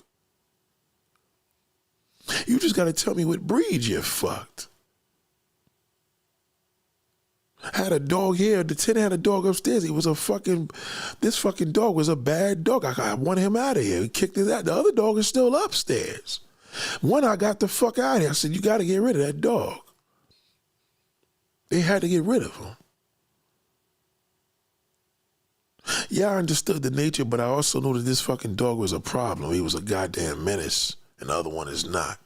Speaker 1: You just got to tell me what breed you fucked. Had a dog here. The tenant had a dog upstairs. This fucking dog was a bad dog. I wanted him out of here. He kicked it out. The other dog is still upstairs. One, I got the fuck out of here. I said, you got to get rid of that dog. They had to get rid of him. Yeah, I understood the nature, but I also knew that this fucking dog was a problem. He was a goddamn menace, and the other one is not.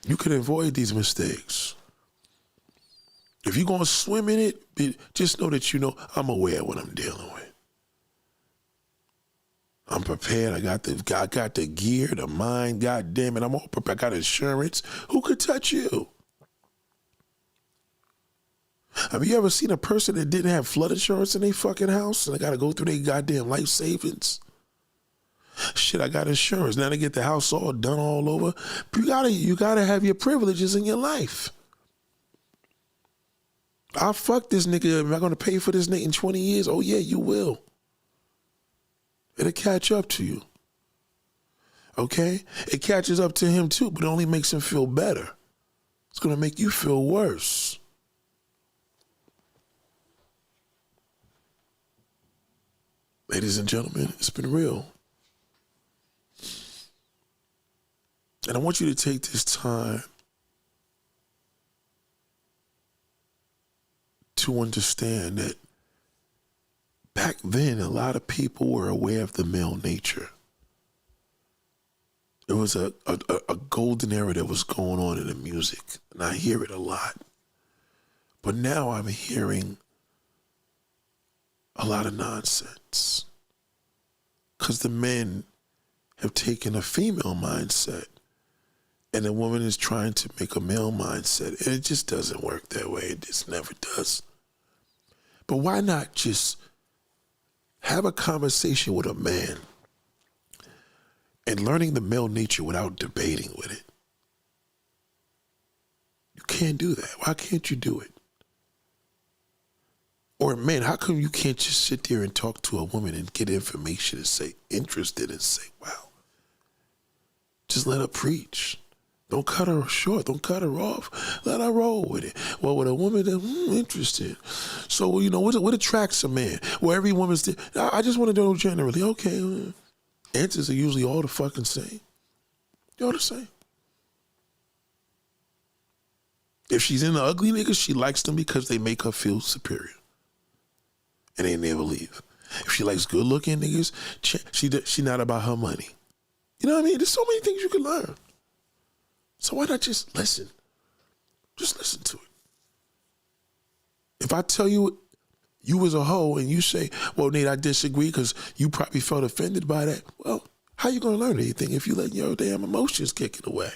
Speaker 1: You can avoid these mistakes. If you're going to swim in it, just know that I'm aware of what I'm dealing with. I'm prepared. I got the gear, the mind, God damn it. I'm all prepared. I got insurance. Who could touch you? Have you ever seen a person that didn't have flood insurance in their fucking house and they got to go through their goddamn life savings? Shit, I got insurance. Now they get the house all done all over. You gotta have your privileges in your life. I'll fuck this nigga. Am I gonna pay for this nigga in 20 years? Oh yeah, you will. It'll catch up to you. Okay? It catches up to him too, but it only makes him feel better. It's gonna make you feel worse. Ladies and gentlemen, it's been real. And I want you to take this time to understand that back then, a lot of people were aware of the male nature. There was a golden era that was going on in the music, and I hear it a lot. But now I'm hearing a lot of nonsense because the men have taken a female mindset and the woman is trying to make a male mindset, and it just doesn't work that way. It just never does. But why not just have a conversation with a man and learning the male nature without debating with it? You can't do that. Why can't you do it? Or man, how come you can't just sit there and talk to a woman and get information and say, interested and say, wow, just let her preach. Don't cut her short. Don't cut her off. Let her roll with it. Well, with a woman that's interested. So, what attracts a man? Well, every woman's, I just want to know generally. Okay, answers are usually all the fucking same. They're all the same. If she's in the ugly niggas, she likes them because they make her feel superior. And they never leave. If she likes good looking niggas, she not about her money. You know what I mean? There's so many things you can learn. So why not just listen? Just listen to it. If I tell you you was a hoe and you say, well, Nate, I disagree because you probably felt offended by that. Well, how you going to learn anything if you let your damn emotions kick it away?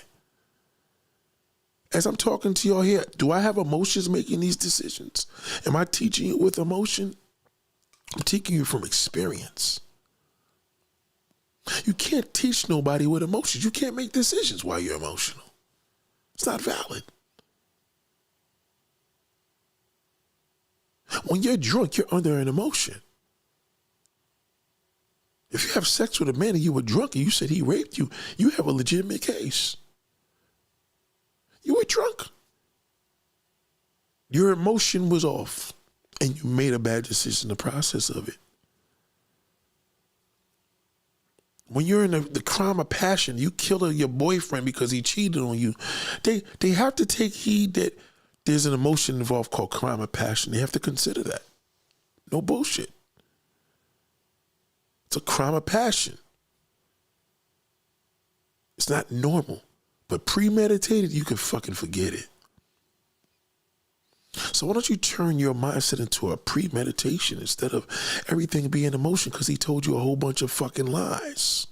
Speaker 1: As I'm talking to y'all here, do I have emotions making these decisions? Am I teaching you with emotion? I'm teaching you from experience. You can't teach nobody with emotions. You can't make decisions while you're emotional. It's not valid. When you're drunk, you're under an emotion. If you have sex with a man and you were drunk and you said he raped you, you have a legitimate case. You were drunk. Your emotion was off and you made a bad decision in the process of it. When you're in the crime of passion, you kill your boyfriend because he cheated on you. They have to take heed that there's an emotion involved called crime of passion. They have to consider that. No bullshit. It's a crime of passion. It's not normal. But premeditated, you can fucking forget it. So why don't you turn your mindset into a premeditation instead of everything being emotion because he told you a whole bunch of fucking lies.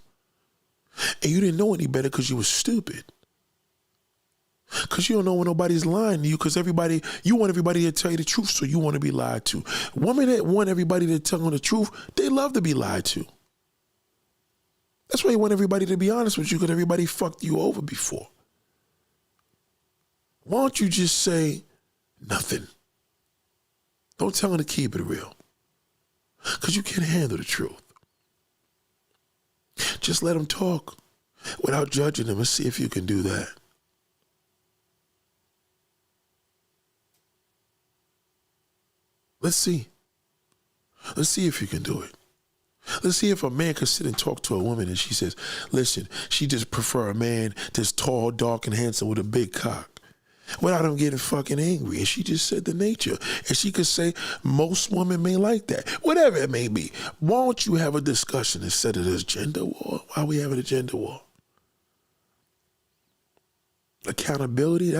Speaker 1: And you didn't know any better because you were stupid. Because you don't know when nobody's lying to you because you want everybody to tell you the truth, so you want to be lied to. Women that want everybody to tell them the truth, they love to be lied to. That's why you want everybody to be honest with you because everybody fucked you over before. Why don't you just say nothing? Don't tell them to keep it real because you can't handle the truth. Just let them talk without judging them and see if you can do that. Let's see. Let's see if you can do it. Let's see if a man could sit and talk to a woman and she says, listen, she just prefer a man that's tall, dark, and handsome with a big cock, without him getting fucking angry. And she just said the nature. And she could say, most women may like that. Whatever it may be. Why don't you have a discussion instead of this gender war? Why are we having a gender war? Accountability,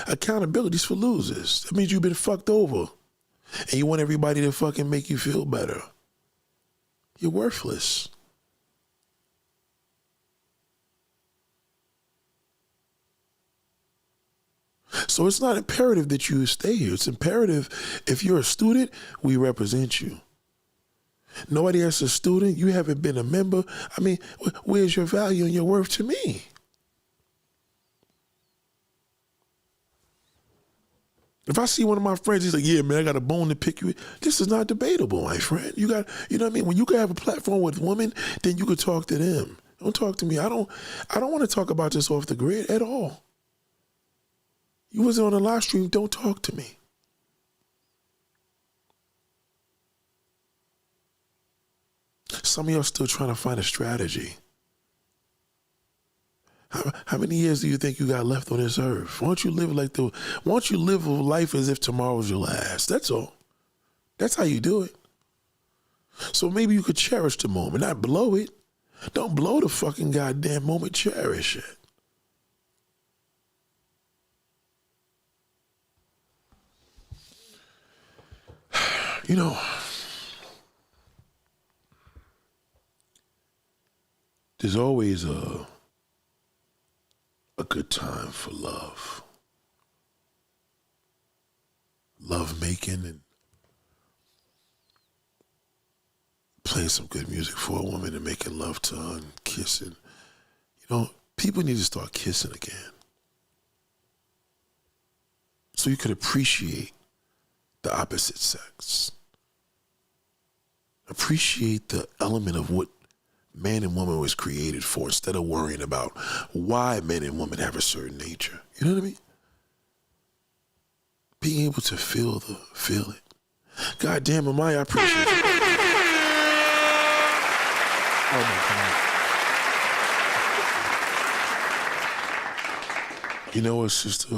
Speaker 1: accountability's for losers. That means you've been fucked over. And you want everybody to fucking make you feel better. You're worthless. So it's not imperative that you stay here. It's imperative if you're a student, we represent you. Nobody else is a student. You haven't been a member. I mean, where's your value and your worth to me? If I see one of my friends, he's like, yeah, man, I got a bone to pick you with. This is not debatable, my friend. You got, you know what I mean? When you can have a platform with women, then you could talk to them. Don't talk to me. I don't want to talk about this off the grid at all. You wasn't on the live stream, don't talk to me. Some of y'all still trying to find a strategy. How many years do you think you got left on this earth? Why don't you live a life as if tomorrow's your last? That's all. That's how you do it. So maybe you could cherish the moment, not blow it. Don't blow the fucking goddamn moment, cherish it. You know, there's always a good time for love. Love making and playing some good music for a woman and making love to her and kissing. You know, people need to start kissing again. So you could appreciate the opposite sex. Appreciate the element of what man and woman was created for instead of worrying about why men and women have a certain nature. You know what I mean? Being able to feel it. God damn, Amaya, I appreciate it. Oh my God. You know what, sister?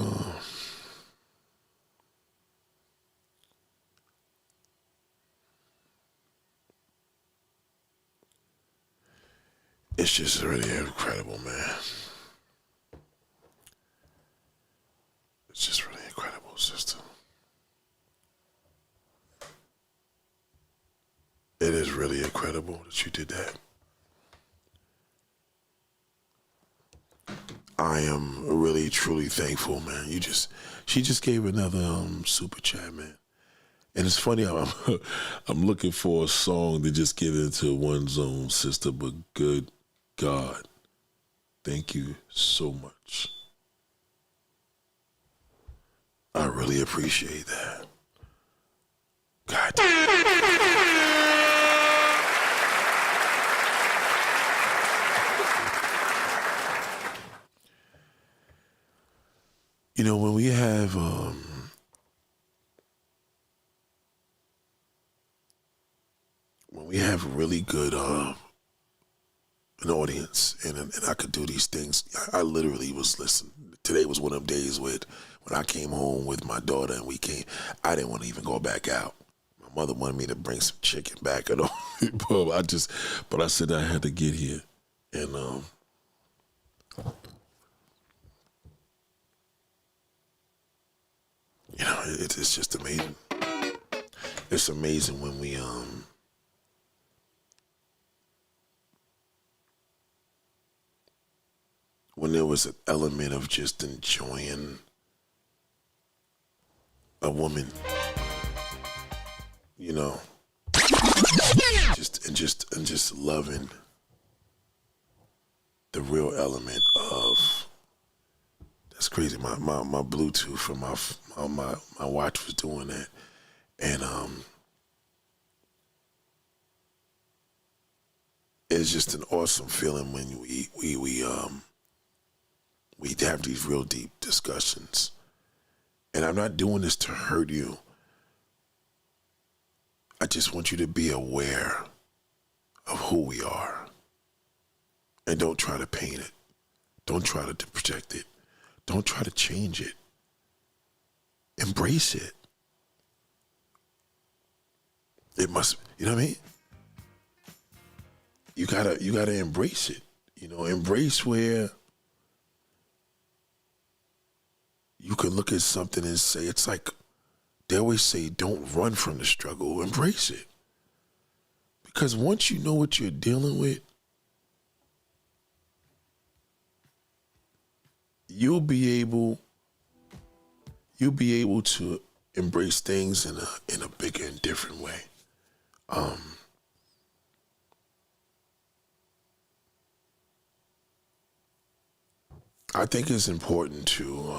Speaker 1: It's just really incredible, man. It's just really incredible, sister. It is really incredible that you did that. I am really, truly thankful, man. She just gave another super chat, man. And it's funny, I'm looking for a song to just get into one's own, sister, but good God, thank you so much. I really appreciate that. God damn. You know, when we have really good an audience and I could do these things, I literally was listening. Today was one of them days when I came home with my daughter and I didn't want to even go back out. My mother wanted me to bring some chicken back and all, but I said I had to get here. And you know, it's just amazing. It's amazing when there was an element of just enjoying a woman, you know, just loving the real element of. That's crazy. My Bluetooth from my watch was doing that, and it's just an awesome feeling when we have these real deep discussions. And I'm not doing this to hurt you. I just want you to be aware of who we are. And don't try to paint it. Don't try to project it. Don't try to change it. Embrace it. It must, you know what I mean? You gotta embrace it. You know, embrace where you can look at something and say, it's like, they always say, don't run from the struggle, embrace it. Because once you know what you're dealing with, you'll be able to embrace things in a bigger and different way. I think it's important to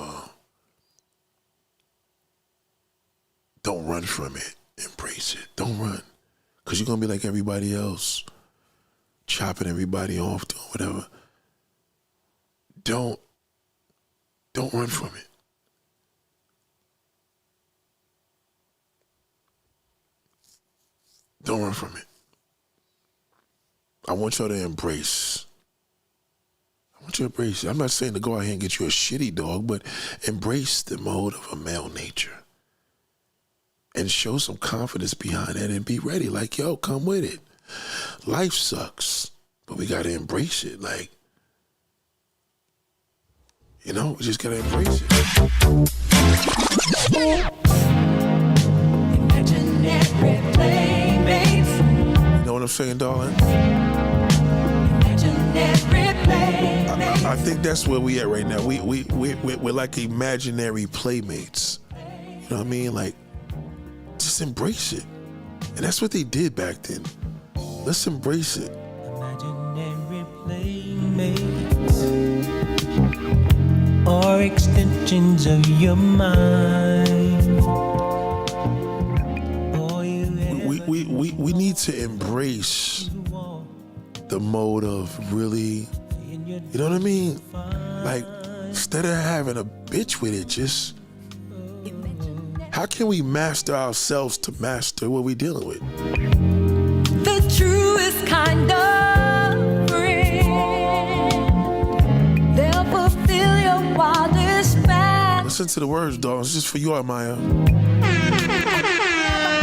Speaker 1: don't run from it. Embrace it. Don't run. Because you're going to be like everybody else, chopping everybody off, doing whatever. Don't run from it. Don't run from it. I want y'all to embrace. I want you to embrace it. I'm not saying to go out here and get you a shitty dog, but embrace the mode of a male nature. And show some confidence behind it and be ready. Like, yo, come with it. Life sucks, but we got to embrace it. Like, you know, we just got to embrace it.
Speaker 2: Imaginary playmates.
Speaker 1: You know what I'm saying, darling?
Speaker 2: Imaginary playmates.
Speaker 1: I think that's where we at right now. We're like imaginary playmates. You know what I mean? Like, just embrace it. And that's what they did back then. Let's embrace it.
Speaker 3: Imaginary playmates or extensions of your mind.
Speaker 1: We need to embrace the mode of really, you know what I mean? Like, instead of having a bitch with it, just, how can we master ourselves to master what we're dealing with?
Speaker 2: The truest kind of friend. They'll fulfill your wildest plans.
Speaker 1: Listen to the words, dog. It's just for you, Amaya.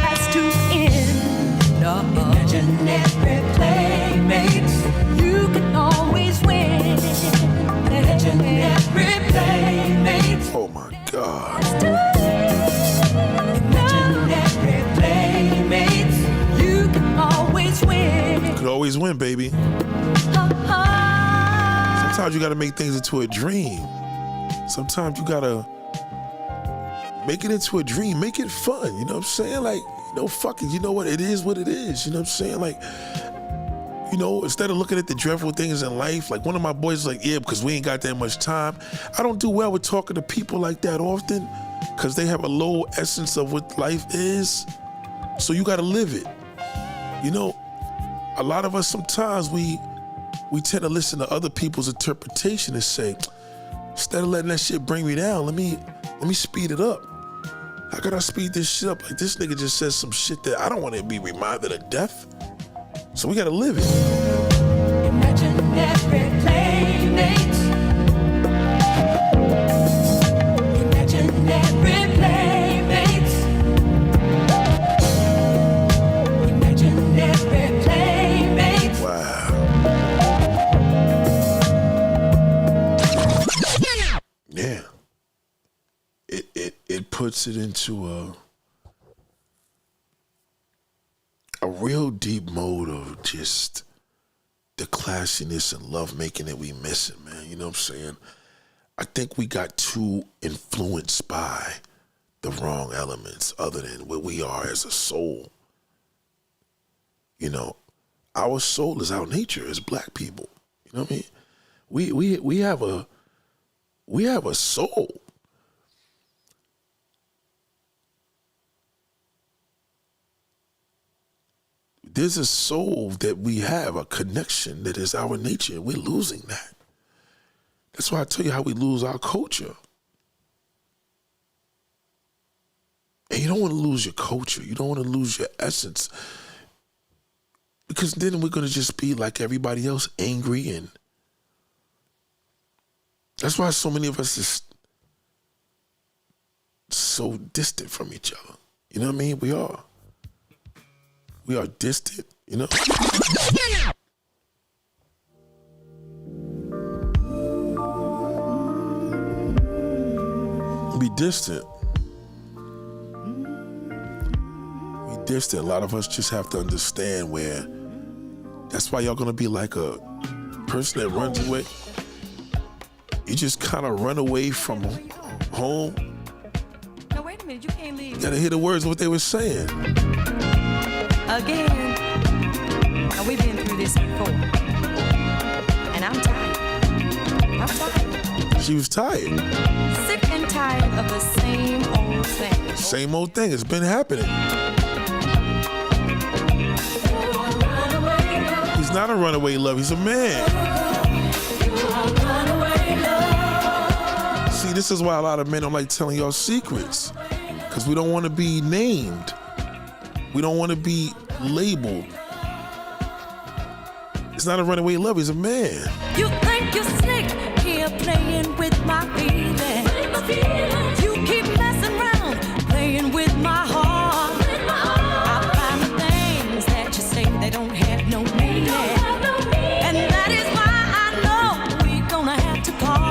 Speaker 2: Has to end. No. Imaginary playmates. You can always win. Imaginary playmates.
Speaker 1: Oh my God.
Speaker 2: Imaginary playmates. You can always win.
Speaker 1: Could always win, baby. Sometimes you gotta make things into a dream. Sometimes you gotta make it into a dream. Make it fun. You know what I'm saying? Like, you know, fuck it. You know what? It is what it is. You know what I'm saying? Like, you know, instead of looking at the dreadful things in life, like one of my boys is like, yeah, because we ain't got that much time. I don't do well with talking to people like that often because they have a low essence of what life is. So you got to live it. You know, a lot of us sometimes we tend to listen to other people's interpretation and say, instead of letting that shit bring me down, let me speed it up. How can I speed this shit up? Like, this nigga just says some shit that I don't want to be reminded of death. So we gotta live it.
Speaker 2: Imaginary playmates. Imaginary playmates. Imaginary playmates.
Speaker 1: Wow. Yeah. It puts it into a real deep mode of just the classiness and lovemaking that we missing, man. You know what I'm saying? I think we got too influenced by the wrong elements other than what we are as a soul. You know, our soul is our nature as black people. You know what I mean? We have a soul. There's a soul that we have, a connection that is our nature, and we're losing that. That's why I tell you how we lose our culture. And you don't want to lose your culture. You don't want to lose your essence. Because then we're going to just be like everybody else, angry. And that's why so many of us is so distant from each other. You know what I mean? We are. We are distant, you know? Be distant. We distant. A lot of us just have to understand where that's why y'all gonna be like a person that runs away. You just kind of run away from home.
Speaker 4: No, wait a minute, you can't leave.
Speaker 1: You gotta hear the words of what they were saying.
Speaker 4: Again. Now, we've been through this before. And I'm tired. I'm tired.
Speaker 1: She was tired.
Speaker 4: Sick and tired of the same old thing.
Speaker 1: Same old thing. It's been happening. He's not a runaway love. He's a man. See, this is why a lot of men don't like telling y'all secrets. Because we don't want to be named. We don't want to be labeled. It's not a runaway love. He's a man.
Speaker 4: You think you're slick here playing with my feelings. You keep messing around playing with my heart. I find the things that you say they don't have no meaning. And that is why I know we're gonna have to part.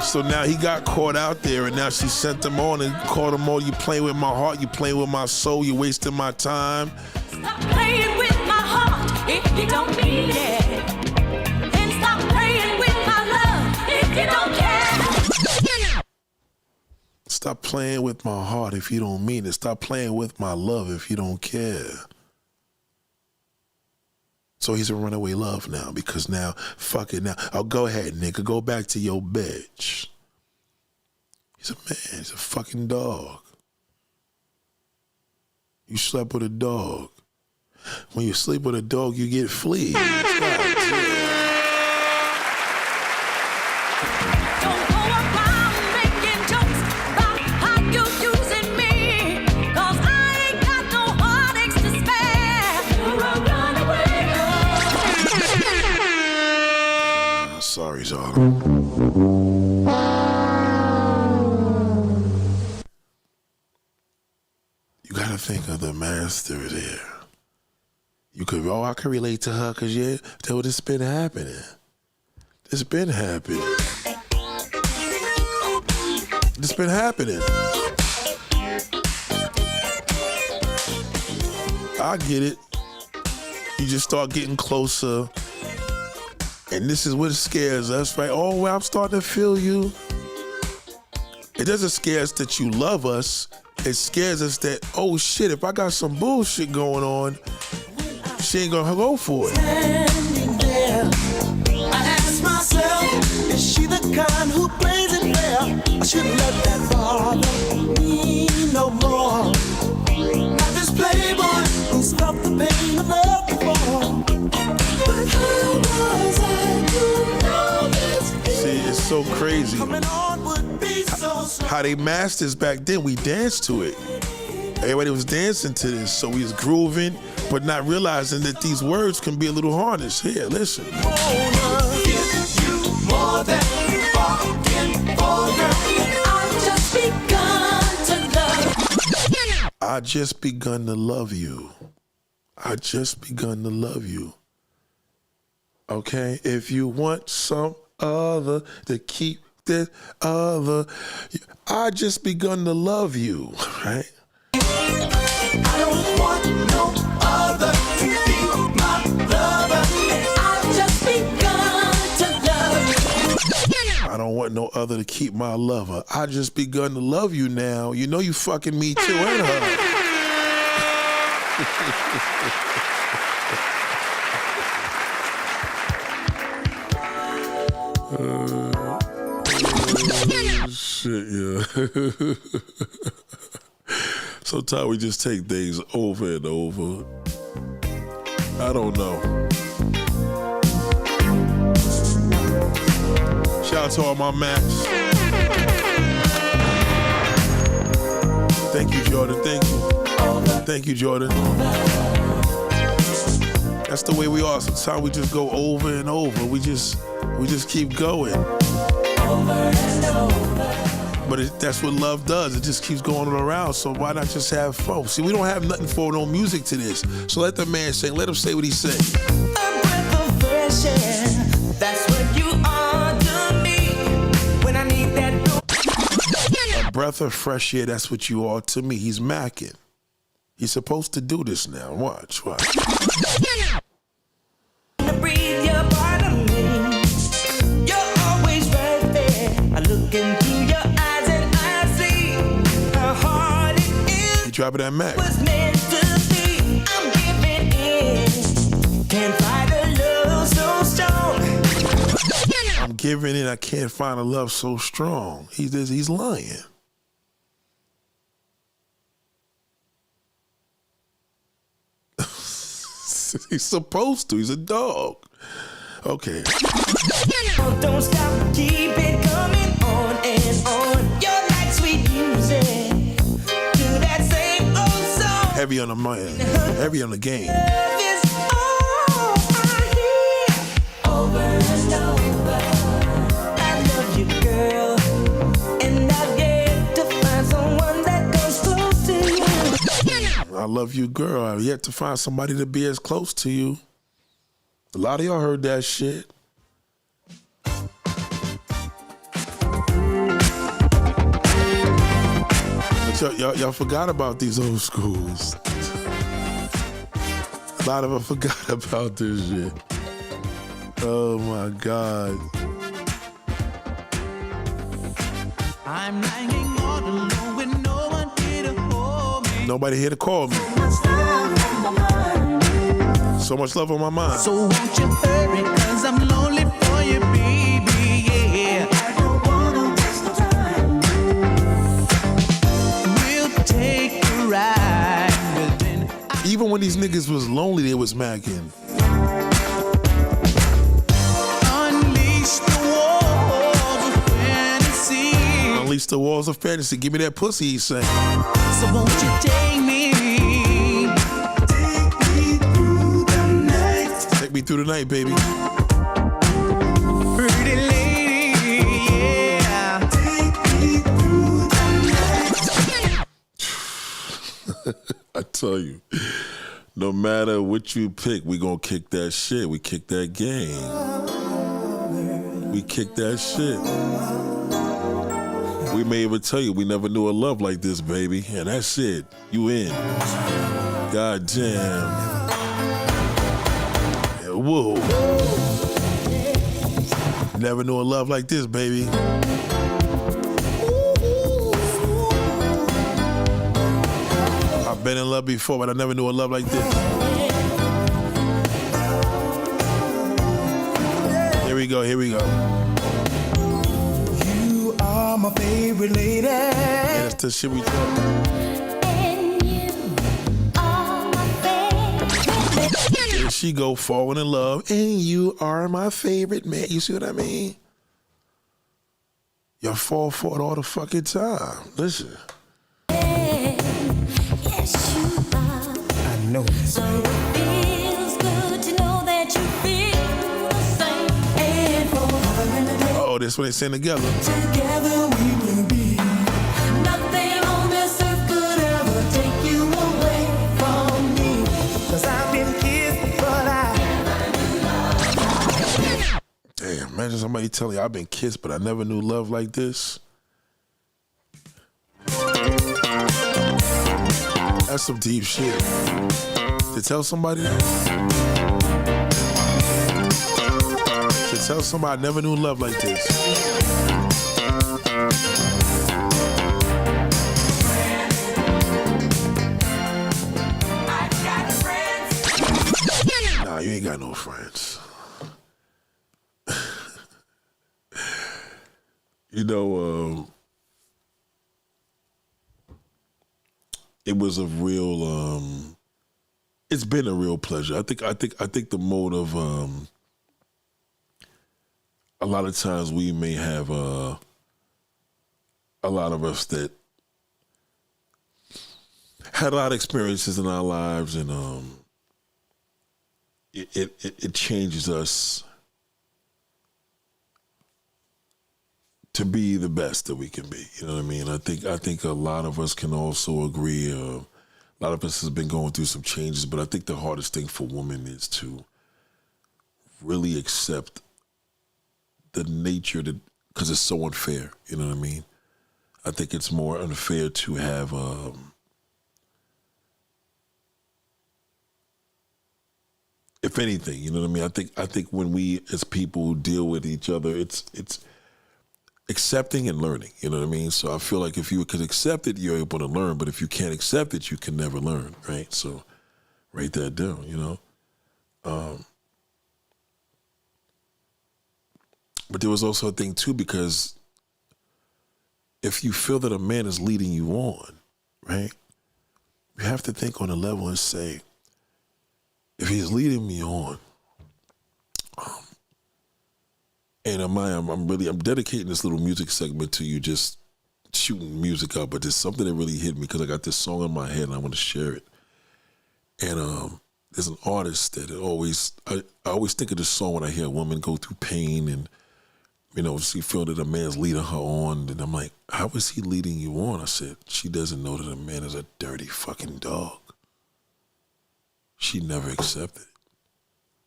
Speaker 1: So now he got caught out there, and now she sent him on and called him on. You playing with my heart. You playing with my soul. You wasting my time.
Speaker 4: Stop playing with my heart if you don't mean it. And stop playing with my love if you don't care.
Speaker 1: Stop playing with my heart if you don't mean it. Stop playing with my love if you don't care. So he's a runaway love now because now, fuck it now. Oh, go ahead, nigga. Go back to your bitch. He's a man. He's a fucking dog. You slept with a dog. When you sleep with a dog, you get fleas. God damn.
Speaker 4: Don't go around making jokes about how you using me. 'Cause I ain't got no heartaches to spare. You're a runaway love.
Speaker 1: Sorry, Zara. You gotta think of the master there. You could, I can relate to her because, yeah, that's what it's been happening. It's been happening. It's been happening. I get it. You just start getting closer. And this is what scares us, right? Oh, well, I'm starting to feel you. It doesn't scare us that you love us. It scares us that, oh, shit, if I got some bullshit going on, she ain't gonna go for it.
Speaker 5: Standing there, I ask myself, is she the kind who plays it fair? I shouldn't let that bother me no more. Not this playboy who's felt the pain of love before. But how was I to know this?
Speaker 1: See, it's so crazy
Speaker 5: Coming on would be so
Speaker 1: how they masters back then. We danced to it. Everybody was dancing to this, so we was grooving, but not realizing that these words can be a little harness. Here, listen.
Speaker 5: more than bargain for, girl.
Speaker 4: I've just begun to love.
Speaker 1: I just begun to love you. I just begun to love you. Okay? If you want some other to keep this other, I just begun to love you, right?
Speaker 5: I don't want no other to be my lover.
Speaker 4: I've just begun to love.
Speaker 1: I don't want no other to keep my lover. I just begun to love you now. You know you fucking me too, ain't her? Shit, yeah. Sometimes we just take things over and over. I don't know. Shout out to all my Macs. Thank you, Jordan. Thank you. Thank you, Jordan. That's the way we are. Sometimes we just go over and over. We just keep going. But that's what love does. It just keeps going around. So why not just have fun? See, we don't have nothing for no music to this. So let the man sing. Let him say what he say.
Speaker 5: A breath of fresh air. That's what you are to me. When I need that.
Speaker 1: A breath of fresh air. That's what you are to me. He's macking. He's supposed to do this now. Watch.
Speaker 5: To breathe your part of me. You're always right there. I look into your eyes and I see how hard it is.
Speaker 1: You dropping that Mac.
Speaker 5: Was meant to be. I'm giving in. Can't fight a love so strong.
Speaker 1: I'm giving in. I can't find a love so strong. He's lying. He's supposed to. He's a dog. Okay.
Speaker 5: Don't stop, keep it coming on and on. You're like sweet music to that same old song.
Speaker 1: Heavy on the mind. Heavy on the game.
Speaker 5: Love is all I hear over and over. I love you, girl, and I've yet to find someone that comes close to you.
Speaker 1: I love you, girl. I've yet to find somebody to be as close to you. A lot of y'all heard that shit. But y'all forgot about these old schools. A lot of them forgot about this shit. Oh my God.
Speaker 3: I'm lying all alone with no one here to hold me.
Speaker 1: Nobody here to call me. So much love on my mind.
Speaker 3: So won't you hurry, cause I'm lonely for you, baby, yeah. I don't wanna waste no time. We'll take a ride.
Speaker 1: Even when these niggas was lonely, they was macking.
Speaker 3: Unleash the walls of fantasy.
Speaker 1: Unleash the walls of fantasy. Give me that pussy, he's saying.
Speaker 3: So won't you take me?
Speaker 1: Take me through the night, baby.
Speaker 3: Pretty lady, yeah. Take me through the night.
Speaker 1: I tell you, no matter what you pick, we gonna kick that shit. We kick that game. We kick that shit. We may even tell you we never knew a love like this, baby. And that's it. You in. God damn. Yeah, whoa. Never knew a love like this, baby. I've been in love before, but I never knew a love like this. Here we go, here we go.
Speaker 5: You are my favorite lady.
Speaker 1: Yeah, that's the shit we talk. There she go, falling in love, and you are my favorite man. You see what I mean? Y'all fall for it all the fucking time. Listen.
Speaker 4: Yes, you are.
Speaker 5: I know this.
Speaker 4: So it feels good to know that you feel the same. And forever
Speaker 1: Oh, this when they sing together.
Speaker 5: Together we will be.
Speaker 4: nothing on this earth could ever take you away from me.
Speaker 5: Cause I've been kissed, but
Speaker 1: Damn, imagine somebody telling you I've been kissed, but I never knew love like this. That's some deep shit. To tell somebody that. To tell somebody I never knew love like this. Nah, you ain't got no friends. You know, it was a real. It's been a real pleasure. I think the motive. A lot of times we may have a lot of us that had a lot of experiences in our lives, and it changes us to be the best that we can be. You know what I mean? I think a lot of us can also agree. A lot of us has been going through some changes, but I think the hardest thing for women is to really accept the nature that, because it's so unfair. You know what I mean? I think it's more unfair to have if anything, you know what I mean? I think when we as people deal with each other, it's accepting and learning, you know what I mean? So I feel like if you can accept it, you're able to learn, but if you can't accept it, you can never learn, right? So write that down, you know? But there was also a thing too, because if you feel that a man is leading you on, right? You have to think on a level and say, if he's leading me on, and I'm dedicating this little music segment to you, just shooting music up, but there's something that really hit me because I got this song in my head and I want to share it. And there's an artist that I always think of this song when I hear a woman go through pain and, you know, she feel that a man's leading her on, and I'm like, how is he leading you on? I said, she doesn't know that a man is a dirty fucking dog. She never accepted it.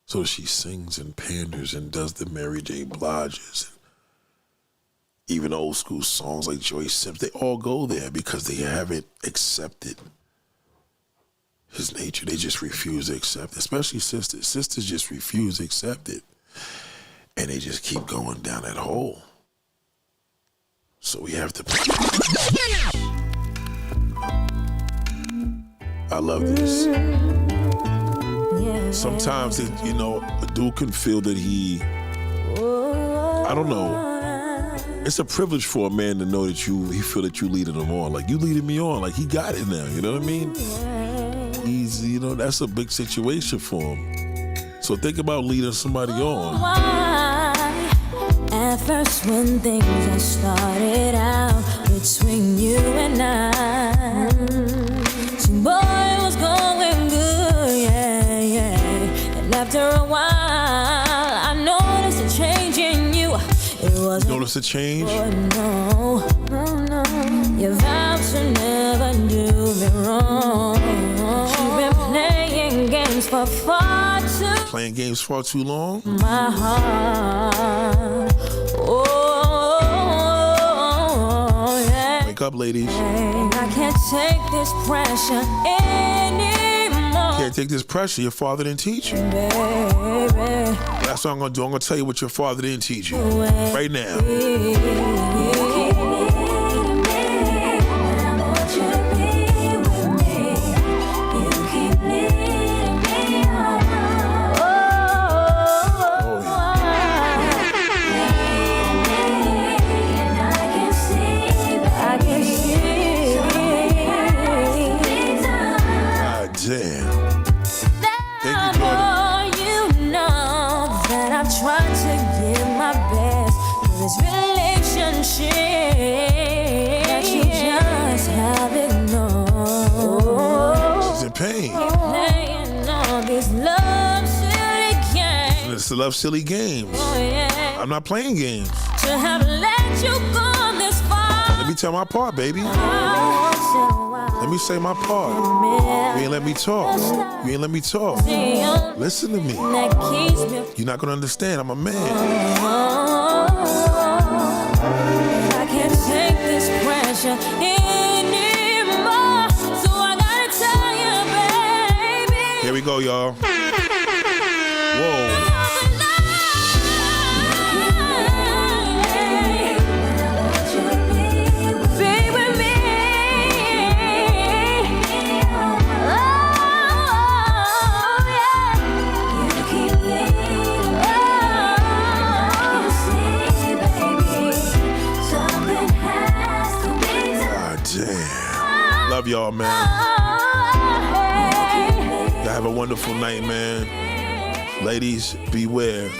Speaker 1: So she sings and panders and does the Mary J. Bliges. And even old school songs like Joyce Simpson, they all go there because they haven't accepted his nature. They just refuse to accept it, especially sisters. Sisters just refuse to accept it. And they just keep going down that hole. So we have to... I love this. Sometimes, you know, a dude can feel that I don't know. It's a privilege for a man to know that he feel that you leading him on. Like, you leading me on. Like, he got it now, you know what I mean? You know, that's a big situation for him. So think about leading somebody on.
Speaker 4: At first when things had started out between you and I, boy, it was going good, yeah. And after a while, I noticed a change in you. It wasn't.
Speaker 1: Notice a change?
Speaker 4: No. You vowed to never do me wrong. You've been playing games for far too.
Speaker 1: Playing games far too long?
Speaker 4: My heart. Yeah.
Speaker 1: Wake up, ladies.
Speaker 4: I can't take this pressure anymore.
Speaker 1: Can't take this pressure. Your father didn't teach you.
Speaker 4: Baby.
Speaker 1: That's what I'm gonna do. I'm gonna tell you what your father didn't teach you. Right now. It's the love silly games.
Speaker 4: Oh, yeah.
Speaker 1: I'm not playing games.
Speaker 4: To have let you go this far.
Speaker 1: Let me tell my part, baby. Let me say my part. You ain't let me talk. You ain't let me talk. Listen to me. You're not gonna understand. I'm a man.
Speaker 4: I can't take this pressure anymore. So I gotta tell you, baby.
Speaker 1: Here we go, y'all. Whoa. Love y'all, man. Y'all have a wonderful night, man. Ladies, beware.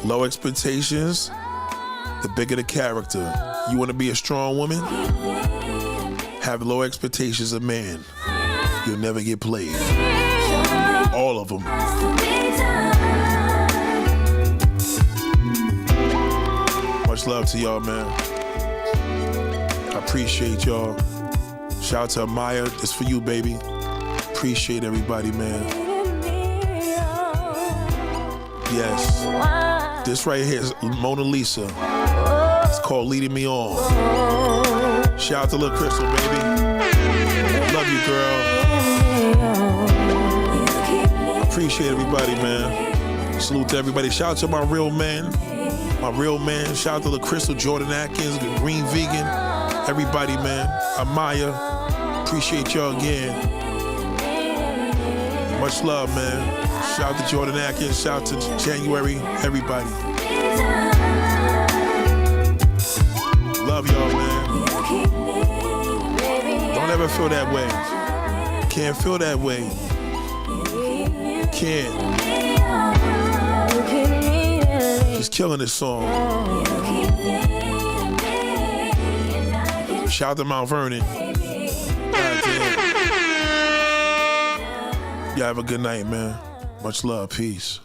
Speaker 1: Low expectations, the bigger the character. You want to be a strong woman? Have low expectations of man. You'll never get played. All of them. Much love to y'all, man. I appreciate y'all. Shout out to Amaya. It's for you, baby. Appreciate everybody, man. Yes. This right here is Mona Lisa. It's called Leading Me On. Shout out to Lil Crystal, baby. Love you, girl. Appreciate everybody, man. Salute to everybody. Shout out to my real man. My real man. Shout out to Lil Crystal, Jordan Atkins, the Green Vegan. Everybody, man. Amaya. Appreciate y'all again. Much love, man. Shout out to Jordan Atkins. Shout out to January. Everybody. Love y'all, man. Don't ever feel that way. Can't feel that way. Can't. He's killing this song. Shout out to Mount Vernon. Y'all have a good night, man. Much love. Peace.